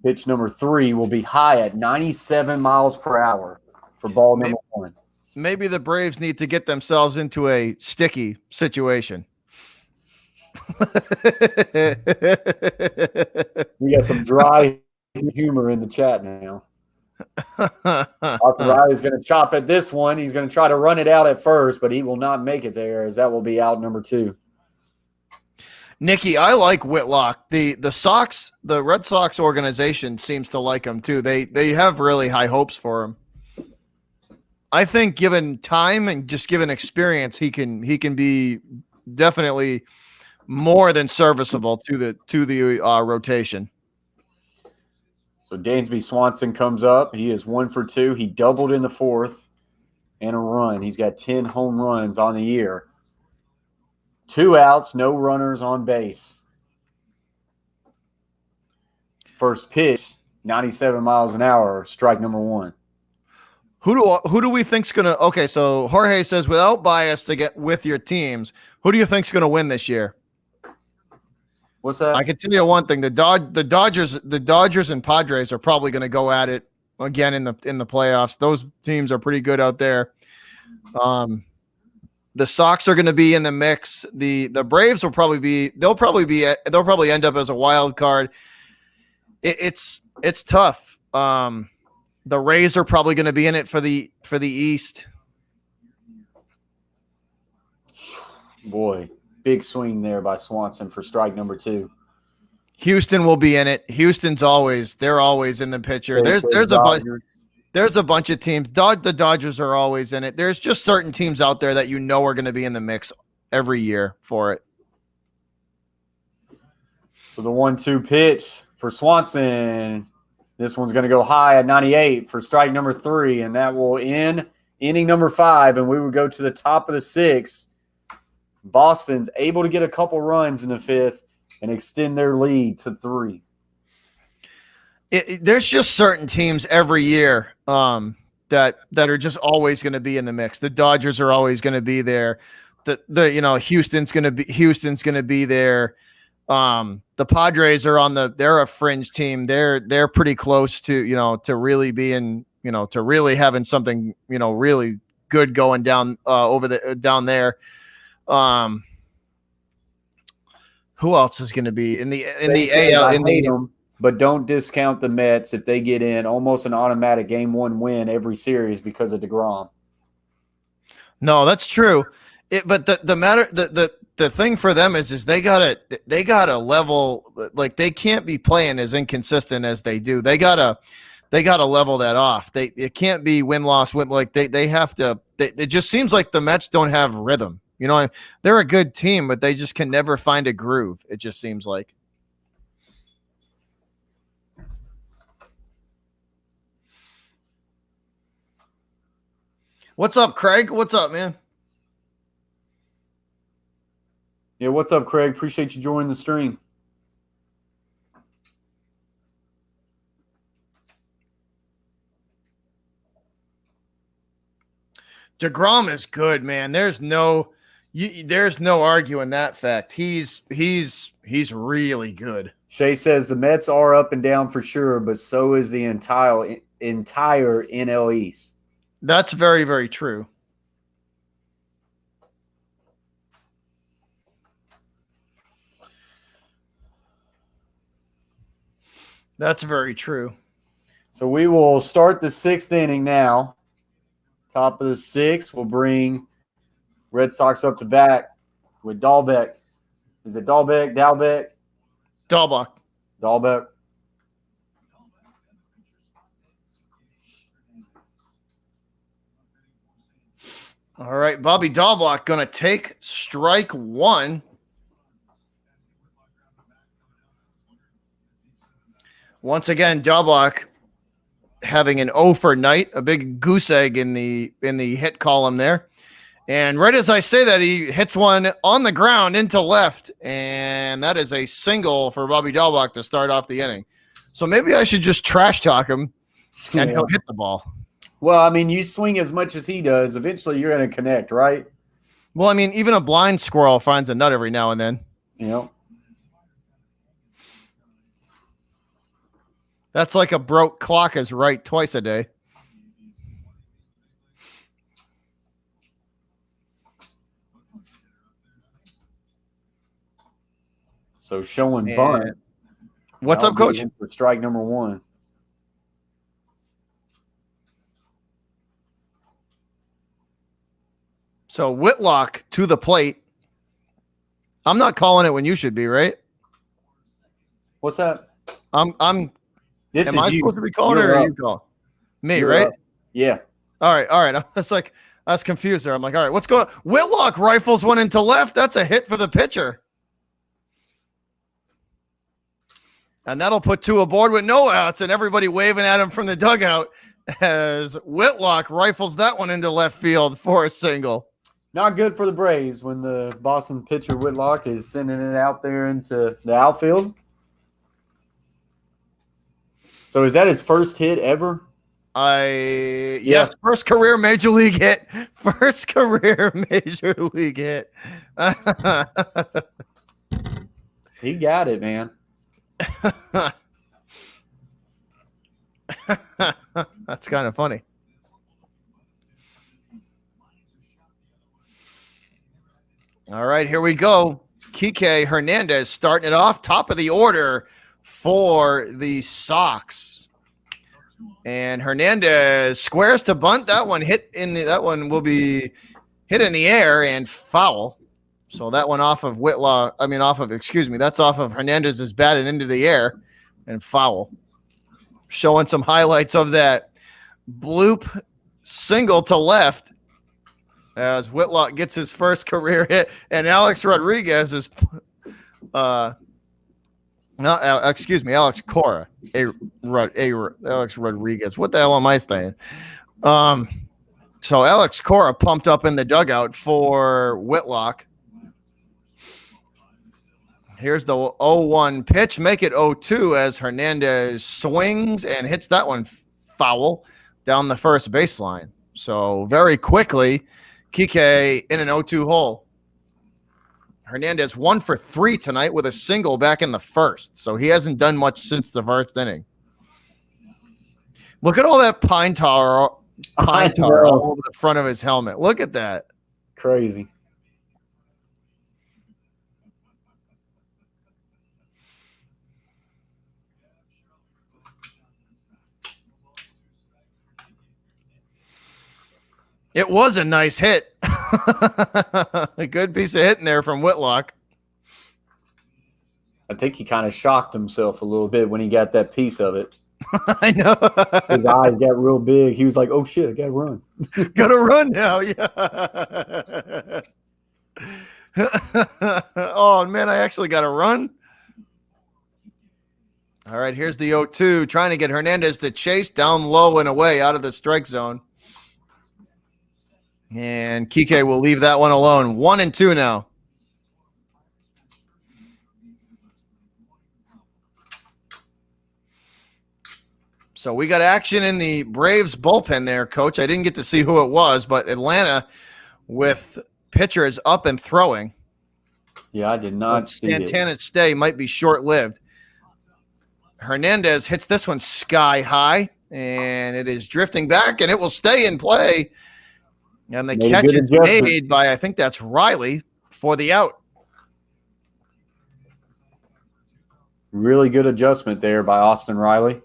Speaker 1: Pitch number 3 will be high at 97 miles per hour for ball number 1.
Speaker 4: Maybe the Braves need to get themselves into a sticky situation.
Speaker 1: We got some dry humor in the chat now. Austin Riley's going to chop at this one. He's going to try to run it out at first, but he will not make it there, as that will be out number 2.
Speaker 4: Nikki, I like Whitlock. The Sox, the Red Sox organization seems to like him too. They have really high hopes for him. I think given time and just given experience, he can be definitely more than serviceable to the rotation.
Speaker 1: So Dansby Swanson comes up. He is 1 for 2. He doubled in the 4th and a run. He's got 10 home runs on the year. 2 outs, no runners on base. First pitch, 97 miles an hour, strike number 1.
Speaker 4: Who do we think's gonna? Okay, so Jorge says without bias to get with your teams, who do you think's gonna win this year?
Speaker 1: What's that?
Speaker 4: I can tell you one thing: the Dodgers and Padres are probably going to go at it again in the playoffs. Those teams are pretty good out there. The Sox are going to be in the mix. The Braves will probably end up as a wild card. It's tough. The Rays are probably going to be in it for the East.
Speaker 1: Boy, big swing there by Swanson for strike number 2.
Speaker 4: Houston will be in it. They're always in the picture. There's a bunch of teams. The Dodgers are always in it. There's just certain teams out there that you know are going to be in the mix every year for it.
Speaker 1: So the 1-2 pitch for Swanson. This one's going to go high at 98 for strike number 3, and that will end inning number 5, and we will go to the top of the 6th. Boston's able to get a couple runs in the 5th and extend their lead to 3.
Speaker 4: There's just certain teams every year that are just always going to be in the mix. The Dodgers are always going to be there. Houston's going to be there. The Padres are they're a fringe team. They're pretty close to really being to really having something, really good going down down there. Who else is going to be in the AL?
Speaker 1: But don't discount the Mets if they get in almost an automatic game 1 win every series because of DeGrom.
Speaker 4: No, that's true. But the thing for them is they gotta level, like they can't be playing as inconsistent as they do. They gotta level that off. It can't be win-loss, like they have to. It just seems like the Mets don't have rhythm. They're a good team, but they just can never find a groove. It just seems like. What's up, Craig? What's up, man?
Speaker 1: Yeah, what's up, Craig? Appreciate you joining the stream.
Speaker 4: DeGrom is good, man. There's no arguing that fact. He's really good.
Speaker 1: Shay says the Mets are up and down for sure, but so is the entire NL East.
Speaker 4: That's very, very true. That's very true.
Speaker 1: So we will start the 6th inning now. Top of the 6th, we'll bring Red Sox up to bat with Dahlbeck. Is it Dahlbeck?
Speaker 4: Dahlbeck.
Speaker 1: Dahlbeck.
Speaker 4: All right, Bobby Dahlbeck going to take strike 1. Once again, Dahlbeck having an 0 for night, a big goose egg in the hit column there. And right as I say that, he hits one on the ground into left, and that is a single for Bobby Dahlbeck to start off the inning. So maybe I should just trash talk him, and he'll hit the ball.
Speaker 1: Well, I mean, you swing as much as he does, eventually you're going to connect, right?
Speaker 4: Well, I mean, even a blind squirrel finds a nut every now and then. That's like a broke clock is right twice a day.
Speaker 1: So showing bunt.
Speaker 4: What's up, Coach?
Speaker 1: For strike number 1.
Speaker 4: So Whitlock to the plate. I'm not calling it when you should be, right?
Speaker 1: What's that?
Speaker 4: Am I supposed to be calling it, or are you calling me? Right?
Speaker 1: Yeah.
Speaker 4: All right. That's like I was confused there. I'm like, all right, what's going on? Whitlock rifles one into left. That's a hit for the pitcher, and that'll put 2 aboard with no outs, and everybody waving at him from the dugout as Whitlock rifles that one into left field for a single.
Speaker 1: Not good for the Braves when the Boston pitcher Whitlock is sending it out there into the outfield. So is that his first hit ever?
Speaker 4: Yes, first career major league hit. First career major league hit.
Speaker 1: He got it, man.
Speaker 4: That's kind of funny. All right, here we go. Kike Hernandez starting it off, top of the order for the Sox. And Hernandez squares to bunt. That one will be hit in the air and foul. So that one off of that's off of Hernandez's bat and into the air and foul. Showing some highlights of that bloop single to left as Whitlock gets his first career hit, and Alex Rodriguez is Alex Cora. Alex Rodriguez. What the hell am I saying? So Alex Cora pumped up in the dugout for Whitlock. Here's the 0-1 pitch. Make it 0-2 as Hernandez swings and hits that one foul down the first baseline. So very quickly, Kike in an 0-2 hole. Hernandez 1 for 3 tonight with a single back in the first. So he hasn't done much since the first inning. Look at all that pine tar all over the front of his helmet. Look at that.
Speaker 1: Crazy.
Speaker 4: It was a nice hit. A good piece of hitting there from Whitlock.
Speaker 1: I think he kind of shocked himself a little bit when he got that piece of it.
Speaker 4: I know.
Speaker 1: His eyes got real big. He was like, oh, shit, I got to run.
Speaker 4: Gotta run now, yeah. Oh, man, I actually got to run. All right, here's the 0-2, trying to get Hernandez to chase down low and away out of the strike zone. And Kike will leave that one alone. 1-2 now. So we got action in the Braves bullpen there, Coach. I didn't get to see who it was, but Atlanta with pitchers up and throwing.
Speaker 1: Yeah, I did not see it.
Speaker 4: Santana's stay might be short-lived. Hernandez hits this one sky high, and it is drifting back, and it will stay in play. And the catch is made by, I think that's Riley, for the out.
Speaker 1: Really good adjustment there by Austin Riley.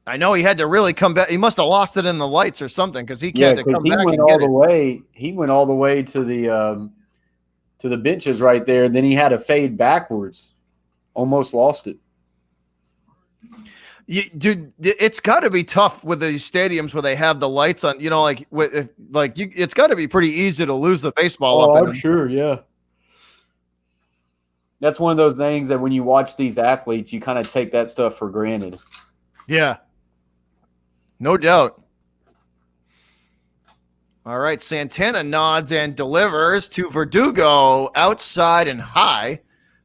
Speaker 4: I know he had to really come back. He must have lost it in the lights or something because he had to come back and get it.
Speaker 1: He went all the way to the benches right there. And then he had to fade backwards. Almost lost it.
Speaker 4: Dude, it's got to be tough with these stadiums where they have the lights on. You know, it's got to be pretty easy to lose the baseball.
Speaker 1: Oh, I'm sure, yeah. That's one of those things that when you watch these athletes, you kind of take that stuff for granted.
Speaker 4: Yeah. No doubt. All right, Santana nods and delivers to Verdugo outside and high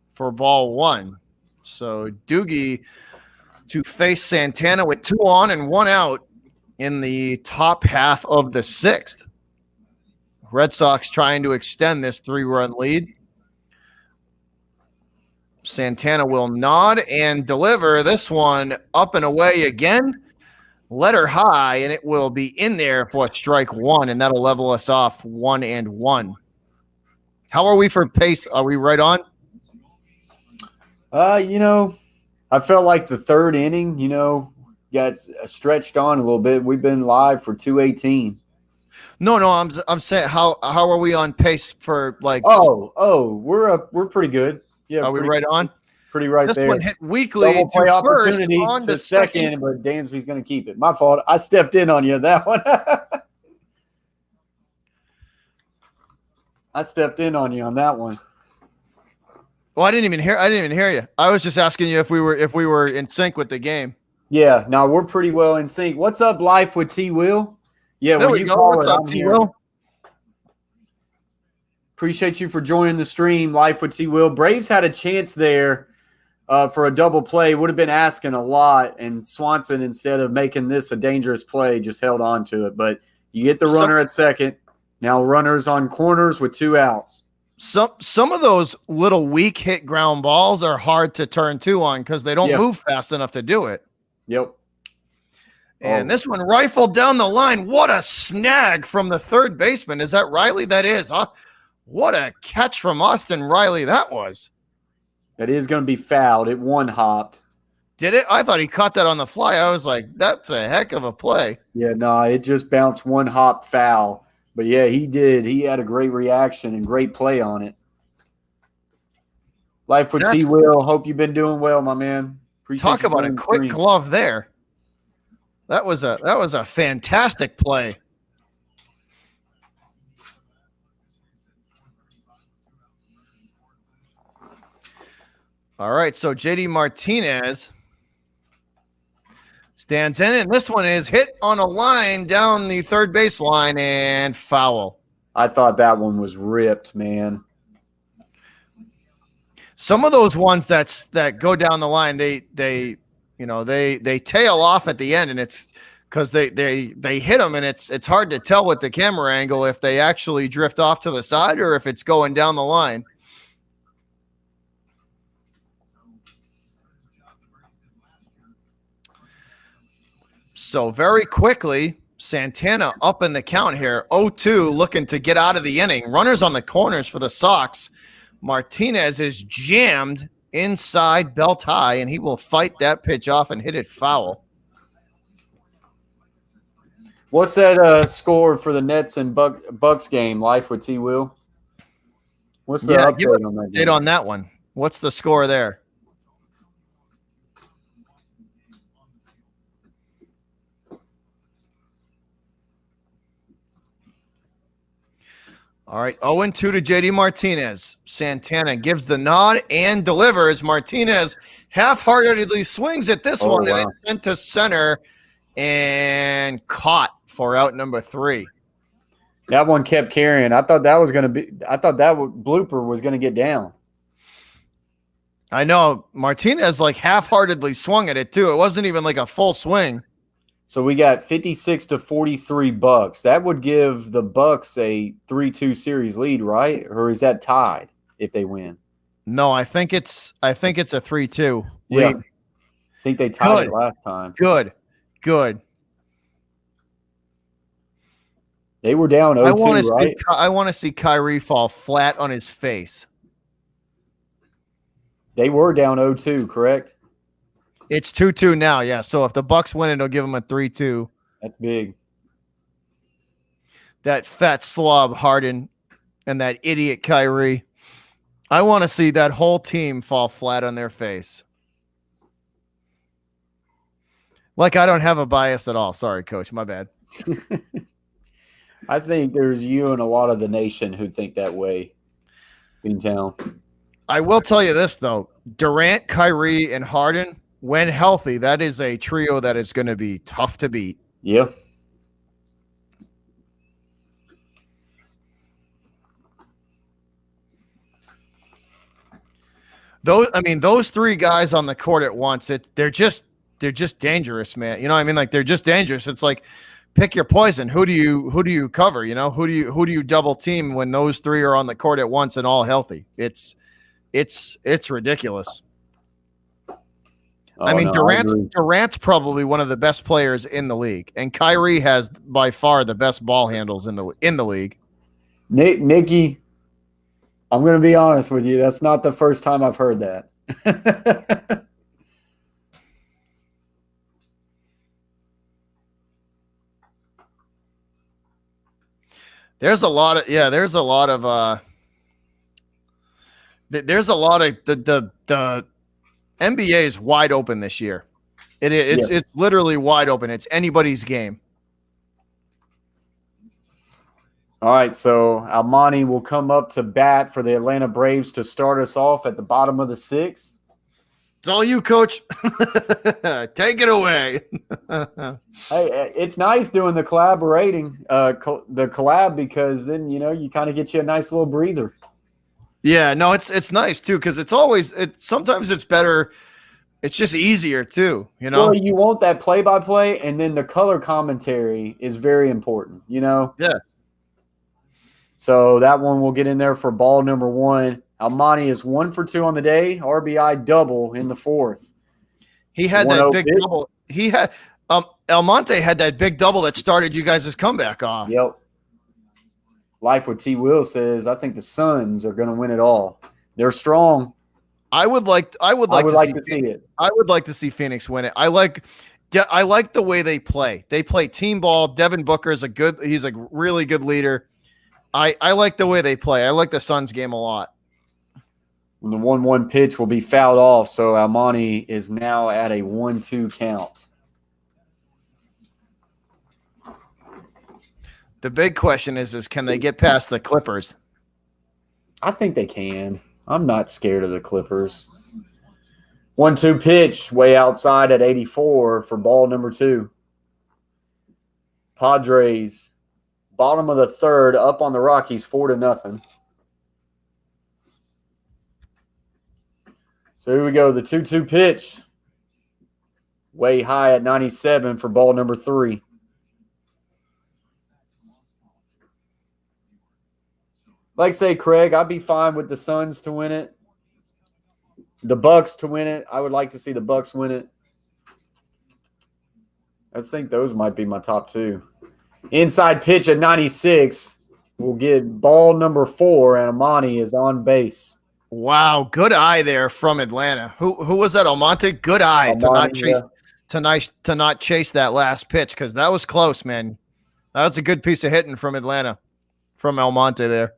Speaker 4: for ball one. So Doogie to face Santana with 2 on and 1 out in the top half of the 6th. Red Sox trying to extend this 3-run lead. Santana will nod and deliver this one up and away again. Letter high, and it will be in there for strike 1, and that'll level us off 1-1. How are we for pace? Are we right on?
Speaker 1: I felt like the 3rd inning, got stretched on a little bit. We've been live for 2:18.
Speaker 4: No, I'm saying how are we on pace for like?
Speaker 1: We're pretty good. Yeah,
Speaker 4: are we right on?
Speaker 1: Pretty right
Speaker 4: this
Speaker 1: there.
Speaker 4: This one hit weakly.
Speaker 1: Double play opportunity
Speaker 4: on
Speaker 1: to second, but Dansby's going to keep it. My fault. I stepped in on you that one. I stepped in on you on that one.
Speaker 4: Well, I didn't even hear you. I was just asking you if we were in sync with the game.
Speaker 1: Yeah, no, we're pretty well in sync. What's up, Life with T Will? Yeah,
Speaker 4: there when you go. Call What's up, T Will?
Speaker 1: Appreciate you for joining the stream, Life with T Will. Braves had a chance there for a double play. Would have been asking a lot, and Swanson, instead of making this a dangerous play, just held on to it. But you get the runner at second. Now runners on corners with 2 outs.
Speaker 4: Some of those little weak hit ground balls are hard to turn 2 on because they don't move fast enough to do it.
Speaker 1: Yep.
Speaker 4: And this one rifled down the line. What a snag from the 3rd baseman. Is that Riley? That is. Huh? What a catch from Austin Riley that was.
Speaker 1: That is going to be fouled. It one-hopped.
Speaker 4: Did it? I thought he caught that on the fly. I was like, that's a heck of a play.
Speaker 1: Yeah, no, it just bounced one-hop foul. But, yeah, he did. He had a great reaction and great play on it. Life with T. Will. Hope you've been doing well, my man. Appreciate
Speaker 4: Talk about a quick glove there. That was a fantastic play. All right, so JD Martinez stands in, and this one is hit on a line down the 3rd baseline and foul.
Speaker 1: I thought that one was ripped, man.
Speaker 4: Some of those ones that go down the line, they tail off at the end, and it's because they hit them, and it's hard to tell with the camera angle if they actually drift off to the side or if it's going down the line. So very quickly, Santana up in the count here. 0-2 looking to get out of the inning. Runners on the corners for the Sox. Martinez is jammed inside belt high, and he will fight that pitch off and hit it foul.
Speaker 1: What's that score for the Nets and Bucks game? Life with T. Will. What's the update on that game?
Speaker 4: On that one. What's the score there? All right, 0-2 to JD Martinez. Santana gives the nod and delivers. Martinez half-heartedly swings at this one, and it's sent to center and caught for out number 3.
Speaker 1: That one kept carrying. I thought that blooper was going to get down.
Speaker 4: I know. Martinez like half-heartedly swung at it too. It wasn't even like a full swing.
Speaker 1: So we got 56-43 Bucks. That would give the Bucks a 3-2 series lead, right? Or is that tied if they win?
Speaker 4: No, I think it's a 3-2 lead.
Speaker 1: Yeah. I think they tied it last time.
Speaker 4: Good.
Speaker 1: They were down 0-2, right?
Speaker 4: I want to see Kyrie fall flat on his face.
Speaker 1: They were down 0-2, correct?
Speaker 4: It's 2-2 now, yeah. So if the Bucks win, it'll give them a 3-2.
Speaker 1: That's big.
Speaker 4: That fat slob Harden and that idiot Kyrie. I want to see that whole team fall flat on their face. Like I don't have a bias at all. Sorry, Coach. My bad.
Speaker 1: I think there's you and a lot of the nation who think that way. Beantown.
Speaker 4: I will tell you this, though. Durant, Kyrie, and Harden, when healthy, that is a trio that is going to be tough to beat.
Speaker 1: Yeah.
Speaker 4: Those 3 guys on the court at once, they're just dangerous, man. You know what I mean? Like they're just dangerous. It's like pick your poison. Who do you cover? You know, who do you double team when those 3 are on the court at once and all healthy? It's ridiculous. Durant's probably one of the best players in the league, and Kyrie has by far the best ball handles in the league.
Speaker 1: Nikki, I'm going to be honest with you. That's not the first time I've heard that.
Speaker 4: There's a lot of the NBA is wide open this year. It's literally wide open. It's anybody's game.
Speaker 1: All right, so Almani will come up to bat for the Atlanta Braves to start us off at the bottom of the 6th.
Speaker 4: It's all you, Coach. Take it away.
Speaker 1: Hey, it's nice doing the collaborating, the collab, because then you kind of get you a nice little breather.
Speaker 4: Yeah, no, it's nice too because sometimes it's better. It's just easier too, you know.
Speaker 1: Well, you want that play-by-play, and then the color commentary is very important, Yeah. So that one will get in there for ball number 1. Almani is 1 for 2 on the day, RBI double in the 4th.
Speaker 4: He had that big double. He had Almonte had that big double that started you guys' comeback off.
Speaker 1: Yep. Life with T. Will says, I think the Suns are going to win it all. They're strong.
Speaker 4: I would like to see it. I would like to see Phoenix win it. I like the way they play. They play team ball. Devin Booker is he's a really good leader. I like the way they play. I like the Suns game a lot.
Speaker 1: The 1-1 pitch will be fouled off, so Almani is now at a 1-2 count.
Speaker 4: The big question is can they get past the Clippers?
Speaker 1: I think they can. I'm not scared of the Clippers. 1-2 pitch way outside at 84 for ball number 2. Padres, bottom of the 3rd, up on the Rockies 4-0. So here we go. The 2-2 pitch. Way high at 97 for ball number 3. Like I say, Craig, I'd be fine with the Suns to win it. The Bucks to win it. I would like to see the Bucks win it. I think those might be my top two. Inside pitch at 96. We'll get ball number 4, and Amani is on base.
Speaker 4: Wow, good eye there from Atlanta. Who was that? Almonte? Good eye to not chase to not chase that last pitch, because that was close, man. That was a good piece of hitting from Atlanta, from Almonte there.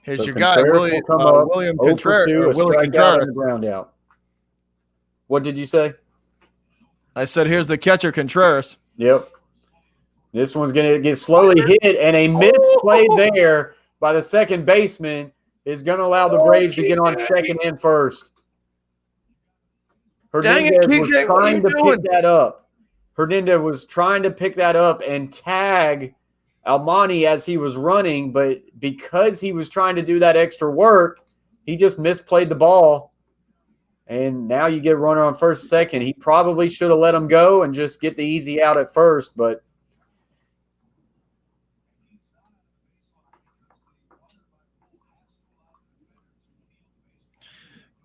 Speaker 4: Here's your guy, William Contreras. Willie Contreras.
Speaker 1: Ground out. What did you say?
Speaker 4: I said, here's the catcher, Contreras.
Speaker 1: Yep. This one's going to get slowly hit, and a misplay there by the second baseman is going to allow the Braves to get on second and first. Hernandez was trying to pick that up. Hernandez was trying to pick that up and tag Almani as he was running, but because he was trying to do that extra work, he just misplayed the ball. And now you get runner on first, second. He probably should have let him go and just get the easy out at first, but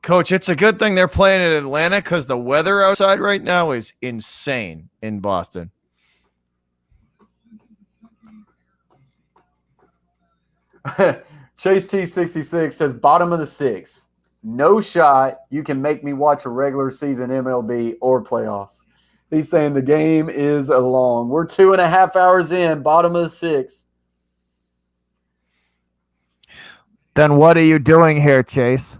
Speaker 4: Coach, it's a good thing they're playing in Atlanta because the weather outside right now is insane in Boston.
Speaker 1: Chase T66 says, bottom of the 6th. No shot you can make me watch a regular season MLB or playoffs. He's saying the game is long. We're 2.5 hours in, bottom of the 6th.
Speaker 4: Then what are you doing here, Chase?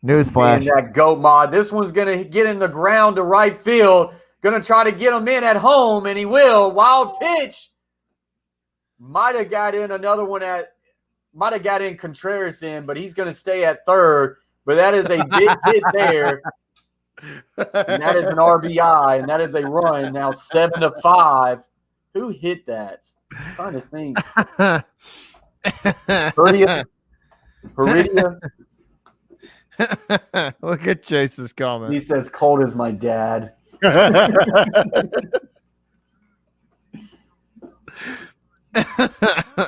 Speaker 4: Newsflash.
Speaker 1: And that goat mod. This one's going to get in the ground to right field. Going to try to get him in at home, and he will. Wild pitch. Might have got in another one might have got in Contreras in, but he's going to stay at third. But that is a big hit there. And that is an RBI, and that is a run. Now 7-5. Who hit that? I'm trying to think. Heredia.
Speaker 4: Look at Chase's comment.
Speaker 1: He says, cold as my dad.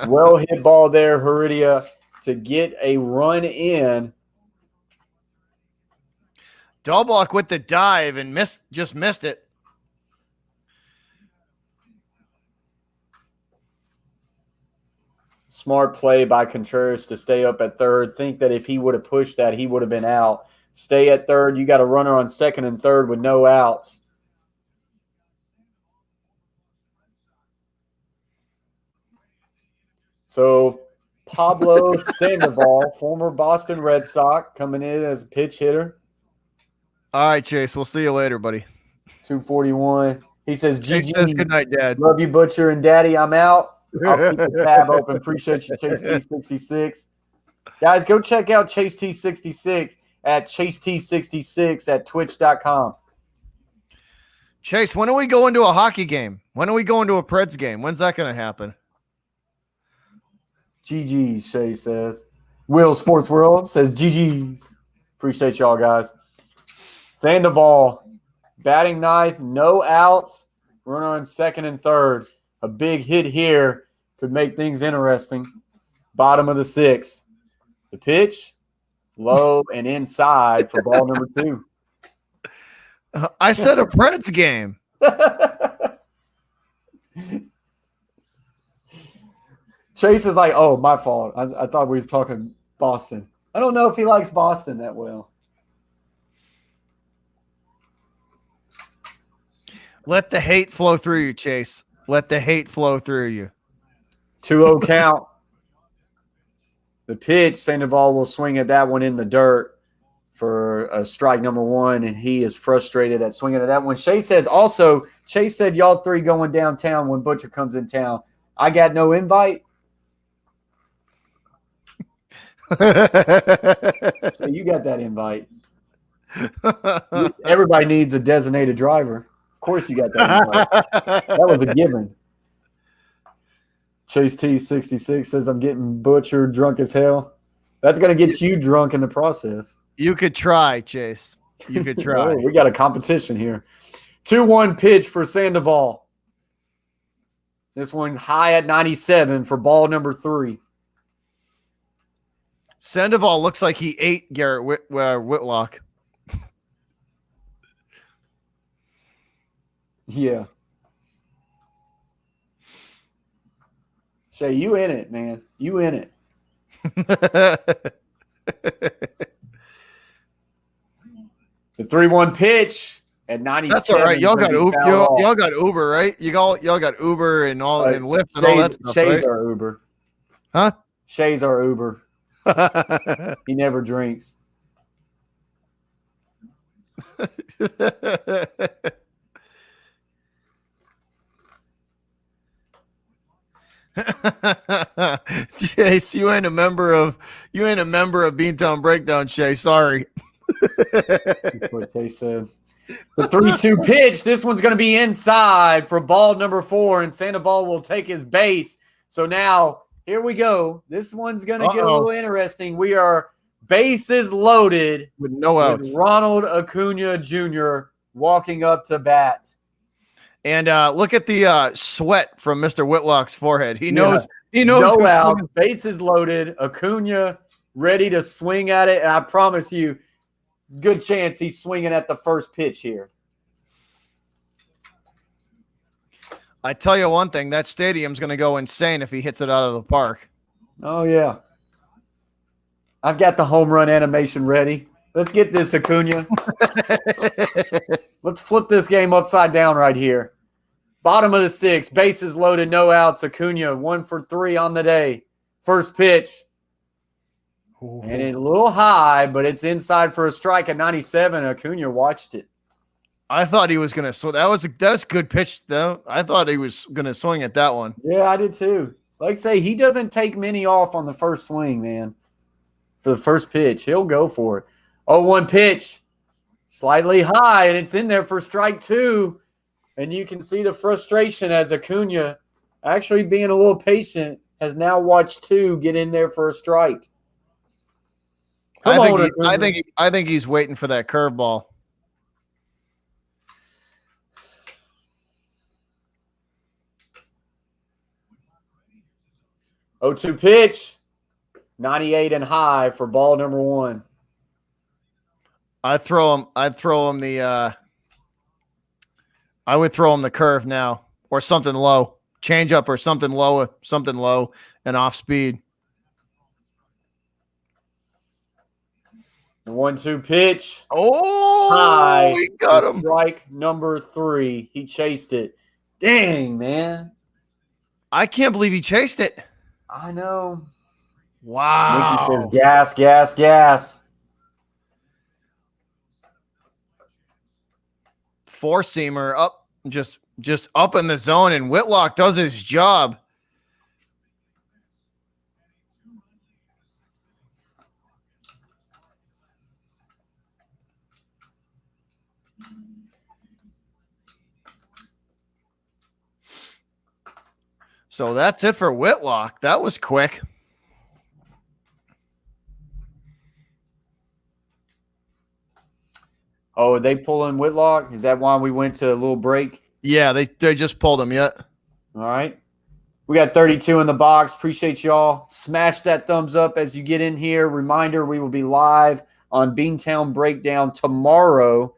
Speaker 1: Well hit ball there, Heredia, to get a run in.
Speaker 4: Dalbach with the dive and just missed it.
Speaker 1: Smart play by Contreras to stay up at third. Think that if he would have pushed that, he would have been out. Stay at third. You got a runner on second and third with no outs. So Pablo Sandoval, former Boston Red Sox, coming in as a pitch hitter.
Speaker 4: All right, Chase. We'll see you later, buddy.
Speaker 1: 241. He says,
Speaker 4: Chase says good night, Dad.
Speaker 1: Love you, Butcher and Daddy. I'm out. I'll keep the tab open. Appreciate you, Chase T66. Guys, go check out Chase T66 at Chase T66 at twitch.com.
Speaker 4: Chase, when are we going to a hockey game? When are we going to a Preds game? When's that going to happen?
Speaker 1: GG's, Shay says. Will Sports World says GG's. Appreciate y'all, guys. Sandoval, batting ninth, no outs. Runner on second and third. A big hit here could make things interesting. Bottom of the 6th. The pitch, low and inside for ball number 2.
Speaker 4: I said a Preds game.
Speaker 1: Chase is like, oh, my fault. I thought we was talking Boston. I don't know if he likes Boston that well.
Speaker 4: Let the hate flow through you, Chase. Let the hate flow through you.
Speaker 1: 2-0 count. The pitch, Sandoval will swing at that one in the dirt for a strike number 1, and he is frustrated at swinging at that one. Chase says also, Chase said y'all 3 going downtown when Butcher comes in town. I got no invite. You got that invite. Everybody needs a designated driver. Of course you got that invite. That was a given. Chase T66 says, I'm getting butchered drunk as hell. That's going to get you drunk in the process.
Speaker 4: You could try, Chase. You could try.
Speaker 1: Oh, we got a competition here. 2-1 pitch for Sandoval. This one high at 97 for ball number 3.
Speaker 4: Sandoval looks like he ate Garrett Whitlock.
Speaker 1: Yeah. Shay, you in it, man. You in it. The 3-1 pitch at 97.
Speaker 4: That's all right. Y'all got y'all got Uber, right? Y'all got Uber and all and Lyft and all that stuff,
Speaker 1: Shay's
Speaker 4: right?
Speaker 1: our Uber.
Speaker 4: Huh?
Speaker 1: Shay's our Uber. He never drinks.
Speaker 4: Chase, you ain't a member of Beantown Breakdown, Chase. Sorry.
Speaker 1: That's what Chase said. The 3-2 pitch. This one's going to be inside for ball number 4, and Sandoval will take his base. So now, here we go. This one's going to get a little interesting. We are bases loaded
Speaker 4: with no outs.
Speaker 1: With Ronald Acuna Jr. walking up to bat.
Speaker 4: And look at the sweat from Mr. Whitlock's forehead. He knows. He knows.
Speaker 1: No outs. Bases loaded. Acuna ready to swing at it. And I promise you, good chance he's swinging at the first pitch here.
Speaker 4: I tell you one thing, that stadium's going to go insane if he hits it out of the park.
Speaker 1: Oh, yeah. I've got the home run animation ready. Let's get this, Acuna. Let's flip this game upside down right here. Bottom of the 6th, bases loaded, no outs. Acuna 1 for 3 on the day. First pitch. Ooh. And it's a little high, but it's inside for a strike at 97. Acuna watched it.
Speaker 4: I thought he was going to swing. That's a good pitch, though. I thought he was going to swing at that one.
Speaker 1: Yeah, I did too. Like I say, he doesn't take many off on the first swing, man. For the first pitch, he'll go for it. 0-1 pitch, slightly high, and it's in there for strike 2. And you can see the frustration as Acuna, actually being a little patient, has now watched 2 get in there for a strike.
Speaker 4: I think he's waiting for that curveball.
Speaker 1: Oh, 2 pitch, 98 and high for ball number 1.
Speaker 4: I'd throw him the curve now, or something low, change up or something low and off speed.
Speaker 1: The 1-2 pitch.
Speaker 4: Oh,
Speaker 1: high.
Speaker 4: We got him.
Speaker 1: Strike number 3. He chased it. Dang, man.
Speaker 4: I can't believe he chased it.
Speaker 1: I know.
Speaker 4: Wow.
Speaker 1: Gas, gas, gas.
Speaker 4: 4-seamer up, just up in the zone, and Whitlock does his job. So that's it for Whitlock. That was quick.
Speaker 1: Oh, are they pulling Whitlock? Is that why we went to a little break?
Speaker 4: Yeah, they just pulled him yet.
Speaker 1: All right. We got 32 in the box. Appreciate y'all. Smash that thumbs up as you get in here. Reminder, we will be live on Beantown Breakdown tomorrow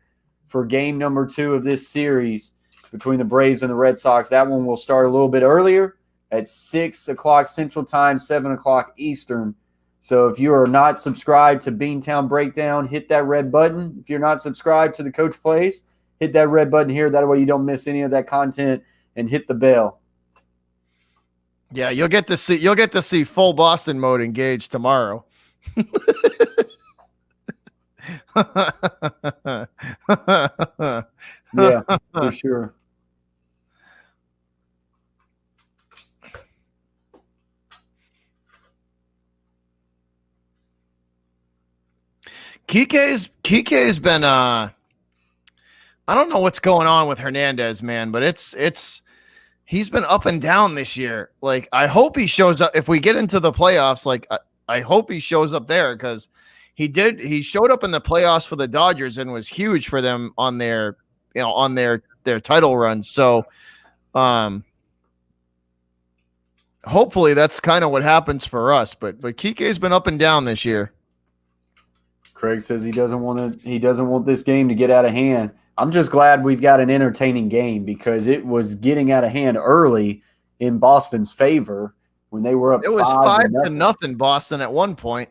Speaker 1: for game number 2 of this series between the Braves and the Red Sox. That one will start a little bit earlier at 6 o'clock Central Time, 7 o'clock Eastern. So if you are not subscribed to Beantown Breakdown, hit that red button. If you're not subscribed to the Coach Plays, hit that red button here. That way you don't miss any of that content, and hit the bell.
Speaker 4: Yeah, you'll get to see full Boston mode engaged tomorrow.
Speaker 1: Yeah, for sure.
Speaker 4: Kike's been I don't know what's going on with Hernandez, man, but he's been up and down this year. Like, I hope he shows up if we get into the playoffs. Like, I hope he shows up there, because he showed up in the playoffs for the Dodgers and was huge for them on their title run. So hopefully that's kind of what happens for us. But Kike's been up and down this year.
Speaker 1: Craig says he doesn't want this game to get out of hand. I'm just glad we've got an entertaining game because it was getting out of hand early in Boston's favor when they were up.
Speaker 4: It was 5-0 Boston at one point.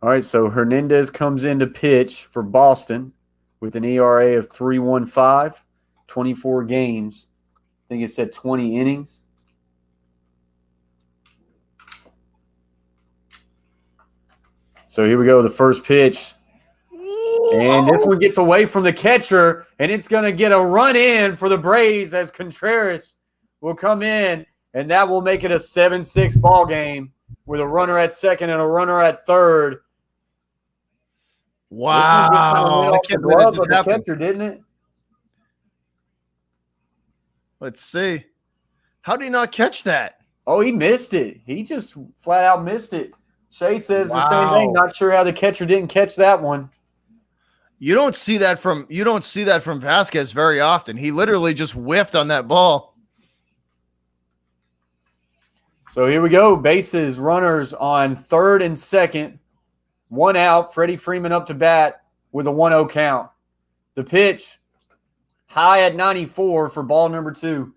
Speaker 1: All right, so Hernandez comes in to pitch for Boston with an ERA of 3.15, 24 games. I think it said 20 innings. So here we go, the first pitch. And this one gets away from the catcher, and it's going to get a run in for the Braves as Contreras will come in, and that will make it a 7-6 ball game with a runner at second and a runner at third.
Speaker 4: Wow.
Speaker 1: This one just kind of went off the glove of the catcher, didn't it?
Speaker 4: Let's see. How did he not catch that?
Speaker 1: Oh, he missed it. He just flat out missed it. Shay says the same thing. Not sure how the catcher didn't catch that one.
Speaker 4: You don't see that from Vasquez very often. He literally just whiffed on that ball.
Speaker 1: So here we go. Bases, runners on third and second. One out. Freddie Freeman up to bat with a 1-0 count. The pitch, high at 94 for ball number 2.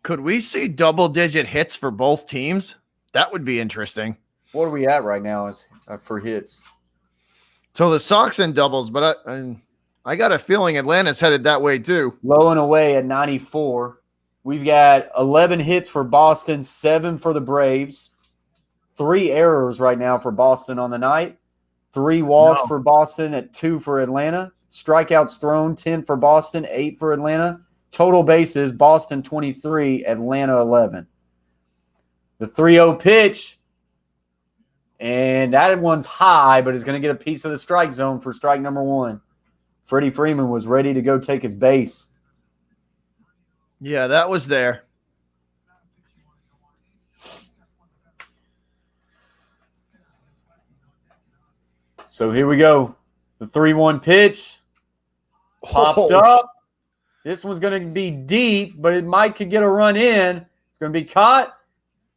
Speaker 4: Could we see double-digit hits for both teams? That would be interesting.
Speaker 1: What are we at right now as for hits?
Speaker 4: So the Sox in doubles, but I got a feeling Atlanta's headed that way too.
Speaker 1: Low and away at 94. We've got 11 hits for Boston, 7 for the Braves. 3 errors right now for Boston on the night. 3 walks for Boston at 2 for Atlanta. Strikeouts thrown, 10 for Boston, 8 for Atlanta. Total bases, Boston 23, Atlanta 11. The 3-0 pitch, and that one's high, but is going to get a piece of the strike zone for strike number 1. Freddie Freeman was ready to go take his base.
Speaker 4: Yeah, that was there.
Speaker 1: So here we go. The 3-1 pitch popped up. This one's going to be deep, but it could get a run in. It's going to be caught.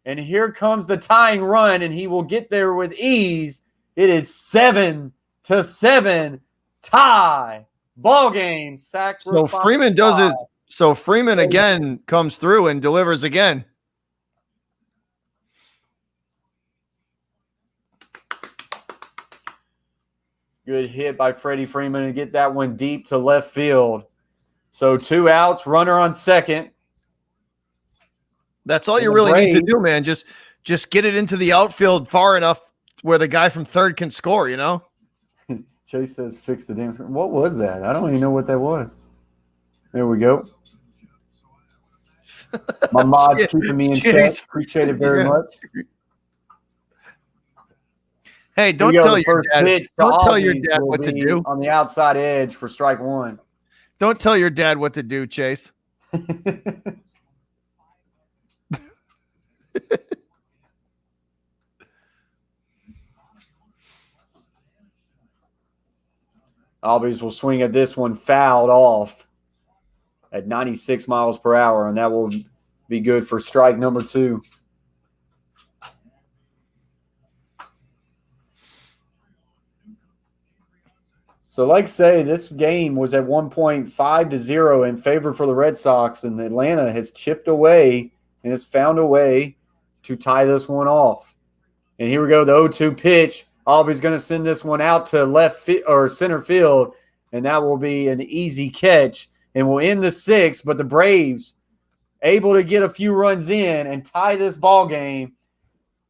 Speaker 1: And here comes the tying run, and he will get there with ease. It is 7-7 tie. Ball game.
Speaker 4: So Freeman does it. So Freeman again comes through and delivers again.
Speaker 1: Good hit by Freddie Freeman to get that one deep to left field. So 2 outs, runner on second.
Speaker 4: That's all you really need to do, man. Just get it into the outfield far enough where the guy from third can score, you know?
Speaker 1: Chase says fix the damn screen. What was that? I don't even know what that was. There we go. My mod's keeping me in check. Appreciate it very much.
Speaker 4: Hey, don't tell your dad. Don't tell your dad what to do.
Speaker 1: On the outside edge for strike 1.
Speaker 4: Don't tell your dad what to do, Chase.
Speaker 1: Albies will swing at this one, fouled off at 96 miles per hour, and that will be good for strike number 2. So, like I say, this game was at one point 5-0 in favor for the Red Sox, and Atlanta has chipped away and has found a way to tie this one off. And here we go, the 0-2 pitch. Albies going to send this one out to center field, and that will be an easy catch. And we'll end the 6th, but the Braves able to get a few runs in and tie this ball game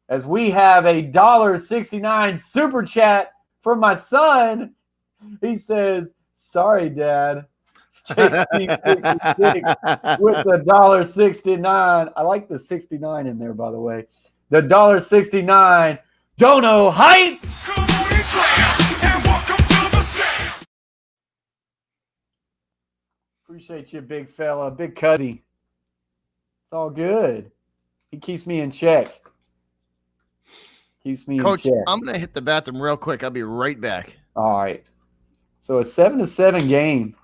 Speaker 1: as we have a $1.69 super chat from my son. He says, sorry, Dad. Chase 66 with the $1.69. I like the 69 in there, by the way. The $1.69 Dono hype. Appreciate you, big fella. Big cuzzy. It's all good. He keeps me in check. Keeps me
Speaker 4: Coach,
Speaker 1: in check.
Speaker 4: I'm going to hit the bathroom real quick. I'll be right back.
Speaker 1: All right. So a 7-7 game.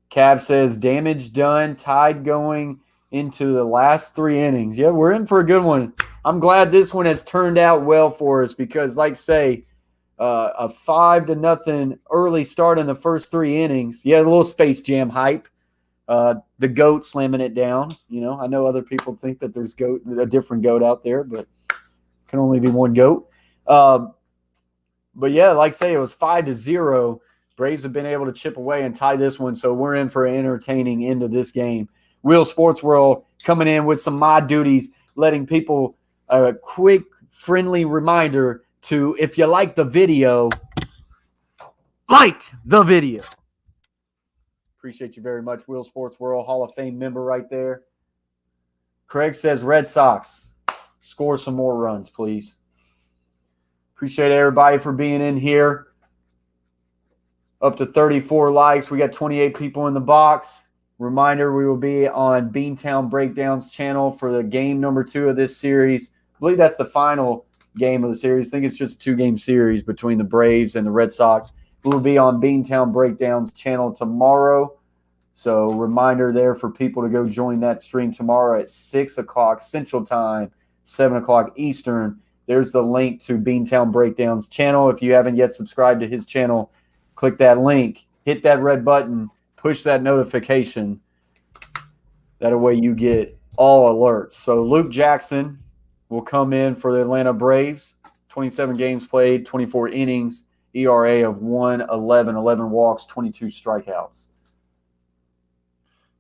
Speaker 1: Cab says damage done, tied going into the last 3 innings. Yeah, we're in for a good one. I'm glad this one has turned out well for us because, like say, a 5-0 early start in the first 3 innings. Yeah, a little Space Jam hype. The GOAT slamming it down. You know, I know other people think that there's a different GOAT out there, but can only be one GOAT. But yeah, like I say, it was 5-0. Braves have been able to chip away and tie this one, so we're in for an entertaining end of this game. Wheel Sports World coming in with some mod duties, letting people a quick, friendly reminder to, if you like the video, like the video. Appreciate you very much, Wheel Sports World Hall of Fame member right there. Craig says Red Sox, score some more runs, please. Appreciate everybody for being in here. Up to 34 likes. We got 28 people in the box. Reminder, we will be on Beantown Breakdowns channel for the game number 2 of this series. I believe that's the final game of the series. I think it's just a 2-game series between the Braves and the Red Sox. We will be on Beantown Breakdowns channel tomorrow. So reminder there for people to go join that stream tomorrow at 6 o'clock Central Time, 7 o'clock Eastern. There's the link to Beantown Breakdowns channel. If you haven't yet subscribed to his channel, click that link, hit that red button, push that notification. That way you get all alerts. So Luke Jackson will come in for the Atlanta Braves. 27 games played, 24 innings, ERA of 1.11, 11 walks, 22 strikeouts.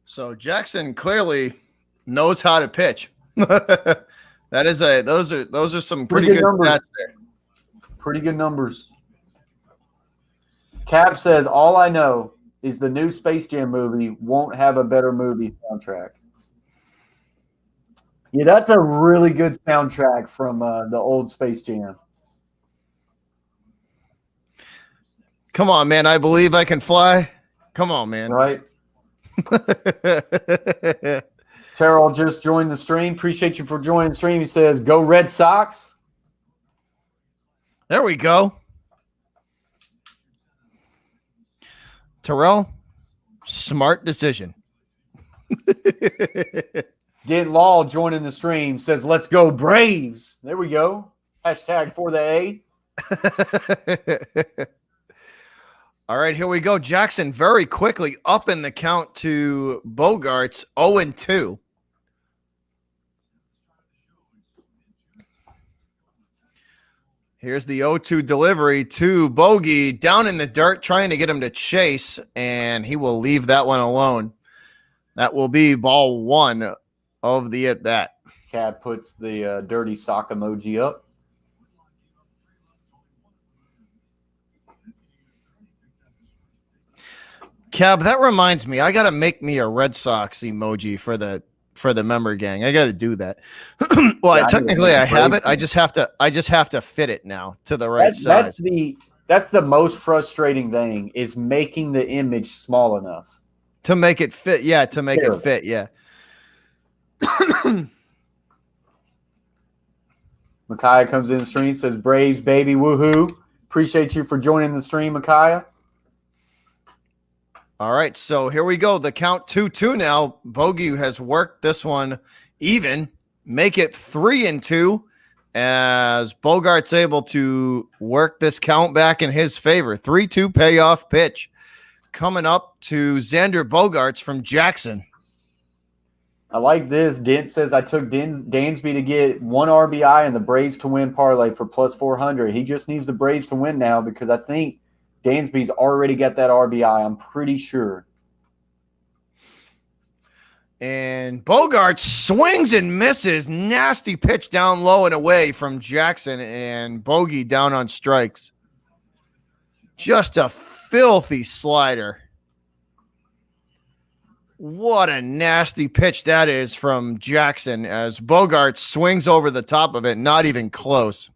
Speaker 4: So Jackson clearly knows how to pitch. Those are some pretty good stats there.
Speaker 1: Pretty good numbers. Cap says, all I know is the new Space Jam movie won't have a better movie soundtrack. Yeah, that's a really good soundtrack from the old Space Jam.
Speaker 4: Come on, man. I believe I can fly. Come on, man.
Speaker 1: Right? Terrell just joined the stream. Appreciate you for joining the stream. He says, go Red Sox.
Speaker 4: There we go. Terrell, smart decision.
Speaker 1: Dent Law joining the stream says, let's go Braves. There we go. Hashtag for the A.
Speaker 4: All right, here we go. Jackson very quickly up in the count to Bogarts, 0-2. Here's the 0-2 delivery to Bogey down in the dirt, trying to get him to chase, and he will leave that one alone. That will be ball 1 of the at-bat.
Speaker 1: Cab puts the dirty sock emoji up.
Speaker 4: Cab, that reminds me, I gotta make me a Red Sox emoji for the member gang. I gotta do that. Well,
Speaker 1: Yeah,
Speaker 4: technically I have it. I just have to fit it now to the right size.
Speaker 1: That's the most frustrating thing is making the image small enough
Speaker 4: To make it fit. Yeah, to make it fit. Yeah.
Speaker 1: Micaiah comes in the stream, says Braves, baby, woohoo. Appreciate you for joining the stream, Micaiah.
Speaker 4: All right, so here we go. The count 2-2 now. Bogey has worked this one even. Make it 3-2 as Bogart's able to work this count back in his favor. 3-2 payoff pitch coming up to Xander Bogaerts from Jackson.
Speaker 1: I like this. Dent says I took Dansby to get 1 RBI and the Braves to win parlay for plus 400. He just needs the Braves to win now because I think Dansby's already got that RBI. I'm pretty sure.
Speaker 4: And Bogarts swings and misses. Nasty pitch down low and away from Jackson, and Bogey down on strikes. Just a filthy slider. What a nasty pitch that is from Jackson as Bogarts swings over the top of it, not even close.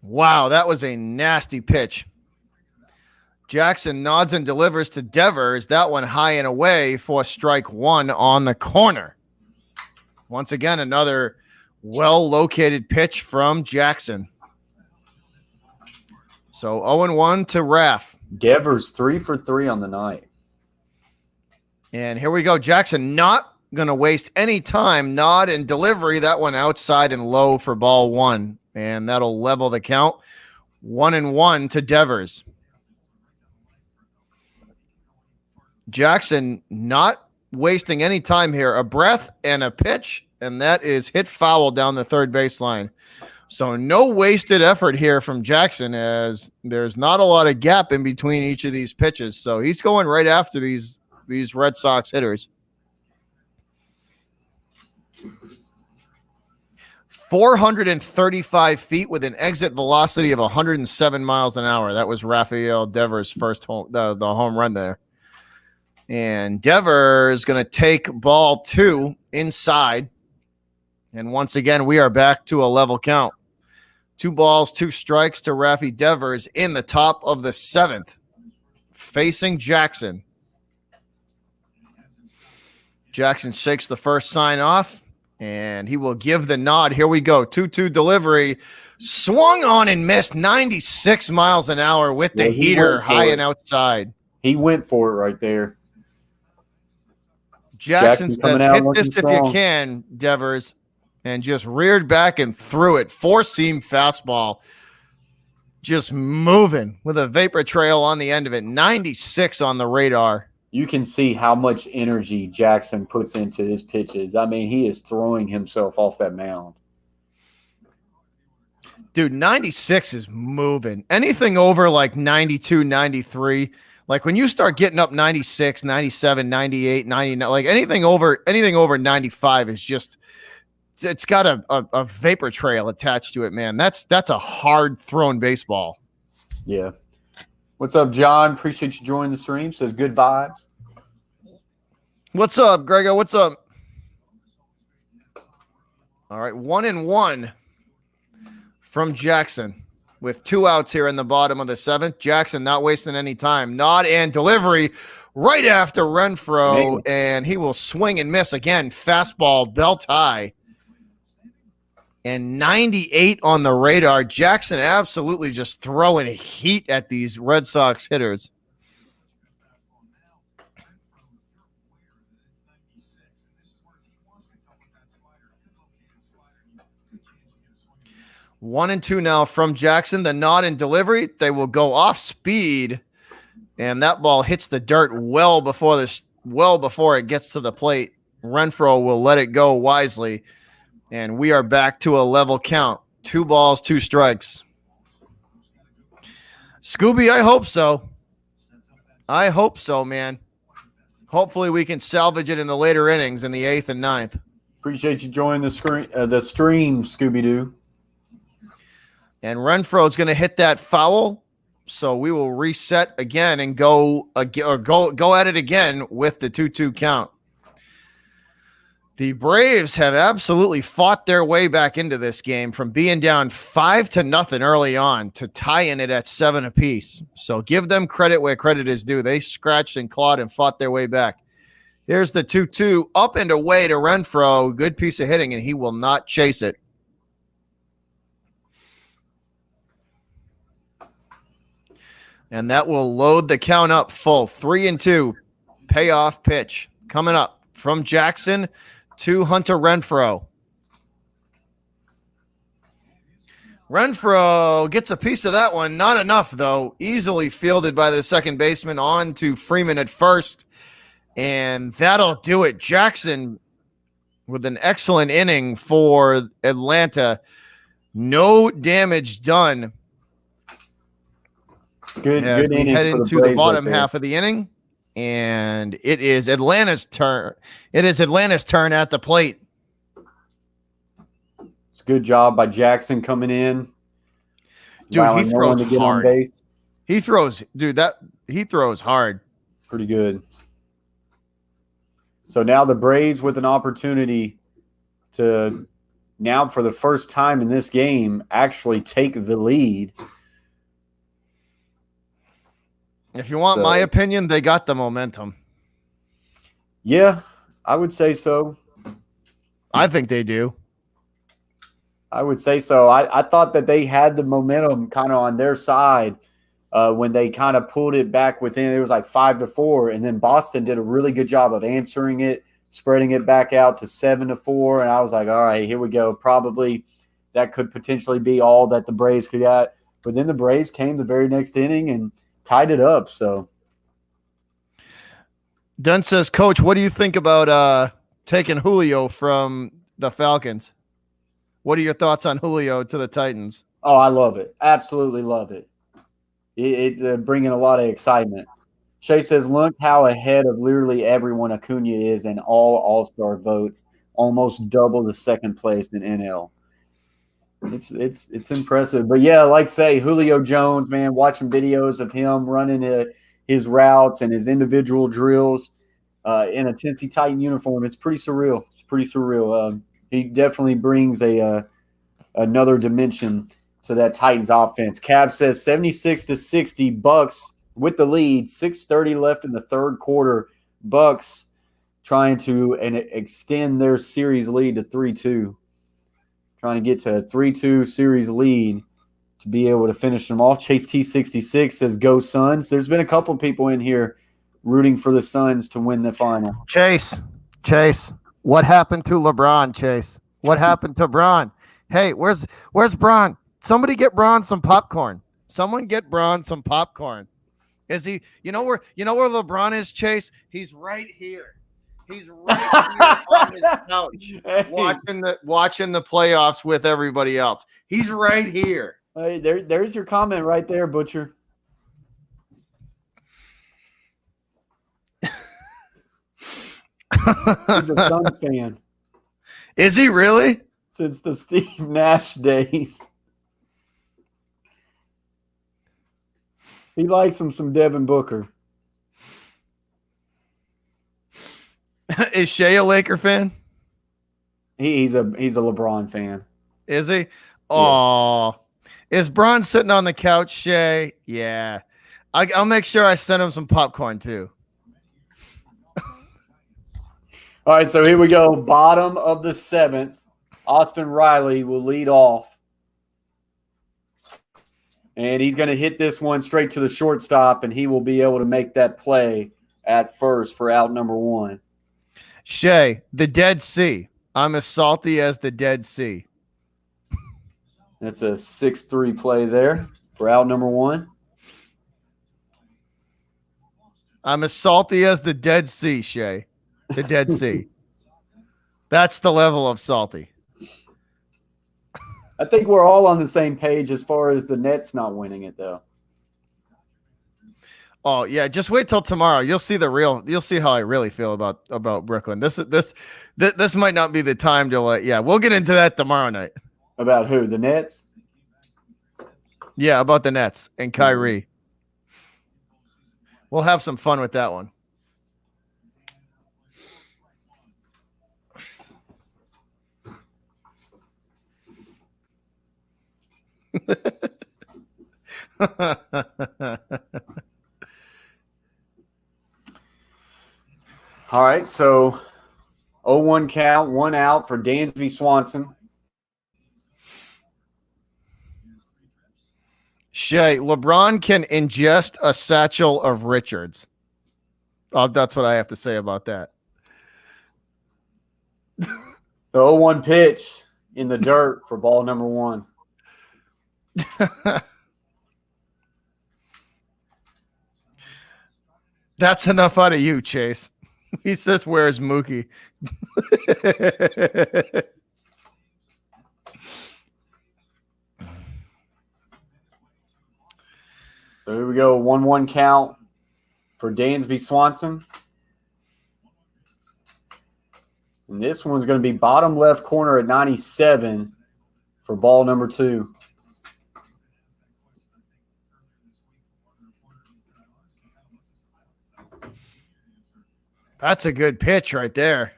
Speaker 4: Wow, that was a nasty pitch. Jackson nods and delivers to Devers. That one high and away for strike one on the corner. Once again, another well-located pitch from Jackson. So 0-1 to Raff.
Speaker 1: Devers 3 for 3 on the night.
Speaker 4: And here we go. Jackson not going to waste any time. Nod and delivery. That one outside and low for ball one. And that'll level the count. 1-1 to Devers. Jackson not wasting any time here. A breath and a pitch, and that is hit foul down the third baseline. So no wasted effort here from Jackson, as there's not a lot of gap in between each of these pitches. So he's going right after these Red Sox hitters. 435 feet with an exit velocity of 107 miles an hour. That was Rafael Devers' first the home run there. And Devers is going to take ball two inside. And once again, we are back to a level count. 2 balls, 2 strikes to Rafi Devers in the top of the 7th, facing Jackson. Jackson shakes the first sign off, and he will give the nod. Here we go. 2-2 delivery. Swung on and missed 96 miles an hour with the heater high and outside.
Speaker 1: He went for it right there.
Speaker 4: Jackson says, hit this if you can, Devers, and just reared back and threw it. 4-seam fastball, just moving with a vapor trail on the end of it. 96 on the radar.
Speaker 1: You can see how much energy Jackson puts into his pitches. I mean, he is throwing himself off that mound.
Speaker 4: Dude, 96 is moving. Anything over like 92, 93, like when you start getting up 96, 97, 98, 99, like anything over 95 is just, it's got a vapor trail attached to it, man. That's a hard thrown baseball.
Speaker 1: Yeah. What's up, John? Appreciate you joining the stream. Says good vibes.
Speaker 4: What's up, Grego? What's up? All right, 1-1 from Jackson with 2 outs here in the bottom of the 7th. Jackson not wasting any time. Nod and delivery right after Renfroe, and he will swing and miss again. Fastball, belt high. And 98 on the radar. Jackson absolutely just throwing heat at these Red Sox hitters. One and two now from Jackson. The nod and delivery. They will go off speed, and that ball hits the dirt well before it gets to the plate. Renfroe will let it go wisely. And we are back to a level count. 2 balls, 2 strikes. Scooby, I hope so. I hope so, man. Hopefully we can salvage it in the later innings in the 8th and 9th.
Speaker 1: Appreciate you joining the stream, Scooby-Doo.
Speaker 4: And Renfroe is going to hit that foul. So we will reset again and go at it again with the 2-2 count. The Braves have absolutely fought their way back into this game from being down 5-0 early on to tying it at 7 apiece. So give them credit where credit is due. They scratched and clawed and fought their way back. Here's the 2-2 up and away to Renfroe. Good piece of hitting, and he will not chase it. And that will load the count up full. 3-2 payoff pitch coming up from Jackson to Hunter Renfroe. Renfroe gets a piece of that one. Not enough, though. Easily fielded by the second baseman on to Freeman at first. And that'll do it. Jackson with an excellent inning for Atlanta. No damage done.
Speaker 1: Good
Speaker 4: we
Speaker 1: inning
Speaker 4: head
Speaker 1: for the
Speaker 4: into the
Speaker 1: Braves
Speaker 4: bottom
Speaker 1: right there.
Speaker 4: half of the inning. And it is Atlanta's turn. It is Atlanta's turn at the plate.
Speaker 1: It's a good job by Jackson coming in.
Speaker 4: Dude,
Speaker 1: allowing
Speaker 4: he
Speaker 1: no one
Speaker 4: throws
Speaker 1: to get on
Speaker 4: hard.
Speaker 1: base.
Speaker 4: He throws hard.
Speaker 1: Pretty good. So now the Braves with an opportunity to now for the first time in this game actually take the lead.
Speaker 4: If you want my opinion, they got the momentum.
Speaker 1: Yeah, I would say so.
Speaker 4: I think they do.
Speaker 1: I would say so. I thought that they had the momentum kind of on their side when they kind of pulled it back within. It was like 5-4, and then Boston did a really good job of answering it, spreading it back out to 7-4. And I was like, all right, here we go. Probably that could potentially be all that the Braves could get. But then the Braves came the very next inning and tied it up. So
Speaker 4: Dunn says, Coach, what do you think about taking Julio from the Falcons? What are your thoughts on Julio to the Titans?
Speaker 1: Oh, I love it. Absolutely love it. It's bringing a lot of excitement. Shay says, look how ahead of literally everyone Acuna is in all All-Star votes, almost double the second place in NL. It's impressive. But, yeah, like say, Julio Jones, man, watching videos of him running his routes and his individual drills in a Tennessee Titan uniform, it's pretty surreal. It's pretty surreal. He definitely brings another dimension to that Titans offense. Cab says 76-60, Bucks with the lead, 6:30 left in the third quarter. Bucks trying to extend their series lead to 3-2. Trying to get to a 3-2 series lead to be able to finish them off. Chase T66 says, go Suns. There's been a couple people in here rooting for the Suns to win the final.
Speaker 4: Chase, what happened to LeBron, Chase? What happened to Bron? Hey, where's Bron? Somebody get Bron some popcorn. Someone get Bron some popcorn. Is he? You know where LeBron is, Chase? He's right here. He's right here on his couch, watching the playoffs with everybody else. He's right here.
Speaker 1: Hey, there's your comment right there, Butcher. He's a Suns fan.
Speaker 4: Is he really?
Speaker 1: Since the Steve Nash days. He likes him some Devin Booker.
Speaker 4: Is Shea a Laker fan?
Speaker 1: He's a LeBron fan.
Speaker 4: Is he? Oh, yeah. Is Bron sitting on the couch, Shea? Yeah. I'll make sure I send him some popcorn too.
Speaker 1: All right, so here we go. Bottom of the seventh. Austin Riley will lead off. And he's going to hit this one straight to the shortstop, and he will be able to make that play at first for out number one.
Speaker 4: Shay, the Dead Sea. I'm as salty as the Dead Sea.
Speaker 1: That's a 6-3 play there for out number one.
Speaker 4: I'm as salty as the Dead Sea, Shay. The Dead Sea. That's the level of salty.
Speaker 1: I think we're all on the same page as far as the Nets not winning it, though.
Speaker 4: Oh yeah, just wait till tomorrow. You'll see You'll see how I really feel about Brooklyn. This might not be the time to let. Yeah, we'll get into that tomorrow night.
Speaker 1: About who? The Nets?
Speaker 4: Yeah, about the Nets and Kyrie. We'll have some fun with that one.
Speaker 1: All right, so 0-1 count, 1 out for Dansby Swanson.
Speaker 4: Shay, LeBron can ingest a satchel of Richards. Oh, that's what I have to say about that.
Speaker 1: The 0-1 pitch in the dirt for ball number one.
Speaker 4: That's enough out of you, Chase. He says, where's Mookie?
Speaker 1: So here we go, 1-1 count for Dansby Swanson. And this one's going to be bottom left corner at 97 for ball number two.
Speaker 4: That's a good pitch right there.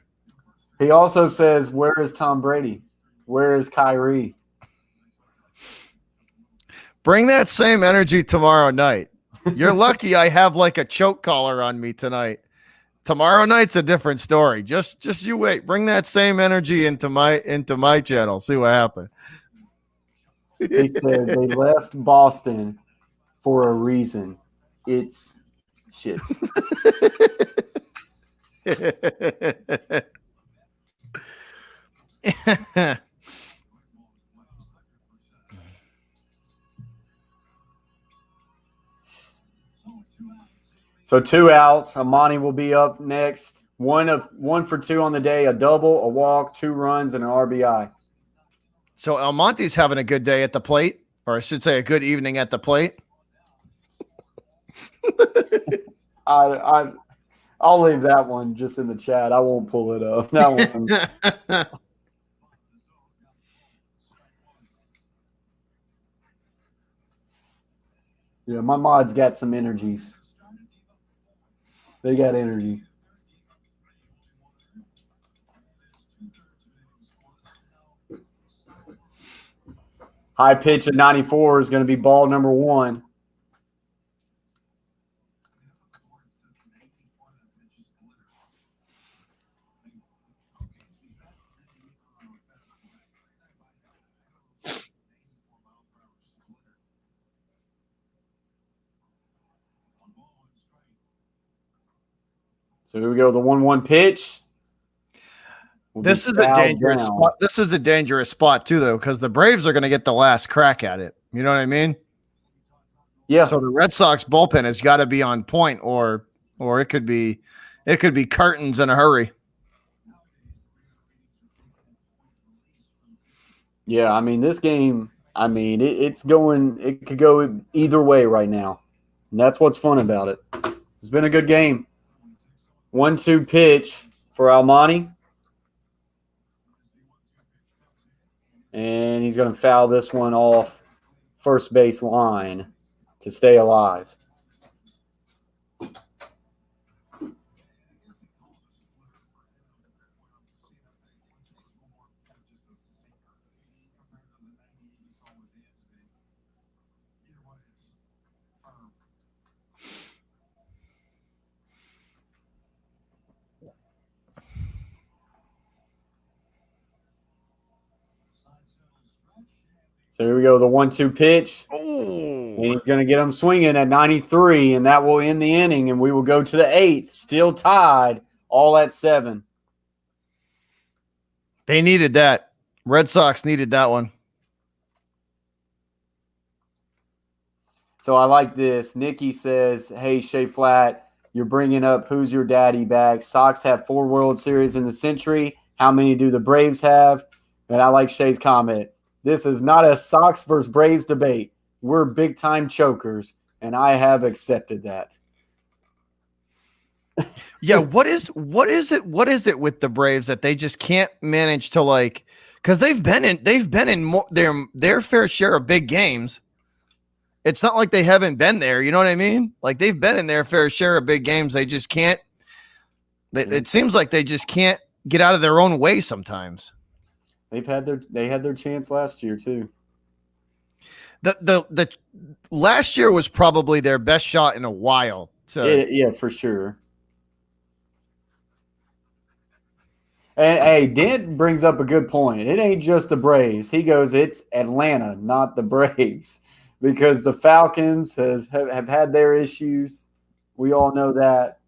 Speaker 1: He also says, where is Tom Brady? Where is Kyrie?
Speaker 4: Bring that same energy tomorrow night. You're lucky I have like a choke collar on me tonight. Tomorrow night's a different story. Just you wait. Bring that same energy into my channel. See what happens.
Speaker 1: He said they left Boston for a reason. It's shit. So 2 outs. Amani will be up next. 1 for 2 on the day, a double, a walk, 2 runs, and an RBI.
Speaker 4: So Almonte's having a good day at the plate, or I should say a good evening at the plate.
Speaker 1: I'll leave that one just in the chat. I won't pull it up. That one. Yeah, my mods got some energies. They got energy. High pitch at 94 is going to be ball number 1. So here we go. The 1-1 pitch.
Speaker 4: This is a dangerous spot. This is a dangerous spot too, though, because the Braves are going to get the last crack at it. You know what I mean?
Speaker 1: Yeah.
Speaker 4: So the Red Sox bullpen has got to be on point, or it could be curtains in a hurry.
Speaker 1: Yeah, I mean, this game, I mean, it could go either way right now. And that's what's fun about it. It's been a good game. 1-2 pitch for Almani. And he's going to foul this one off first base line to stay alive. So here we go, the 1-2 pitch.
Speaker 4: Oh,
Speaker 1: And he's going to get him swinging at 93, and that will end the inning, and we will go to the 8th, still tied, all at 7.
Speaker 4: they needed that. Red Sox needed that one.
Speaker 1: So I like this. Nikki says, hey, Shea Flat, you're bringing up Who's Your Daddy back. Sox have 4 World Series in the century. How many do the Braves have? And I like Shea's comment. This is not a Sox versus Braves debate. We're big-time chokers, and I have accepted that.
Speaker 4: Yeah, what is it with the Braves that they just can't manage to, like, because they've been in more, their fair share of big games. It's not like they haven't been there, you know what I mean? Like, they've been in their fair share of big games. They just can't. It seems like they just can't get out of their own way sometimes.
Speaker 1: They had their chance last year too.
Speaker 4: The last year was probably their best shot in a while.
Speaker 1: Yeah, for sure. And hey, Dent brings up a good point. It ain't just the Braves. He goes, it's Atlanta, not the Braves, because the Falcons have had their issues. We all know that.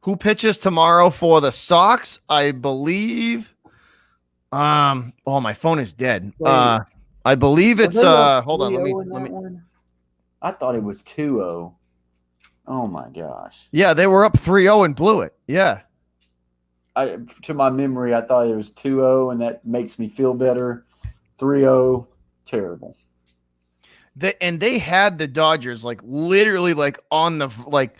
Speaker 4: Who pitches tomorrow for the Sox? I believe. Oh, my phone is dead. I believe it's hold on, let me
Speaker 1: I thought it was 2-0. Oh my gosh.
Speaker 4: Yeah, they were up 3-0 and blew it. Yeah.
Speaker 1: To my memory, I thought it was 2-0, and that makes me feel better. 3-0, terrible.
Speaker 4: They had the Dodgers like literally like on the like.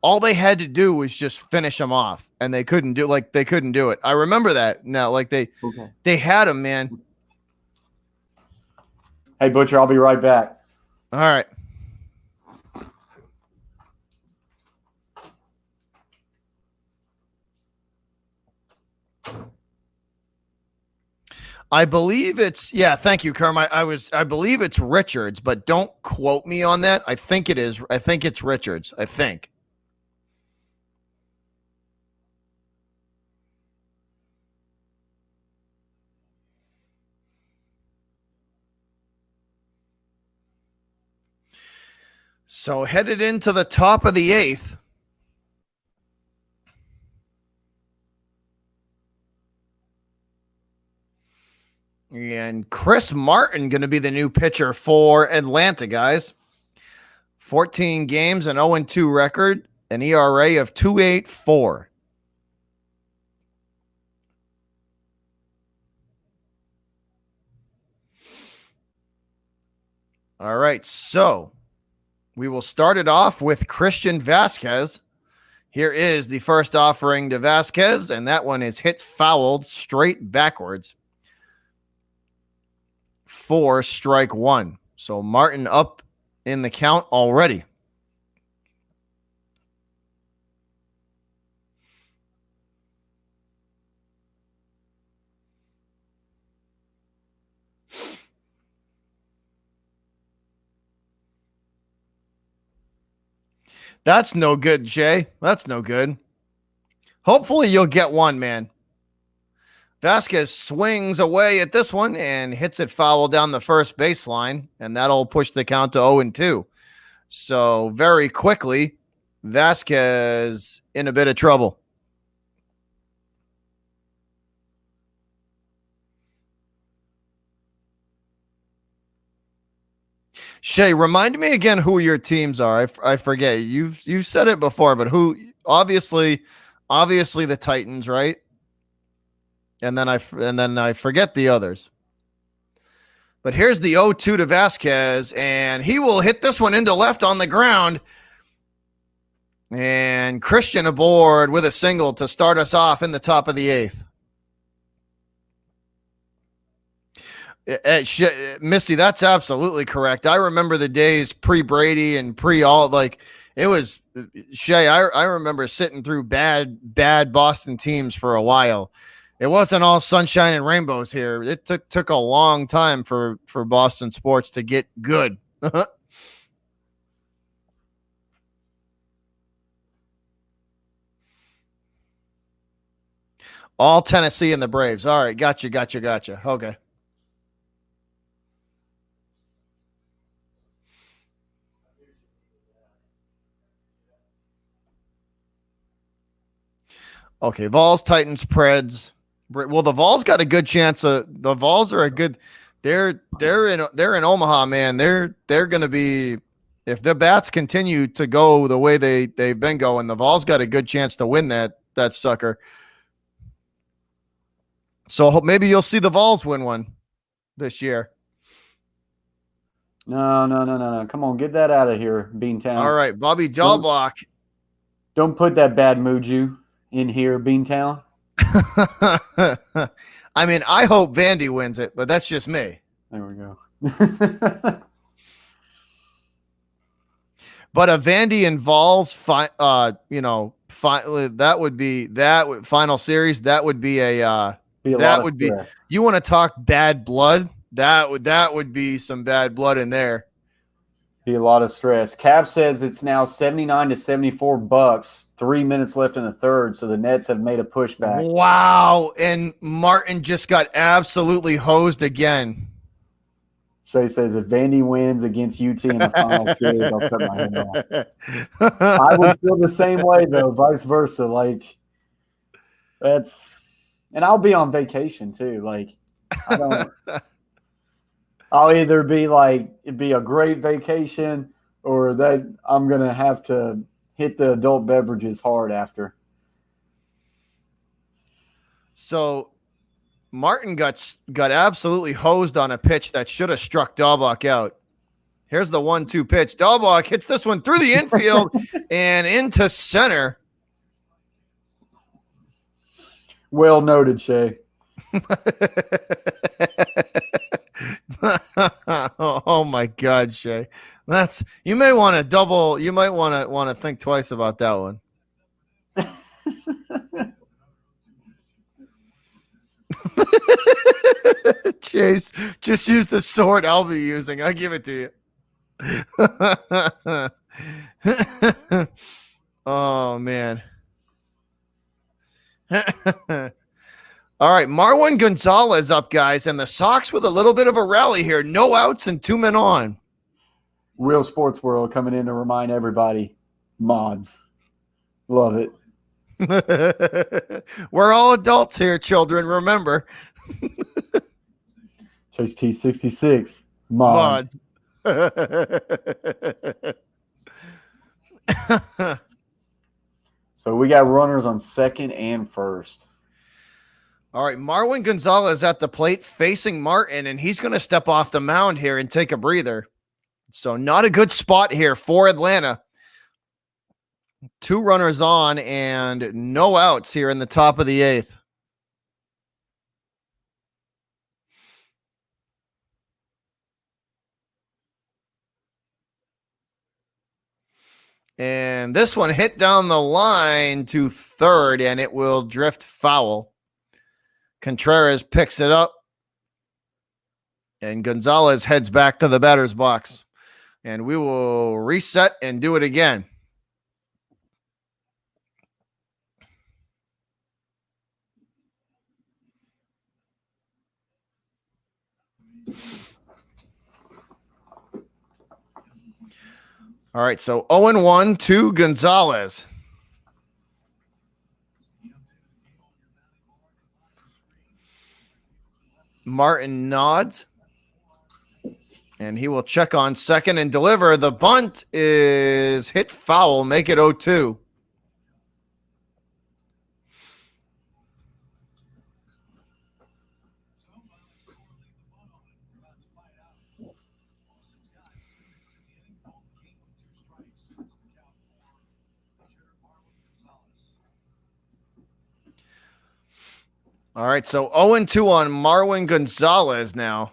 Speaker 4: All they had to do was just finish them off, and they couldn't do it. I remember that now. Like they had them, man.
Speaker 1: Hey, Butcher, I'll be right back.
Speaker 4: All right. I believe it's thank you, Kerm. I believe it's Richards, but don't quote me on that. I think it is. I think it's Richards. I think. So headed into the top of the 8th. And Chris Martin going to be the new pitcher for Atlanta, guys. 14 games, an 0-2 record, an ERA of 2.84. All right, so we will start it off with Christian Vasquez. Here is the first offering to Vasquez, and that one is hit fouled straight backwards for strike 1. So Martin up in the count already. That's no good, Jay. That's no good. Hopefully you'll get one, man. Vasquez swings away at this one and hits it foul down the first baseline, and that'll push the count to 0-2. So very quickly, Vasquez in a bit of trouble. Shay, remind me again who your teams are. I forget. You've said it before, but who? Obviously the Titans, right? And then I forget the others. But here's the 0-2 to Vasquez, and he will hit this one into left on the ground. And Christian aboard with a single to start us off in the top of the 8th. Missy, that's absolutely correct. I remember the days pre-Brady and pre-all, like it was Shay. I remember sitting through bad Boston teams for a while. It wasn't all sunshine and rainbows here. It took a long time for Boston sports to get good. All Tennessee and the Braves. All right, gotcha. Okay. Okay, Vols, Titans, Preds. Well, the Vols got a good chance. The Vols are a good. They're in Omaha, man. They're going to be, if the bats continue to go the way they've been going. The Vols got a good chance to win that sucker. So maybe you'll see the Vols win one this year.
Speaker 1: No. Come on, get that out of here, Beantown.
Speaker 4: All right, Bobby Dahlbach.
Speaker 1: Don't put that bad Muju in here, Beantown.
Speaker 4: I mean, I hope Vandy wins it, but that's just me.
Speaker 1: There we go.
Speaker 4: But a Vandy and Vols, that would be final series. That would be you want to talk bad blood? That would be some bad blood in there.
Speaker 1: Be a lot of stress. Cap says it's now $79-$74. 3 minutes left in the third, so the Nets have made a pushback.
Speaker 4: Wow! And Martin just got absolutely hosed again.
Speaker 1: Shay says if Vandy wins against UT in the final series, I'll cut my head off. I would feel the same way though, vice versa. Like and I'll be on vacation too. Like I'll either be like it'd be a great vacation or that I'm gonna have to hit the adult beverages hard after.
Speaker 4: So Martin got absolutely hosed on a pitch that should have struck Dahlbach out. Here's the 1-2 pitch. Dahlbach hits this one through the infield and into center.
Speaker 1: Well noted, Shay.
Speaker 4: Oh my God, Shay. You might want to think twice about that one. Chase, just use the sword I'll be using. I'll give it to you. Oh, man. All right, Marwin Gonzalez up, guys, and the Sox with a little bit of a rally here. No outs and 2 men on.
Speaker 1: Real Sports World coming in to remind everybody, mods. Love it.
Speaker 4: We're all adults here, children. Remember.
Speaker 1: Chase T66, mods. So we got runners on second and first.
Speaker 4: All right, Marwin Gonzalez at the plate facing Martin, and he's going to step off the mound here and take a breather. So not a good spot here for Atlanta. 2 runners on and no outs here in the top of the 8th. And this one hit down the line to third, and it will drift foul. Contreras picks it up, and Gonzalez heads back to the batter's box. And we will reset and do it again. All right, so 0-1 to Gonzalez. Martin nods, and he will check on second and deliver. The bunt is hit foul, make it 0-2. All right, so 0-2 on Marwin Gonzalez now.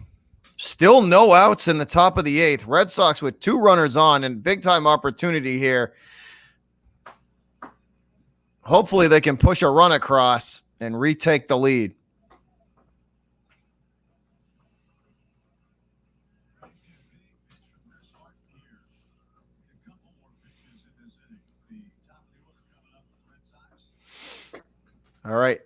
Speaker 4: Still no outs in the top of the 8th. Red Sox with 2 runners on and big-time opportunity here. Hopefully they can push a run across and retake the lead. All right.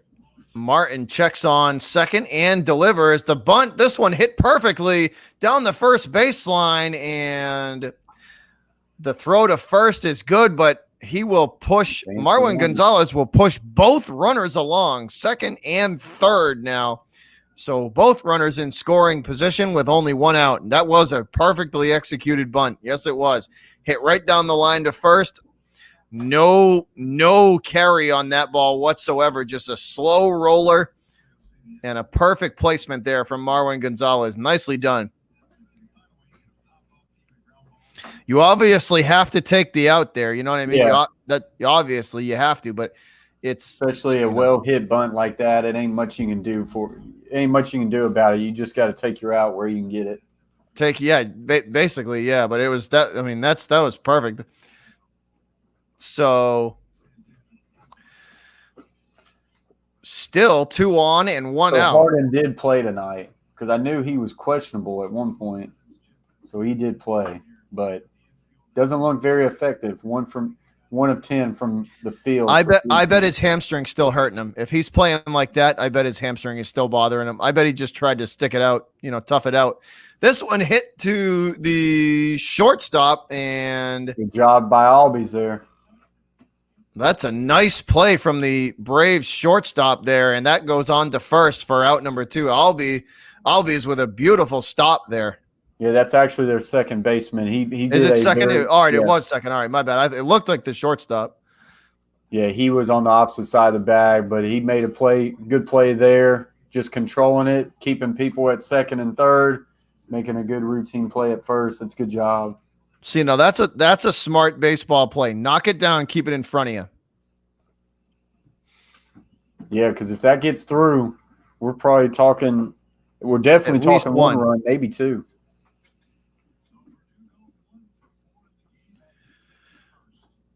Speaker 4: Martin checks on second and delivers the bunt. This one hit perfectly down the first baseline, and the throw to first is good, but he will push. Marwin Gonzalez will push both runners along, second and third now. So both runners in scoring position with only 1 out. And that was a perfectly executed bunt. Yes, it was. Hit right down the line to first. No carry on that ball whatsoever. Just a slow roller and a perfect placement there from Marwin Gonzalez. Nicely done. You obviously have to take the out there. You know what I mean?
Speaker 1: Yeah.
Speaker 4: Obviously you have to, but it's
Speaker 1: especially a well hit bunt like that. It ain't much you can do about it. You just got to take your out where you can get it.
Speaker 4: Basically, yeah. But it was that. I mean, that was perfect. So still 2 on and 1 out.
Speaker 1: Harden did play tonight because I knew he was questionable at one point. So he did play, but doesn't look very effective. 1 of 10 from the field.
Speaker 4: I bet his hamstring's still hurting him. If he's playing like that, I bet his hamstring is still bothering him. I bet he just tried to stick it out, tough it out. This one hit to the shortstop, and
Speaker 1: good job by Albies there.
Speaker 4: That's a nice play from the Braves shortstop there, and that goes on to first for out number 2. Albies with a beautiful stop there.
Speaker 1: Yeah, that's actually their second baseman. He
Speaker 4: is it second? All right, yeah. It was second. All right, my bad. It looked like the shortstop.
Speaker 1: Yeah, he was on the opposite side of the bag, but he made a good play there, just controlling it, keeping people at second and third, making a good routine play at first. That's a good job.
Speaker 4: See, now that's a smart baseball play. Knock it down, keep it in front of you.
Speaker 1: Yeah, because if that gets through, we're definitely talking 1 run, maybe 2.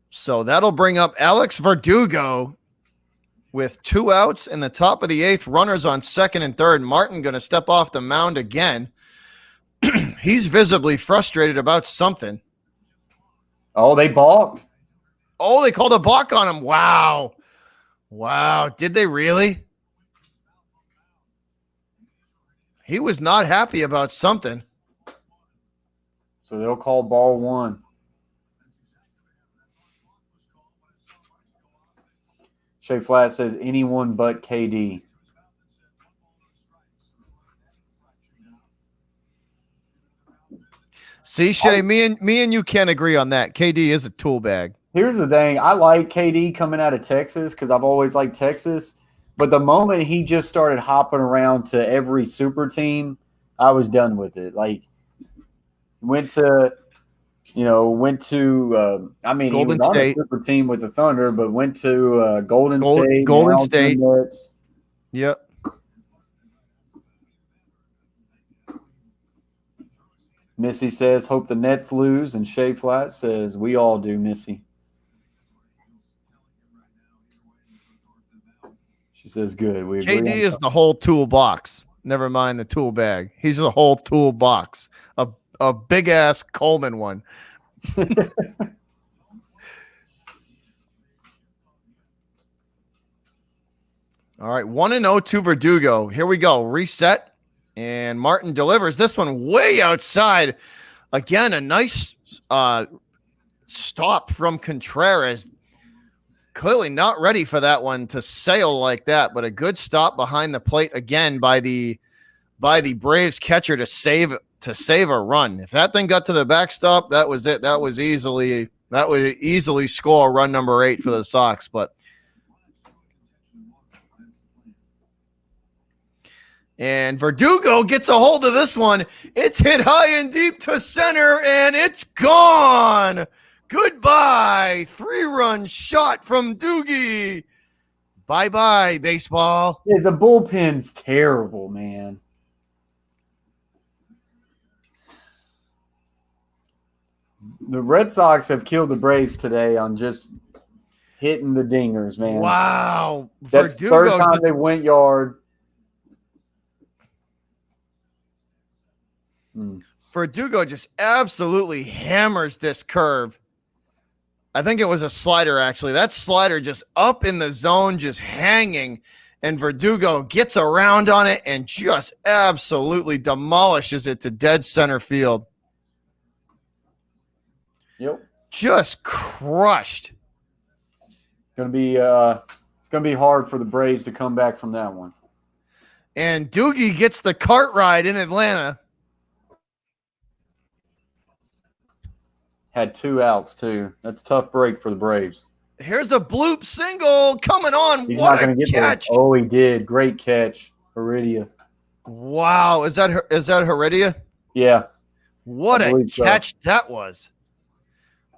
Speaker 4: So that'll bring up Alex Verdugo. with 2 outs in the top of the 8th, runners on second and third. Martin going to step off the mound again. He's visibly frustrated about something.
Speaker 1: Oh, they balked.
Speaker 4: Oh, they called a balk on him. Wow. Did they really? He was not happy about something.
Speaker 1: So they'll call ball 1. Shay Flat says anyone but KD.
Speaker 4: See, Shay, me and you can't agree on that. KD is a tool bag.
Speaker 1: Here's the thing. I like KD coming out of Texas because I've always liked Texas. But the moment he just started hopping around to every super team, I was done with it. Like, went to
Speaker 4: Golden
Speaker 1: he was on
Speaker 4: State.
Speaker 1: a super team with the Thunder, but went to Golden State.
Speaker 4: Golden
Speaker 1: now
Speaker 4: State.
Speaker 1: to the Nets.
Speaker 4: Yep.
Speaker 1: Missy says, hope the Nets lose. And Shay Flat says, we all do, Missy. She says, good. We agree.
Speaker 4: KD is the whole toolbox. Never mind the tool bag. He's the whole toolbox. A big-ass Coleman one. All right, 1-0 to Verdugo. Here we go. Reset. And Martin delivers this one way outside. Again, a nice stop from Contreras. Clearly not ready for that one to sail like that, but a good stop behind the plate again by the Braves catcher to save a run. If that thing got to the backstop, that was it. That would easily score run number 8 for the Sox, but and Verdugo gets a hold of this one. It's hit high and deep to center, and it's gone. Goodbye. 3-run shot from Doogie. Bye-bye, baseball.
Speaker 1: Yeah, the bullpen's terrible, man. The Red Sox have killed the Braves today on just hitting the dingers, man.
Speaker 4: Wow.
Speaker 1: That's the third time they went yard.
Speaker 4: Verdugo just absolutely hammers this curve. I think it was a slider, actually. That slider just up in the zone, just hanging, and Verdugo gets around on it and just absolutely demolishes it to dead center field.
Speaker 1: Yep.
Speaker 4: Just crushed.
Speaker 1: It's gonna be hard for the Braves to come back from that one.
Speaker 4: And Doogie gets the cart ride in Atlanta.
Speaker 1: Had 2 outs, too. That's a tough break for the Braves.
Speaker 4: Here's a bloop single coming on.
Speaker 1: He's
Speaker 4: what
Speaker 1: not going
Speaker 4: a
Speaker 1: to get
Speaker 4: catch.
Speaker 1: there. Oh, he did. Great catch. Heredia.
Speaker 4: Wow. Is that Heredia?
Speaker 1: Yeah.
Speaker 4: What a catch that was.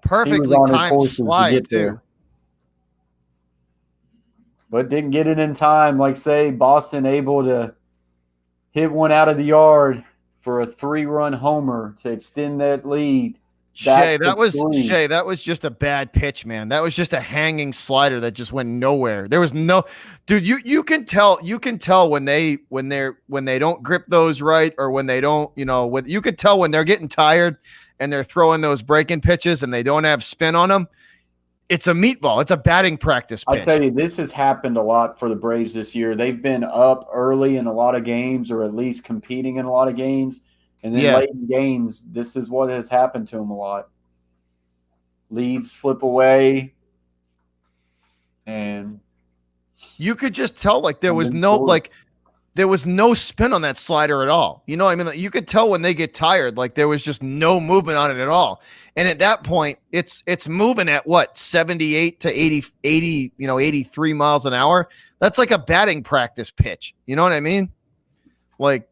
Speaker 4: Perfectly timed slide, too.
Speaker 1: There. But didn't get it in time. Like, say, Boston able to hit one out of the yard for a 3-run homer to extend that lead.
Speaker 4: That was just a bad pitch, man. That was just a hanging slider that just went nowhere. There was no, dude. You can tell when they don't grip those right, or when they don't, you can tell when they're getting tired and they're throwing those breaking pitches and they don't have spin on them. It's a meatball. It's a batting practice pitch.
Speaker 1: I tell you, this has happened a lot for the Braves this year. They've been up early in a lot of games, or at least competing in a lot of games. And then late in games, this is what has happened to them a lot. Leads slip away, and
Speaker 4: you could just tell there was no spin on that slider at all. You know what I mean? You could tell when they get tired, there was just no movement on it at all. And at that point, it's moving at what, 78 to 80, 83 miles an hour. That's like a batting practice pitch. You know what I mean? Like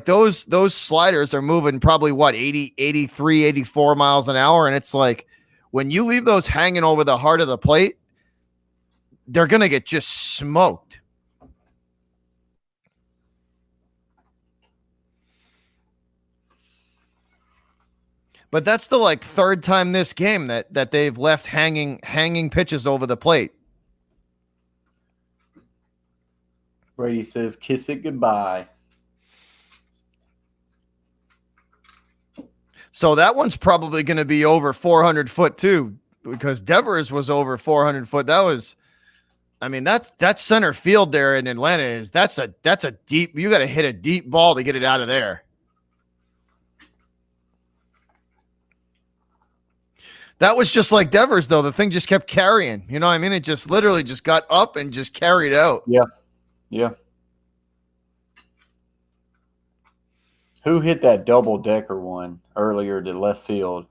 Speaker 4: those sliders are moving probably what, 80, 83, 84 miles an hour. And it's like, when you leave those hanging over the heart of the plate, they're going to get just smoked. But that's the third time this game that they've left hanging pitches over the plate.
Speaker 1: Brady says, kiss it goodbye.
Speaker 4: So that one's probably going to be over 400 foot too, because Devers was over 400 foot. That was, I mean, that's center field there in Atlanta. That's a deep, you got to hit a deep ball to get it out of there. That was just like Devers, though. The thing just kept carrying. You know what I mean? It just literally just got up and just carried out.
Speaker 1: Yeah. Yeah. Who hit that double-decker one earlier to left field?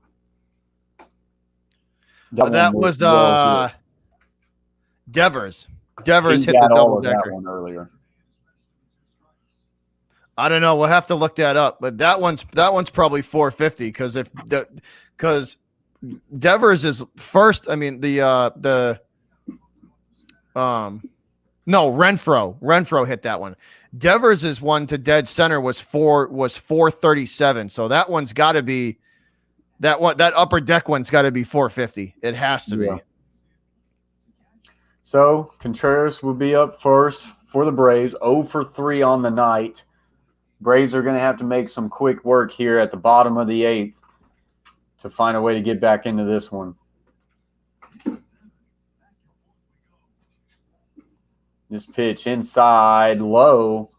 Speaker 4: That was Devers. Devers
Speaker 1: He
Speaker 4: hit the
Speaker 1: got all of that
Speaker 4: double-decker
Speaker 1: one earlier.
Speaker 4: I don't know. We'll have to look that up. But that one's probably 450 because Devers is first. I mean no, Renfroe hit that one. Devers is one to dead center was 437. So that one's got to be that upper deck one's got to be 450. It has to be.
Speaker 1: So Contreras will be up first for the Braves. 0 for 3 on the night. Braves are going to have to make some quick work here at the bottom of the 8th to find a way to get back into this one. This pitch inside, low.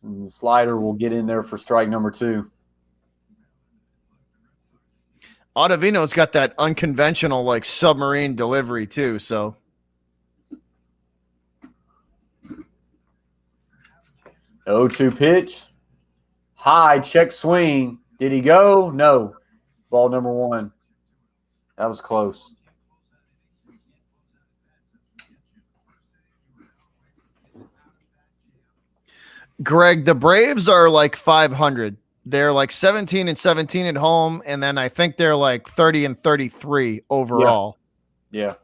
Speaker 1: And the slider will get in there for strike number 2.
Speaker 4: Ottavino's got that unconventional, like, submarine delivery, too, so.
Speaker 1: 0-2 pitch. High, check swing. Did he go? No. Ball number 1. That was close.
Speaker 4: Greg, the Braves are like 500. They're like 17-17 at home, and then I think they're like 30-33 overall.
Speaker 1: Yeah.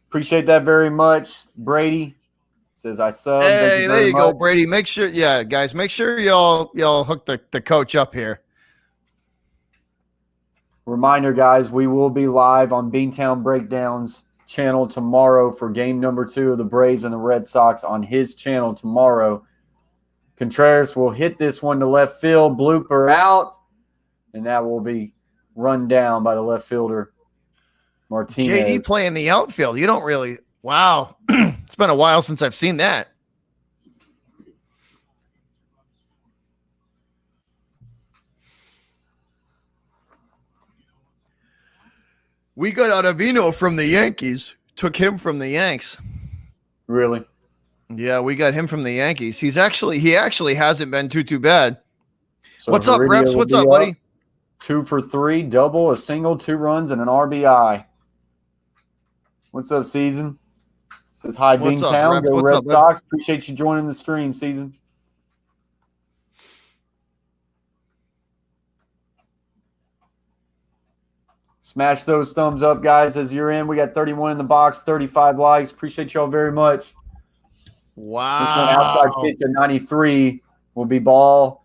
Speaker 1: Appreciate that very much. Brady says I sub.
Speaker 4: Hey, there you go, Brady. Make sure, guys, make sure y'all hook the coach up here.
Speaker 1: Reminder, guys, we will be live on Beantown Breakdowns channel tomorrow for game number 2 of the Braves and the Red Sox on his channel tomorrow. Contreras will hit this one to left field, blooper out, and that will be run down by the left fielder, Martinez.
Speaker 4: JD playing the outfield. You don't really – wow. It's been a while since I've seen that. We got Ottavino from the Yankees. Took him from the Yanks.
Speaker 1: Really?
Speaker 4: Yeah, we got him from the Yankees. He actually hasn't been too bad.
Speaker 1: So
Speaker 4: what's up, Reps? What's up, buddy?
Speaker 1: 2 for 3, double, a single, 2 runs, and an RBI. What's up, Season? Says hi, Beantown. Go Red Sox. Appreciate you joining the stream, Season. Smash those thumbs up, guys, as you're in. We got 31 in the box, 35 likes. Appreciate y'all very much.
Speaker 4: Wow.
Speaker 1: This one outside pitch at 93 will be ball.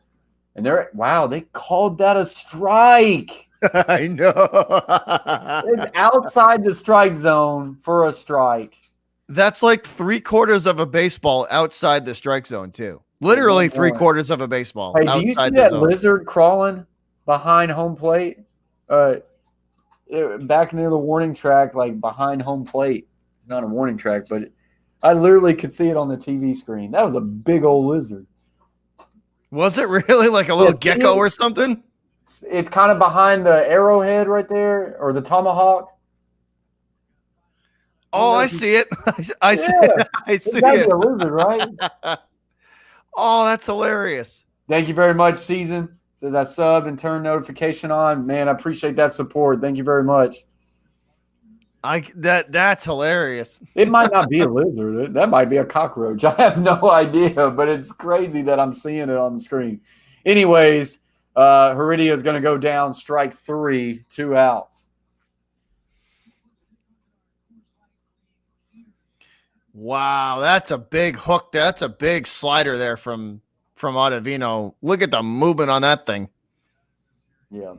Speaker 1: And they called that a strike.
Speaker 4: I know.
Speaker 1: It's outside the strike zone for a strike.
Speaker 4: That's like 3/4 of a baseball outside the strike zone, too. Literally 3/4 of a baseball.
Speaker 1: Hey, do you see that lizard crawling behind home plate? Back near the warning track, like behind home plate. It's not a warning track, but I literally could see it on the TV screen. That was a big old lizard.
Speaker 4: Was it really like a little gecko or something?
Speaker 1: It's kind of behind the arrowhead right there, or the tomahawk.
Speaker 4: Oh, I see it. I see it.
Speaker 1: It's gotta be a lizard, right?
Speaker 4: Oh, that's hilarious.
Speaker 1: Thank you very much, Season. Says I subbed and turned notification on. Man, I appreciate that support. Thank you very much.
Speaker 4: That's hilarious.
Speaker 1: It might not be a lizard. That might be a cockroach. I have no idea, but it's crazy that I'm seeing it on the screen. Anyways, Heredia is going to go down strike 3, 2 outs.
Speaker 4: Wow, that's a big hook. That's a big slider there from Ottavino. Look at the movement on that thing.
Speaker 1: Yeah.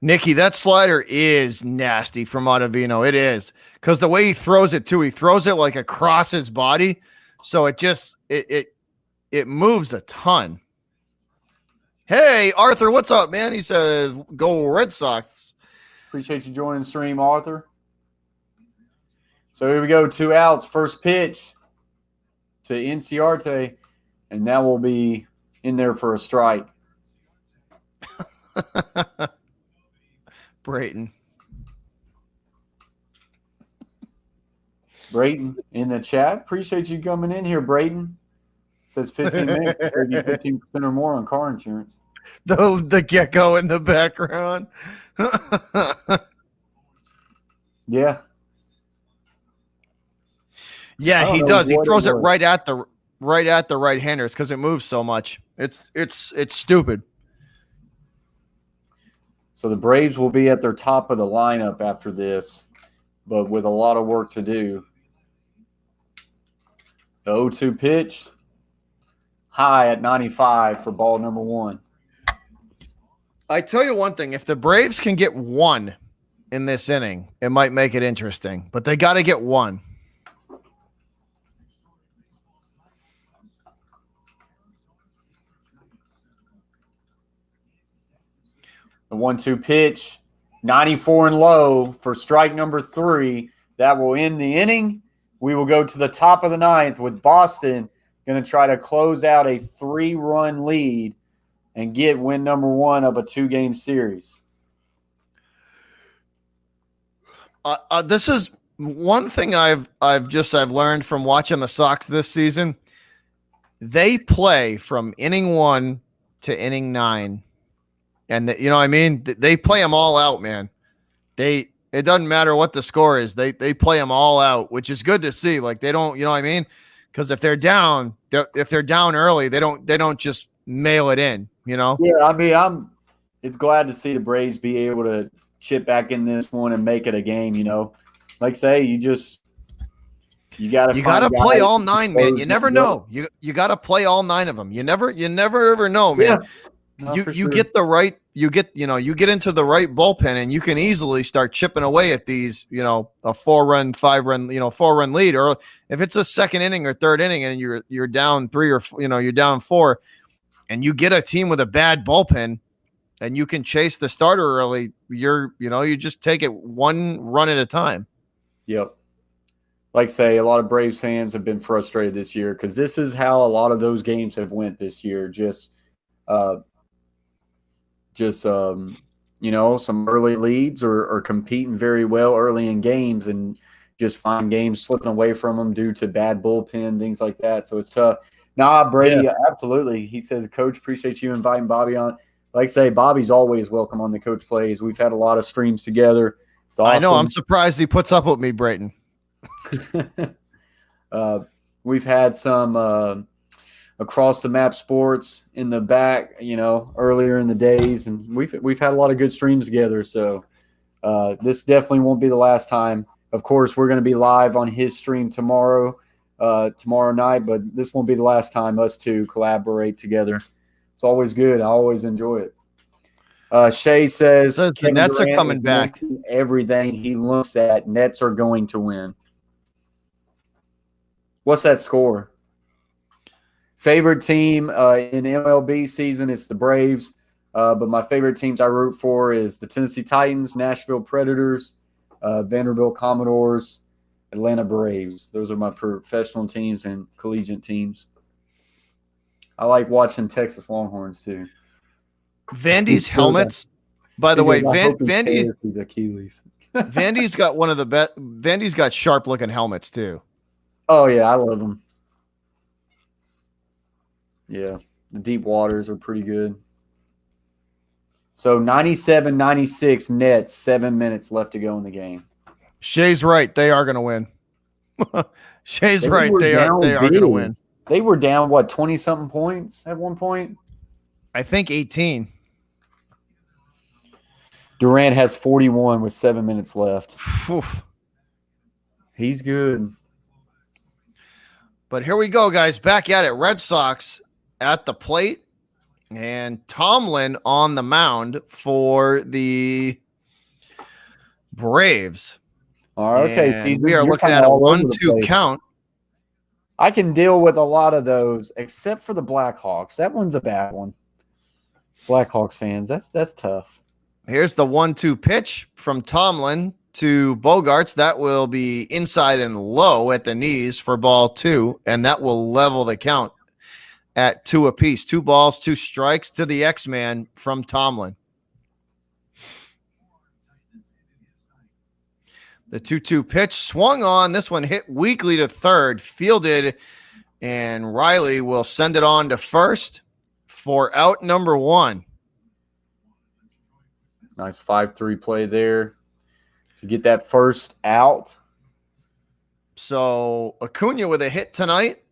Speaker 4: Nikki, that slider is nasty from Ottavino. It is. Because the way he throws it, too, he throws it like across his body. So it just it moves a ton. Hey, Arthur, what's up, man? He says, go Red Sox.
Speaker 1: Appreciate you joining the stream, Arthur. So here we go. 2 outs. First pitch to Inciarte, and that will be in there for a strike.
Speaker 4: Brayton
Speaker 1: in the chat. Appreciate you coming in here, Brayton. Says 15 minutes, maybe 15% or more on car insurance.
Speaker 4: The gecko in the background.
Speaker 1: Yeah.
Speaker 4: Yeah, he does. He throws it right at the right-handers because it moves so much. It's stupid.
Speaker 1: So the Braves will be at their top of the lineup after this, but with a lot of work to do. The 0-2 pitch, high at 95 for ball number 1.
Speaker 4: I tell you one thing, if the Braves can get 1 in this inning, it might make it interesting, but they got to get 1.
Speaker 1: The 1-2 pitch, 94 and low for strike number 3. That will end the inning. We will go to the top of the 9th with Boston going to try to close out a 3-run lead and get win number 1 of a 2-game series.
Speaker 4: This is one thing I've learned from watching the Sox this season. They play from inning 1 to inning 9. And you know what I mean? They play them all out, man. It doesn't matter what the score is. They play them all out, which is good to see. Like they don't, you know what I mean? Because if they're down early, they don't just mail it in, you know?
Speaker 1: Yeah, I mean, it's glad to see the Braves be able to chip back in this one and make it a game, you know. Like say you gotta
Speaker 4: play all 9, man. You never know. You gotta play all 9 of them. You never ever know, man.
Speaker 1: Yeah.
Speaker 4: You get into the right bullpen and you can easily start chipping away at these, you know, a 4-run, 5-run, 4-run lead. Or if it's a second inning or third inning and you're down 3 or, you're down 4 and you get a team with a bad bullpen and you can chase the starter early, you just take it 1 run at a time.
Speaker 1: Yep. Like say, a lot of Braves fans have been frustrated this year because this is how a lot of those games have went this year. Some early leads or competing very well early in games and just find games slipping away from them due to bad bullpen, things like that. So it's tough. Nah, Brady, absolutely. He says, Coach, appreciate you inviting Bobby on. Like I say, Bobby's always welcome on the Coach Plays. We've had a lot of streams together. It's awesome.
Speaker 4: I know. I'm surprised he puts up with me, Brayton.
Speaker 1: We've had some across the map sports in the back, earlier in the days, and we've had a lot of good streams together. So this definitely won't be the last time. Of course, we're going to be live on his stream tomorrow night, but this won't be the last time us two collaborate together. It's always good. I always enjoy it. Shay says
Speaker 4: the Nets are coming back.
Speaker 1: Everything he looks at, Nets are going to win. What's that score? Favorite team in MLB season is the Braves, but my favorite teams I root for is the Tennessee Titans, Nashville Predators, Vanderbilt Commodores, Atlanta Braves. Those are my professional teams and collegiate teams. I like watching Texas Longhorns too.
Speaker 4: Vandy's helmets, by the way,
Speaker 1: Vandy's Achilles.
Speaker 4: Vandy's got one of the best. Vandy's got sharp looking helmets too.
Speaker 1: Oh yeah, I love them. Yeah, the deep waters are pretty good. So 97-96 Nets, 7 minutes left to go in the game.
Speaker 4: Shay's right. They are going to win. Shay's right. They are going to win.
Speaker 1: They were down, 20-something points at one point?
Speaker 4: I think 18.
Speaker 1: Durant has 41 with 7 minutes left.
Speaker 4: Oof.
Speaker 1: He's good.
Speaker 4: But here we go, guys. Back at it. Red Sox at the plate. And Tomlin on the mound for the Braves.
Speaker 1: All right, okay,
Speaker 4: And
Speaker 1: Season,
Speaker 4: we are
Speaker 1: you're
Speaker 4: looking
Speaker 1: kinda
Speaker 4: at a
Speaker 1: all over the
Speaker 4: 1-2
Speaker 1: place.
Speaker 4: count.
Speaker 1: I can deal with a lot of those, except for the Blackhawks. That one's a bad one. Blackhawks fans, that's tough.
Speaker 4: Here's the 1-2 pitch from Tomlin to Bogarts. That will be inside and low at the knees for ball 2, and that will level the count at 2 apiece. 2 balls, 2 strikes to the X-Man from Tomlin. The 2-2 pitch swung on. This one hit weakly to third, fielded, and Riley will send it on to first for out number 1.
Speaker 1: Nice 5-3 play there to get that first out.
Speaker 4: So Acuna with a hit tonight,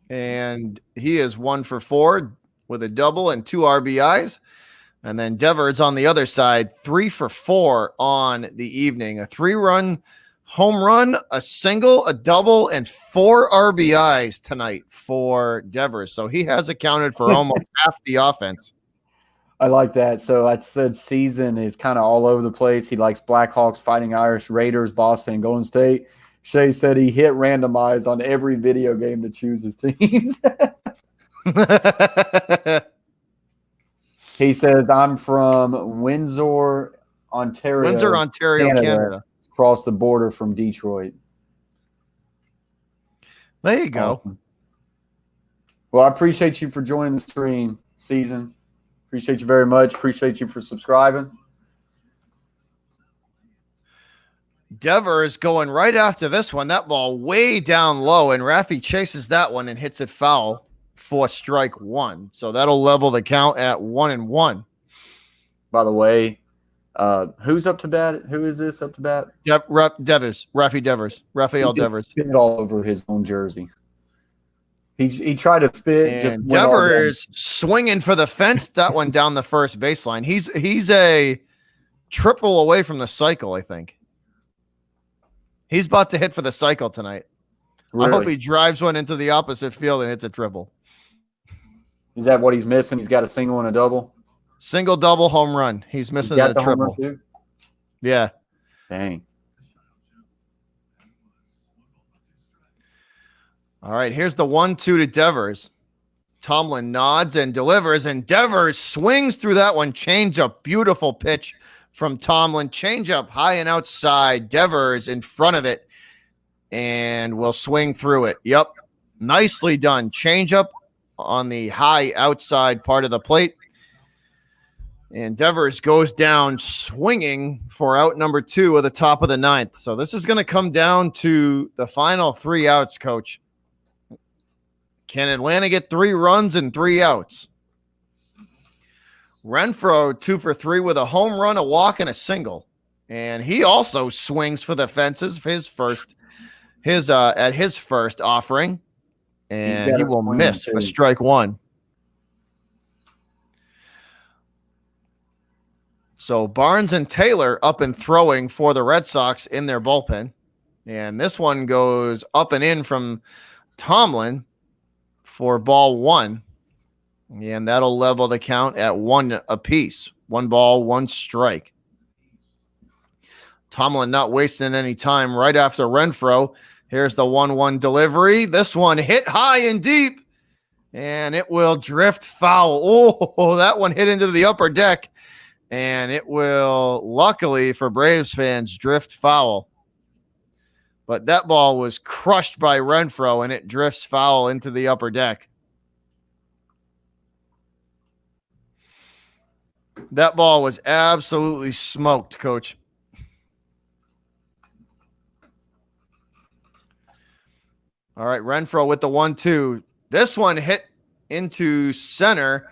Speaker 4: and he is 1 for 4 with a double and 2 RBIs. And then Devers on the other side, 3 for 4 on the evening. A 3-run home run, a single, a double, and 4 RBIs tonight for Devers. So he has accounted for almost half the offense.
Speaker 1: I like that. So I said Season is kind of all over the place. He likes Blackhawks, Fighting Irish, Raiders, Boston, and Golden State. Shay said he hit randomize on every video game to choose his teams. He says, I'm from Windsor, Ontario.
Speaker 4: Canada.
Speaker 1: Across the border from Detroit.
Speaker 4: There you go.
Speaker 1: Awesome. Well, I appreciate you for joining the stream, Season. Appreciate you very much. Appreciate you for subscribing.
Speaker 4: Devers going right after this one. That ball way down low, and Raffy chases that one and hits it foul for strike 1. So that'll level the count at 1-1.
Speaker 1: By the way, who's up to bat? Who is this up to bat?
Speaker 4: Devers. Raffy Devers. Raphael Devers.
Speaker 1: Spit all over his own jersey. He tried to spit.
Speaker 4: And Devers swinging for the fence. That one down the first baseline. He's a triple away from the cycle, I think. He's about to hit for the cycle tonight. Really? I hope he drives one into the opposite field and hits a triple.
Speaker 1: Is that what he's missing? He's got a single and a double?
Speaker 4: Single, double, home run. He's missing the triple. Yeah.
Speaker 1: Dang.
Speaker 4: All right, here's the 1-2 to Devers. Tomlin nods and delivers, and Devers swings through that one. Change-up, beautiful pitch from Tomlin. Change-up high and outside. Devers in front of it, and will swing through it. Yep, nicely done. Change-up on the high outside part of the plate. And Devers goes down swinging for out number 2 at the top of the 9th. So this is going to come down to the final 3 outs, Coach. Can Atlanta get 3 runs and 3 outs? Renfroe 2 for 3 with a home run, a walk, and a single. And he also swings for the fences at his first offering. And he will miss for strike 1. So Barnes and Taylor up and throwing for the Red Sox in their bullpen. And this one goes up and in from Tomlin for ball 1. And that'll level the count at 1 apiece. 1 ball, 1 strike. Tomlin not wasting any time right after Renfroe. Here's the 1-1 delivery. This one hit high and deep, and it will drift foul. Oh, that one hit into the upper deck, and it will, luckily for Braves fans, drift foul. But that ball was crushed by Renfroe, and it drifts foul into the upper deck. That ball was absolutely smoked, Coach. All right, Renfroe with the 1-2. This one hit into center.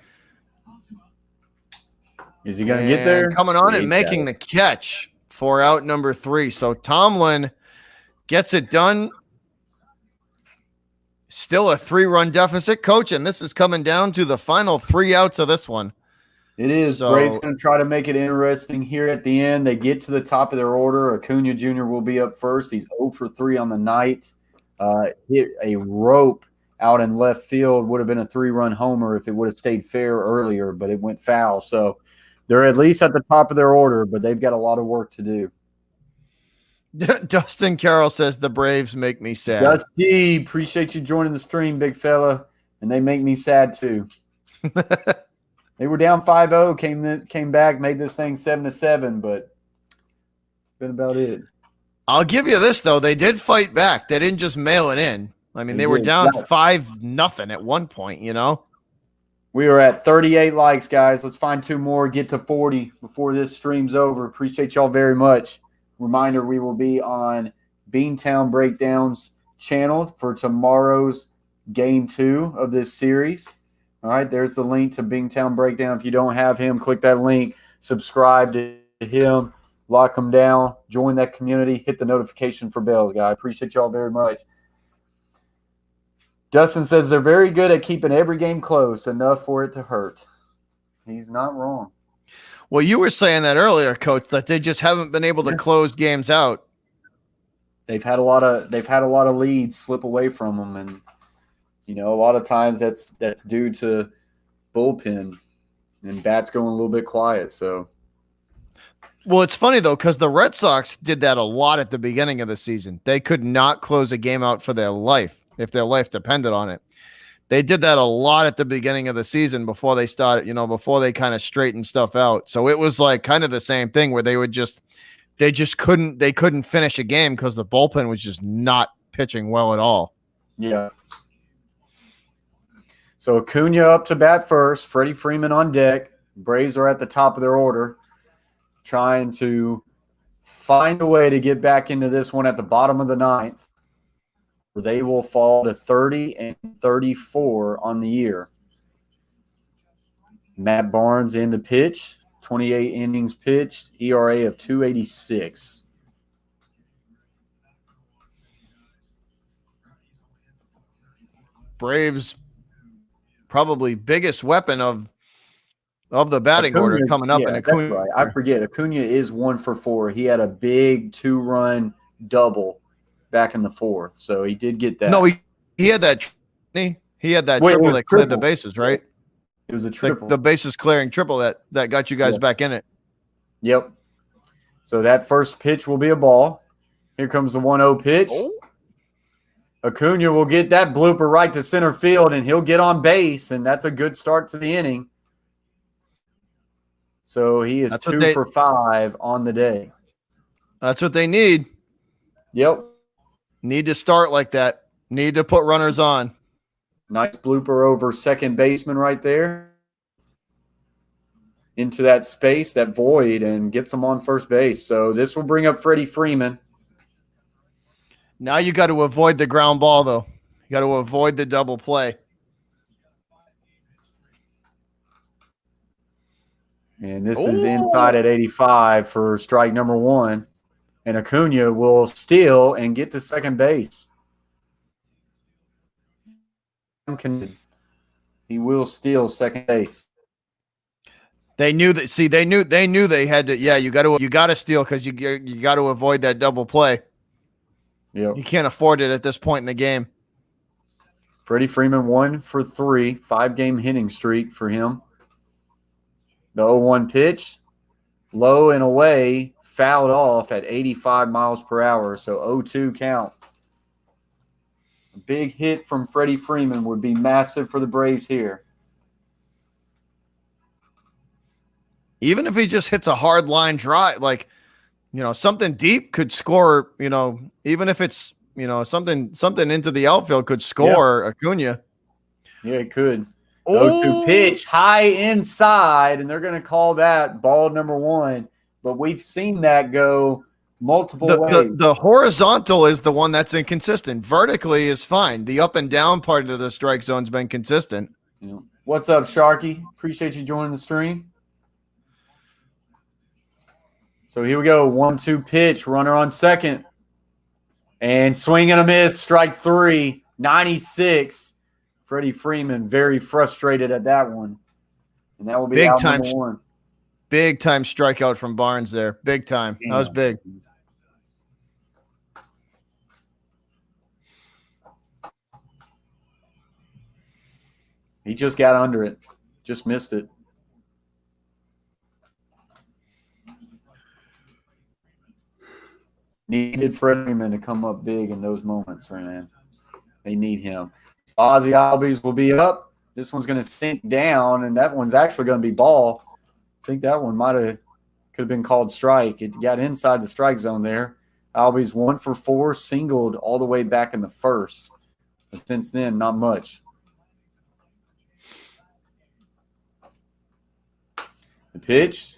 Speaker 1: Is he going to get there?
Speaker 4: Coming on and making the catch for out number 3. So Tomlin gets it done. Still a 3-run deficit, Coach, and this is coming down to the final 3 outs of this one.
Speaker 1: It is.
Speaker 4: So,
Speaker 1: Braves going to try to make it interesting here at the end. They get to the top of their order. Acuna Jr. will be up first. He's 0 for 3 on the night. Hit a rope out in left field. Would have been a 3-run homer if it would have stayed fair earlier, but it went foul. So they're at least at the top of their order, but they've got a lot of work to do.
Speaker 4: Dustin Carroll says the Braves make me sad.
Speaker 1: Dusty, appreciate you joining the stream, big fella. And they make me sad too. They were down 5-0, came back, made this thing 7-7, but been about it.
Speaker 4: I'll give you this though. They did fight back. They didn't just mail it in. I mean, they were down 5-0 at one point, you know?
Speaker 1: We are at 38 likes, guys. Let's find 2 more, get to 40 before this stream's over. Appreciate y'all very much. Reminder, we will be on Beantown Breakdowns channel for tomorrow's Game 2 of this series. All right, there's the link to Beantown Breakdown. If you don't have him, click that link, subscribe to him, lock him down, join that community, hit the notification for bells, guys. I appreciate y'all very much. Dustin says they're very good at keeping every game close, enough for it to hurt. He's not wrong.
Speaker 4: Well, you were saying that earlier, Coach, that they just haven't been able to close games out.
Speaker 1: They've had a lot of leads slip away from them, and you know, a lot of times that's due to bullpen and bats going a little bit quiet. So,
Speaker 4: well, it's funny though, because the Red Sox did that a lot at the beginning of the season. They could not close a game out for their life if their life depended on it. They did that a lot at the beginning of the season before they started, you know, before they kind of straightened stuff out. So it was like kind of the same thing where they couldn't finish a game because the bullpen was just not pitching well at all.
Speaker 1: Yeah. So Acuna up to bat first, Freddie Freeman on deck. Braves are at the top of their order, trying to find a way to get back into this one at the bottom of the 9th. They will fall to 30-34 on the year. Matt Barnes in the pitch, 28 innings pitched, ERA of 2.86.
Speaker 4: Braves probably biggest weapon of the batting order coming up.
Speaker 1: Yeah,
Speaker 4: and Acuna,
Speaker 1: right. I forget. Acuna is 1 for 4. He had a big 2-run double back in the 4th, so he did get that.
Speaker 4: No, he had that. He had that triple that cleared the bases, right?
Speaker 1: It was a triple.
Speaker 4: The bases clearing triple that got you guys back in it.
Speaker 1: Yep. So that first pitch will be a ball. Here comes the 1-0 pitch. Oh. Acuna will get that blooper right to center field, and he'll get on base, and that's a good start to the inning. So he is 2 for 5 on the day.
Speaker 4: That's what they need.
Speaker 1: Yep.
Speaker 4: Need to start like that. Need to put runners on.
Speaker 1: Nice blooper over second baseman right there. Into that space, that void, and gets him on first base. So this will bring up Freddie Freeman.
Speaker 4: Now you got to avoid the ground ball, though. You got to avoid the double play.
Speaker 1: And this is inside at 85 for strike number 1. And Acuna will steal and get to second base. He will steal second base.
Speaker 4: They knew that. See, they knew they had to. Yeah, you got to steal because you got to avoid that double play.
Speaker 1: Yep.
Speaker 4: You can't afford it at this point in the game.
Speaker 1: Freddie Freeman 1 for 3, 5-game hitting streak for him. The 0-1 pitch, low and away, fouled off at 85 miles per hour, so 0-2 count. A big hit from Freddie Freeman would be massive for the Braves here.
Speaker 4: Even if he just hits a hard line drive, like, you know, something deep could score, you know, even if it's, you know, something into the outfield could score Acuna.
Speaker 1: Yeah, it could. 0-2 pitch, high inside, and they're going to call that ball number 1. But we've seen that go multiple ways.
Speaker 4: The horizontal is the one that's inconsistent. Vertically is fine. The up and down part of the strike zone's been consistent.
Speaker 1: Yeah. What's up, Sharky? Appreciate you joining the stream. So here we go. 1-2 pitch, runner on second. And swing and a miss, strike 3, 96. Freddie Freeman very frustrated at that one. And that will be out number 1.
Speaker 4: Big time strikeout from Barnes there. Big time. That was big.
Speaker 1: He just got under it. Just missed it. Needed Freddie Freeman to come up big in those moments, man. They need him. So Ozzy Albies will be up. This one's going to sink down, and that one's actually going to be ball. I think that one could have been called strike. It got inside the strike zone there. Albies 1 for 4, singled all the way back in the first. But since then, not much. The pitch.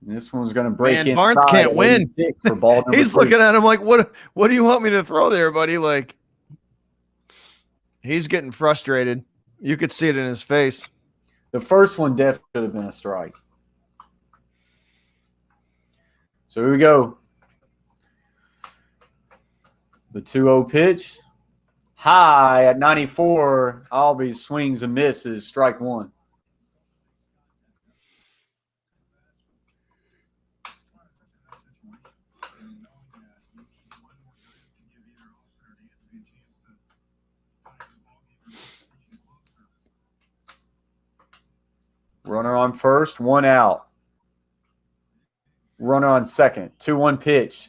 Speaker 1: This one's going to break in.
Speaker 4: Barnes can't win.
Speaker 1: For ball
Speaker 4: He's
Speaker 1: 3.
Speaker 4: looking at him like, what do you want me to throw there, buddy? Like, he's getting frustrated. You could see it in his face.
Speaker 1: The first one definitely should have been a strike. So here we go. The 2-0 pitch. High at 94. Albies swings and misses. Strike 1. Runner on first, 1 out. Runner on second, 2-1 pitch.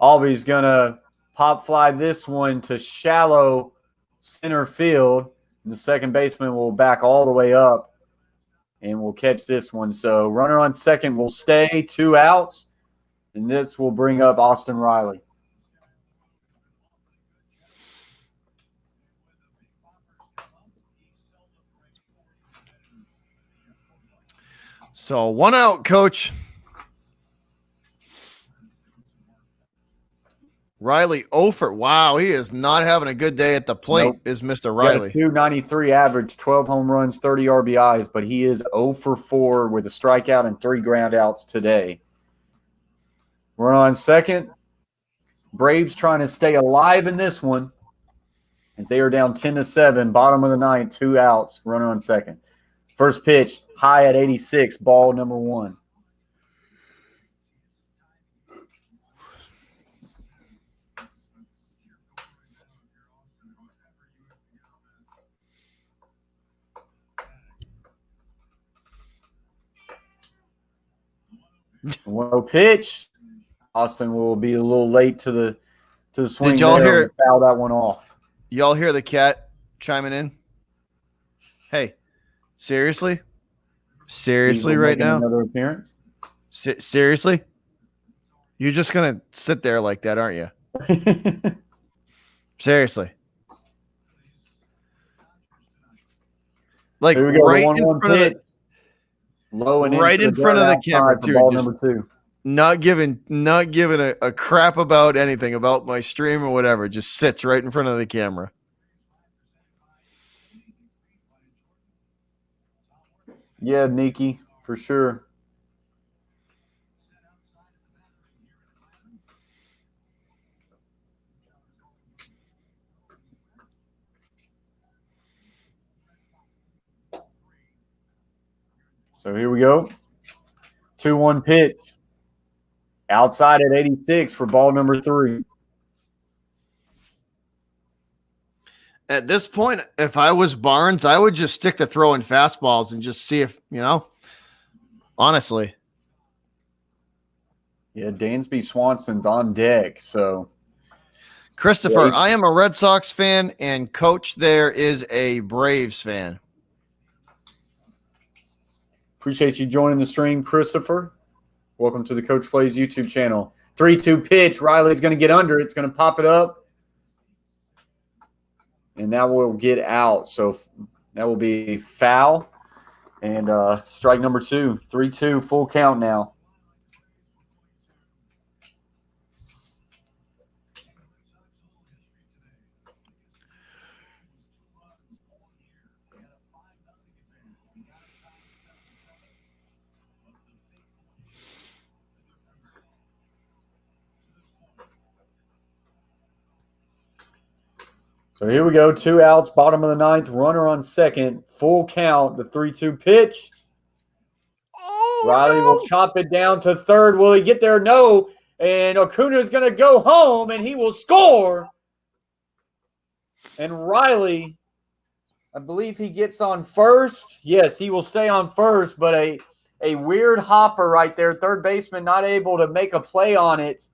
Speaker 1: Albies going to pop fly this one to shallow center field. And the second baseman will back all the way up and will catch this one. So runner on second will stay, 2 outs. And this will bring up Austin Riley.
Speaker 4: So 1 out, coach. Riley 0 for. Wow, he is not having a good day at the plate,
Speaker 1: Nope.
Speaker 4: is Mr. Riley.
Speaker 1: 293 average, 12 home runs, 30 RBIs, but he is 0 for 4 with a strikeout and 3 ground outs today. We're on second. Braves trying to stay alive in this one as they are down 10-7, bottom of the ninth, 2 outs, runner on second. First pitch, high at 86, ball number 1. Well, pitch. Austin will be a little late to the swing.
Speaker 4: Did y'all hear it?
Speaker 1: Foul that one off?
Speaker 4: Y'all hear the cat chiming in? Hey, seriously? Seriously right now?
Speaker 1: Another appearance?
Speaker 4: Seriously? You're just going to sit there like that, aren't you? Seriously. Like right in front of the
Speaker 1: low and
Speaker 4: right in front of the camera too.
Speaker 1: Ball
Speaker 4: Just
Speaker 1: number 2.
Speaker 4: not giving a crap about anything about my stream or whatever. Just sits right in front of the camera.
Speaker 1: Yeah, Nikki, for sure. So here we go. 2-1 pitch. Outside at 86 for ball number 3.
Speaker 4: At this point, if I was Barnes, I would just stick to throwing fastballs and just see if, honestly.
Speaker 1: Yeah, Dansby Swanson's on deck. So,
Speaker 4: Christopher,
Speaker 1: yeah,
Speaker 4: I am a Red Sox fan, and Coach there is a Braves fan.
Speaker 1: Appreciate you joining the stream, Christopher. Welcome to the Coach Plays YouTube channel. 3-2 pitch. Riley's going to get under it. It's going to pop it up. And that will get out. So that will be foul. And strike number 2. 3-2, full count now. So here we go. 2 outs, bottom of the ninth, runner on second, full count, the 3-2 pitch.
Speaker 4: Oh,
Speaker 1: Riley will chop it down to third. Will he get there? No. And Acuna is going to go home, and he will score. And Riley I believe he gets on first. Yes, he will stay on first, but a weird hopper right there. Third baseman not able to make a play on it.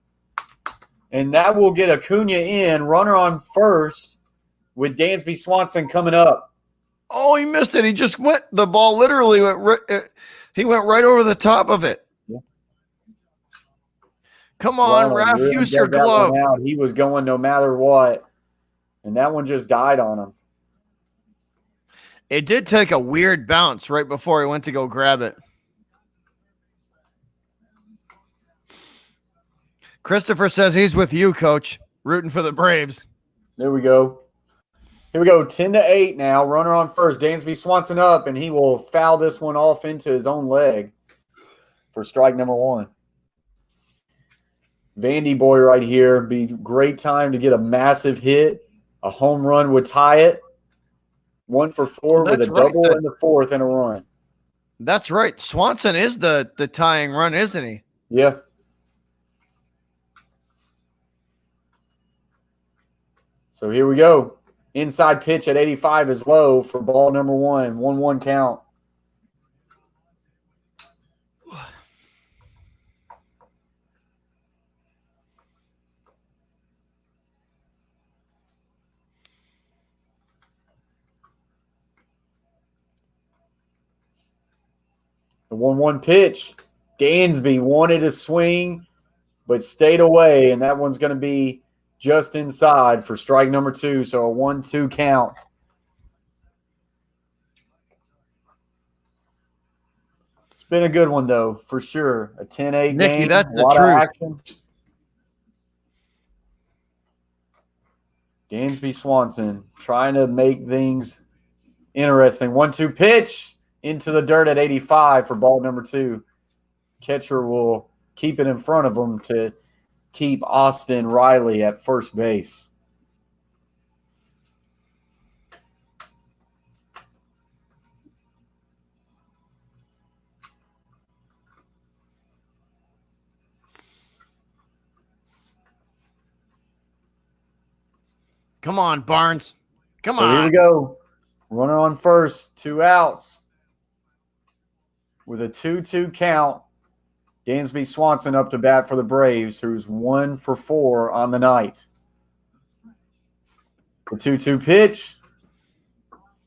Speaker 1: And that will get Acuna in. Runner on first with Dansby Swanson coming up.
Speaker 4: Oh, he missed it. He just went. The ball literally went. He went right over the top of it.
Speaker 1: Yeah.
Speaker 4: Come on, Raf,
Speaker 1: really
Speaker 4: use your glove.
Speaker 1: He was going no matter what. And that one just died on him.
Speaker 4: It did take a weird bounce right before he went to go grab it. Christopher says he's with you, Coach, rooting for the Braves.
Speaker 1: There we go. Here we go, 10-8 now. Runner on first. Dansby Swanson up, and he will foul this one off into his own leg for strike number one. Vandy boy right here. Be great time to get a massive hit. A home run would tie it. 1 for 4 with a double in the fourth and a run.
Speaker 4: That's right. Swanson is the tying run, isn't he?
Speaker 1: Yeah. So here we go. Inside pitch at 85 is low for ball number 1. 1-1 count. The 1-1 pitch. Dansby wanted to swing, but stayed away, and that one's going to be just inside for strike number 2, so a 1-2 count. It's been a good one, though, for sure. A 10-8
Speaker 4: Nicky,
Speaker 1: game,
Speaker 4: that's
Speaker 1: a
Speaker 4: the
Speaker 1: lot
Speaker 4: truth.
Speaker 1: of action. Dansby Swanson trying to make things interesting. 1-2 pitch into the dirt at 85 for ball number 2. Catcher will keep it in front of him to keep Austin Riley at first base.
Speaker 4: Come on, Barnes. Come
Speaker 1: So
Speaker 4: on.
Speaker 1: here we go. Runner on first, 2 outs. With a 2-2 count, Dansby Swanson up to bat for the Braves, who's 1 for 4 on the night. The 2-2 pitch,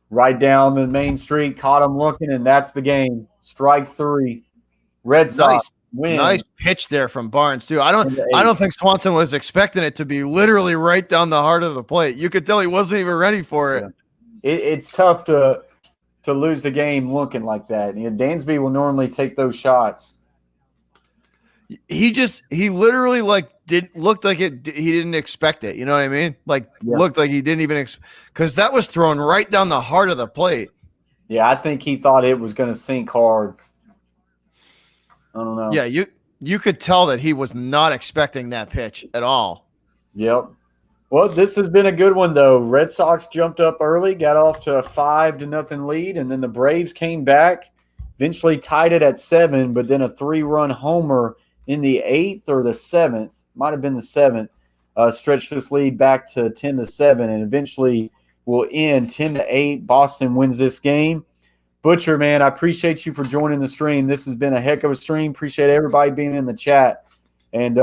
Speaker 1: right down the main street, caught him looking, and that's the game. Strike 3. Red Sox win.
Speaker 4: Nice pitch there from Barnes too. I don't think Swanson was expecting it to be literally right down the heart of the plate. You could tell he wasn't even ready for it.
Speaker 1: Yeah. It's tough to lose the game looking like that. Dansby will normally take those shots.
Speaker 4: He literally looked like he didn't expect it. You know what I mean? Looked like he didn't even because that was thrown right down the heart of the plate.
Speaker 1: Yeah, I think he thought it was going to sink hard. I don't know.
Speaker 4: Yeah, you could tell that he was not expecting that pitch at all.
Speaker 1: Yep. Well, this has been a good one, though. Red Sox jumped up early, got off to a 5-0 lead, and then the Braves came back, eventually tied it at 7, but then a 3-run homer in the 8th or the 7th, might have been the 7th, stretched this lead back to 10-7, and eventually will end 10-8. Boston wins this game. Butcher, man, I appreciate you for joining the stream. This has been a heck of a stream. Appreciate everybody being in the chat. And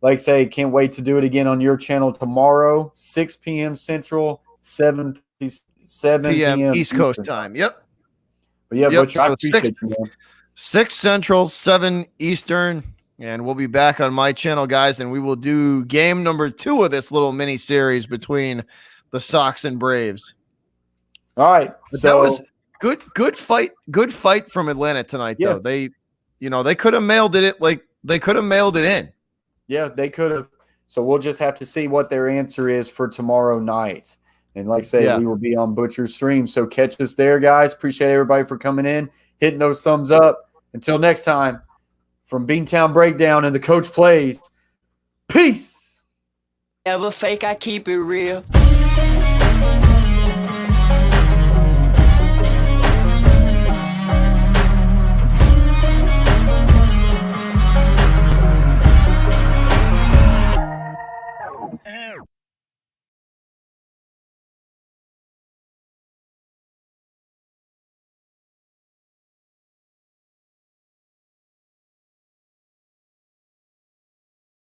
Speaker 1: like I say, can't wait to do it again on your channel tomorrow, 6 p.m. Central, 7 p.m.
Speaker 4: East Coast time. Yep.
Speaker 1: But yeah,
Speaker 4: yep.
Speaker 1: Butcher, I appreciate you, man.
Speaker 4: 6 Central, 7 Eastern. And we'll be back on my channel, guys, and we will do game number 2 of this little mini series between the Sox and Braves.
Speaker 1: All right.
Speaker 4: But that was good fight from Atlanta tonight, though. They could have mailed it they could have mailed it in.
Speaker 1: Yeah, they could have. So we'll just have to see what their answer is for tomorrow night. And like I say, we will be on Butcher's stream. So catch us there, guys. Appreciate everybody for coming in, hitting those thumbs up. Until next time, from Beantown Breakdown and the Coach Plays, peace.
Speaker 2: Never fake, I keep it real.